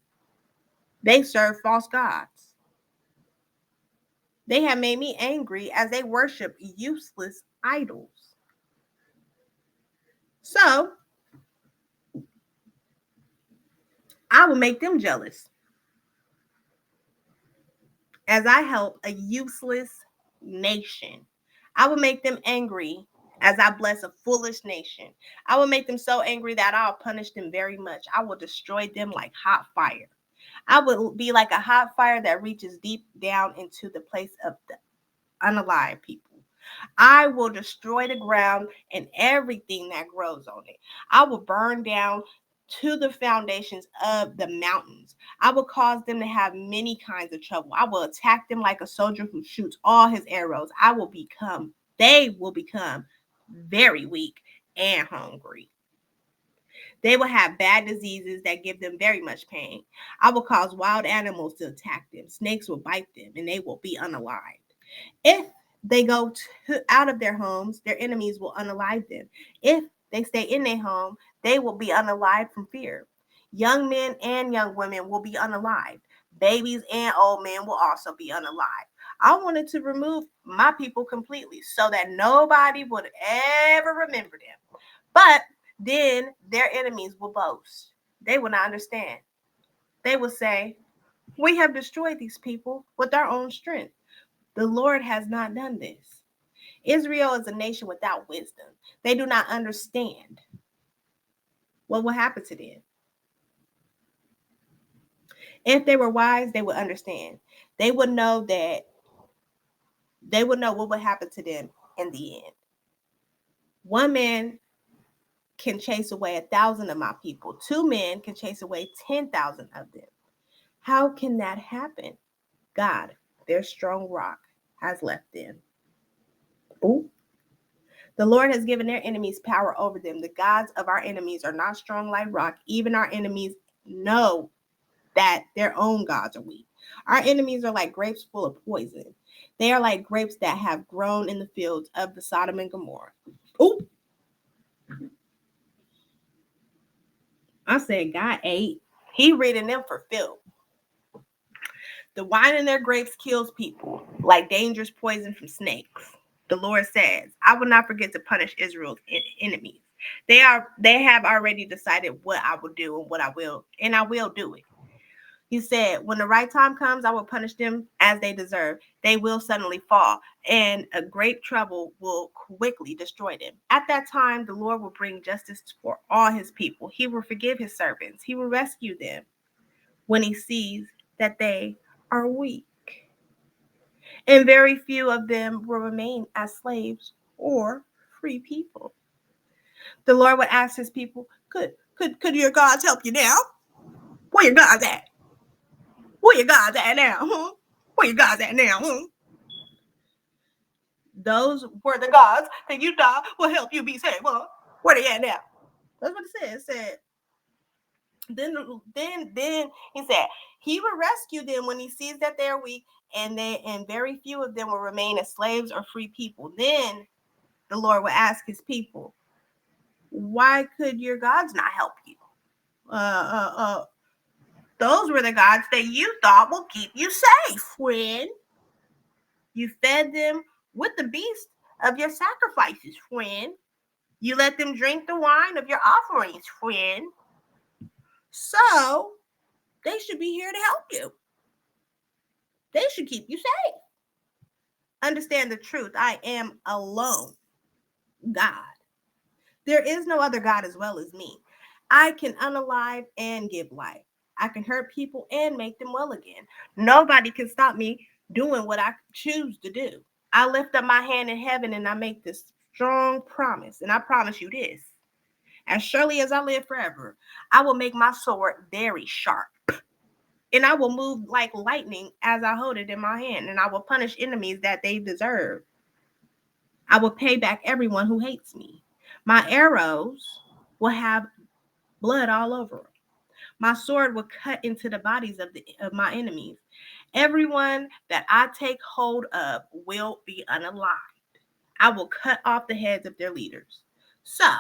they serve false gods. They have made me angry as they worship useless idols. So I will make them jealous as I help a useless nation. I will make them angry as I bless a foolish nation. I will make them so angry that I'll punish them very much. I will destroy them like hot fire. I will be like a hot fire that reaches deep down into the place of the unalive people. I will destroy the ground and everything that grows on it. I will burn down to the foundations of the mountains. I will cause them to have many kinds of trouble. I will attack them like a soldier who shoots all his arrows. They will become very weak and hungry. They will have bad diseases that give them very much pain. I will cause wild animals to attack them. Snakes will bite them and they will be unalived. If they go out of their homes, their enemies will unalive them. If they stay in their home, they will be unalived from fear. Young men and young women will be unalived. Babies and old men will also be unalived. I wanted to remove my people completely so that nobody would ever remember them. But then their enemies will boast. They will not understand. They will say, we have destroyed these people with our own strength. The Lord has not done this. Israel is a nation without wisdom. They do not understand what will happen to them. If they were wise, they would understand. They would know what would happen to them in the end. One man can chase away 1,000 of my people. 2 men can chase away 10,000 of them. How can that happen? God, their strong rock, has left them. Ooh. The Lord has given their enemies power over them. The gods of our enemies are not strong like rock. Even our enemies know that their own gods are weak. Our enemies are like grapes full of poison. They are like grapes that have grown in the fields of the Sodom and Gomorrah. Ooh. I said God ate. He reading them for filth. The wine in their grapes kills people like dangerous poison from snakes. The Lord says, I will not forget to punish Israel's enemies. They have already decided what I will do and I will do it. He said, when the right time comes, I will punish them as they deserve. They will suddenly fall, and a great trouble will quickly destroy them. At that time, the Lord will bring justice for all his people. He will forgive his servants. He will rescue them when he sees that they are weak. And very few of them will remain as slaves or free people. The Lord would ask his people, could your gods help you now? Where your gods at? Where your gods at now? Huh? Where your gods at now? Huh? Those were the gods that you thought will help you be saved. Huh? Where they at now? That's what it said. It said, then he said he will rescue them when he sees that they are weak, and very few of them will remain as slaves or free people. Then the Lord will ask his people, why could your gods not help you? Those were the gods that you thought will keep you safe, friend. You fed them with the beast of your sacrifices, friend. You let them drink the wine of your offerings, friend. So they should be here to help you. They should keep you safe. Understand the truth. I am alone, God. There is no other God as well as me. I can unalive and give life. I can hurt people and make them well again. Nobody can stop me doing what I choose to do. I lift up my hand in heaven and I make this strong promise. And I promise you this: as surely as I live forever, I will make my sword very sharp. And I will move like lightning as I hold it in my hand. And I will punish enemies that they deserve. I will pay back everyone who hates me. My arrows will have blood all over them. My sword will cut into the bodies of my enemies. Everyone that I take hold of will be unalive. I will cut off the heads of their leaders. So,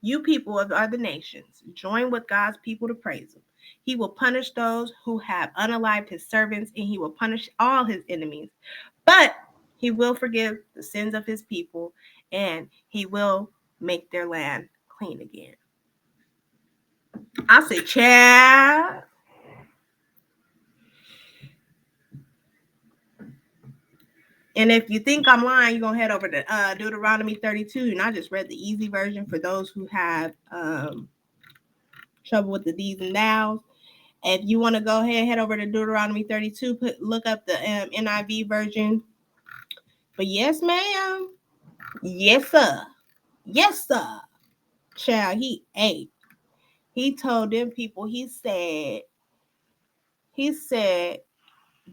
you people of other nations, join with God's people to praise him. He will punish those who have unalived his servants, and he will punish all his enemies. But he will forgive the sins of his people, and he will make their land clean again. I say, child. And if you think I'm lying, you're going to head over to Deuteronomy 32. And I just read the easy version for those who have trouble with the these and thous. If you want to go ahead, head over to Deuteronomy 32, look up the NIV version. But yes, ma'am. Yes, sir. Yes, sir. Child, he told them people, he said,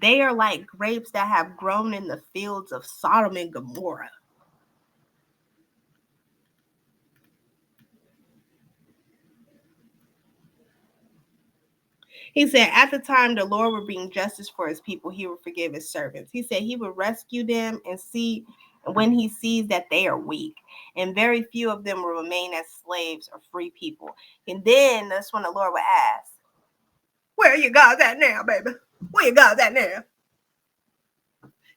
they are like grapes that have grown in the fields of Sodom and Gomorrah. He said, at the time the Lord would bring justice for his people, he would forgive his servants. He said he would rescue them and see when he sees that they are weak, and very few of them will remain as slaves or free people. And then that's when the Lord would ask, where are you guys at now, baby? Where you guys at now?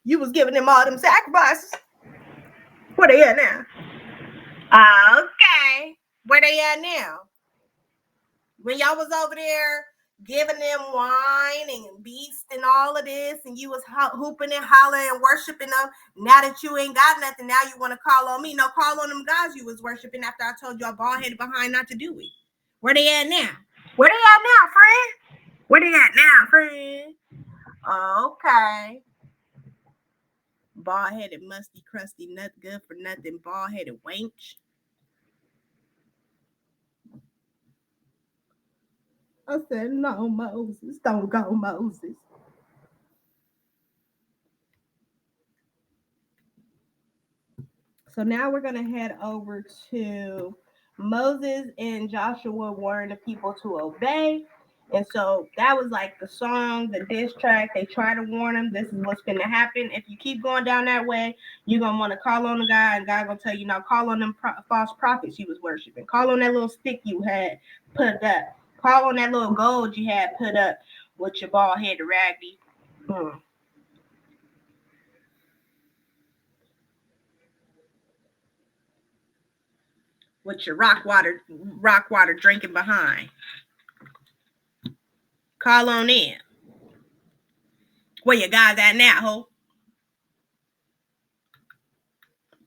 You was giving them all them sacrifices. Where they at now? Okay. Where they at now? When y'all was over there giving them wine and beast and all of this, and you was hooping and hollering and worshiping them. Now that you ain't got nothing, now you want to call on me. No, call on them gods you was worshiping after I told y'all bald-headed behind not to do it. Where they at now? Where they at now, friend? Where they at now, friend? Okay. Bald-headed, musty, crusty, not good for nothing, bald-headed wench. I said, no, Moses. Don't go, Moses. So now we're going to head over to Moses and Joshua warning the people to obey. And so that was like the song, the diss track. They try to warn them, this is what's going to happen. If you keep going down that way, you're going to want to call on the guy, and God going to tell you, now call on them false prophets you was worshiping. Call on that little stick you had put up. Call on that little gold you had put up with your bald head raggedy. With your rock water drinking behind. Call on in. Where you guys at now, ho?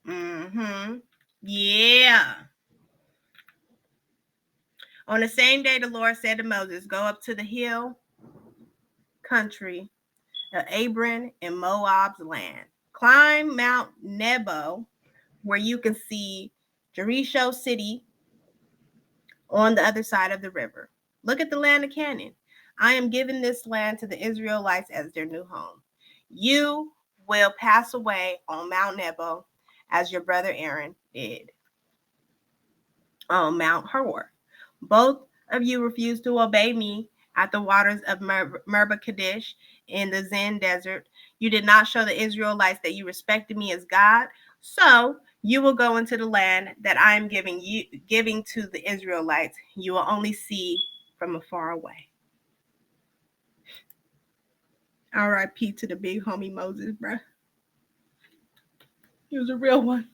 Mm-hmm. Yeah. On the same day, the Lord said to Moses, go up to the hill country of Abram and Moab's land. Climb Mount Nebo, where you can see Jericho city on the other side of the river. Look at the land of Canaan. I am giving this land to the Israelites as their new home. You will pass away on Mount Nebo as your brother Aaron did on Mount Hor. Both of you refused to obey me at the waters of Meribah Kadesh in the Zin desert. You did not show the Israelites that you respected me as God. So you will go into the land that I am giving to the Israelites. You will only see from afar away. R.I.P. to the big homie Moses, bro. He was a real one.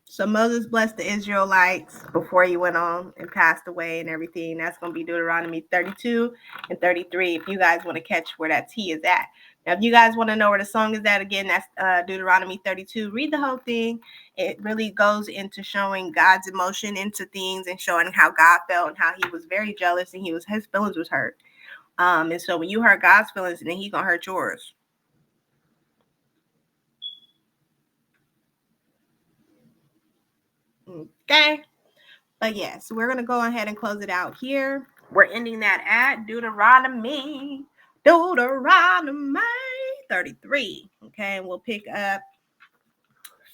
So Moses blessed the Israelites before he went on and passed away and everything. That's going to be Deuteronomy 32 and 33 if you guys want to catch where that T is at. Now, if you guys want to know where the song is at, again, that's Deuteronomy 32. Read the whole thing. It really goes into showing God's emotion into things and showing how God felt and how he was very jealous and his feelings was hurt. And so when you hurt God's feelings, then He's gonna hurt yours. Okay. But yes, we're gonna go ahead and close it out here. We're ending that at Deuteronomy 33. Okay, and we'll pick up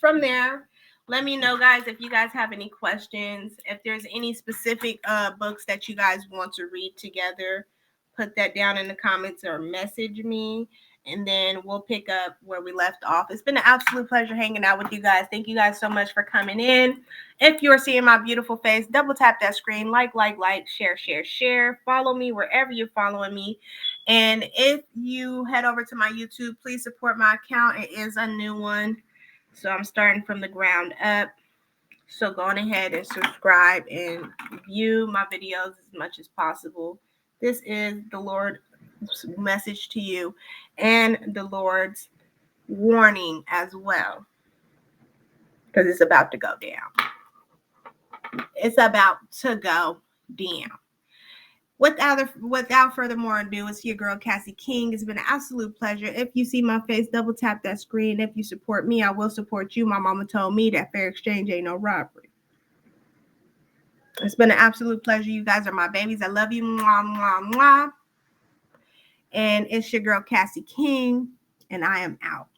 from there. Let me know, guys, if you guys have any questions, if there's any specific books that you guys want to read together, put that down in the comments or message me, and then we'll pick up where we left off. It's been an absolute pleasure hanging out with you guys. Thank you guys so much for coming in. If you're seeing my beautiful face, double tap that screen, like, share. Follow me wherever you're following me. And if you head over to my YouTube, please support my account. It is a new one. So I'm starting from the ground up. So go on ahead and subscribe and view my videos as much as possible. This is the Lord's message to you and the Lord's warning as well. Because it's about to go down. It's about to go down. Without further more ado, it's your girl Cassie King. It's been an absolute pleasure. If you see my face, double tap that screen. If you support me, I will support you. My mama told me that fair exchange ain't no robbery. It's been an absolute pleasure. You guys are my babies. I love you. Mwah, mwah, mwah. And it's your girl Cassie King, and I am out.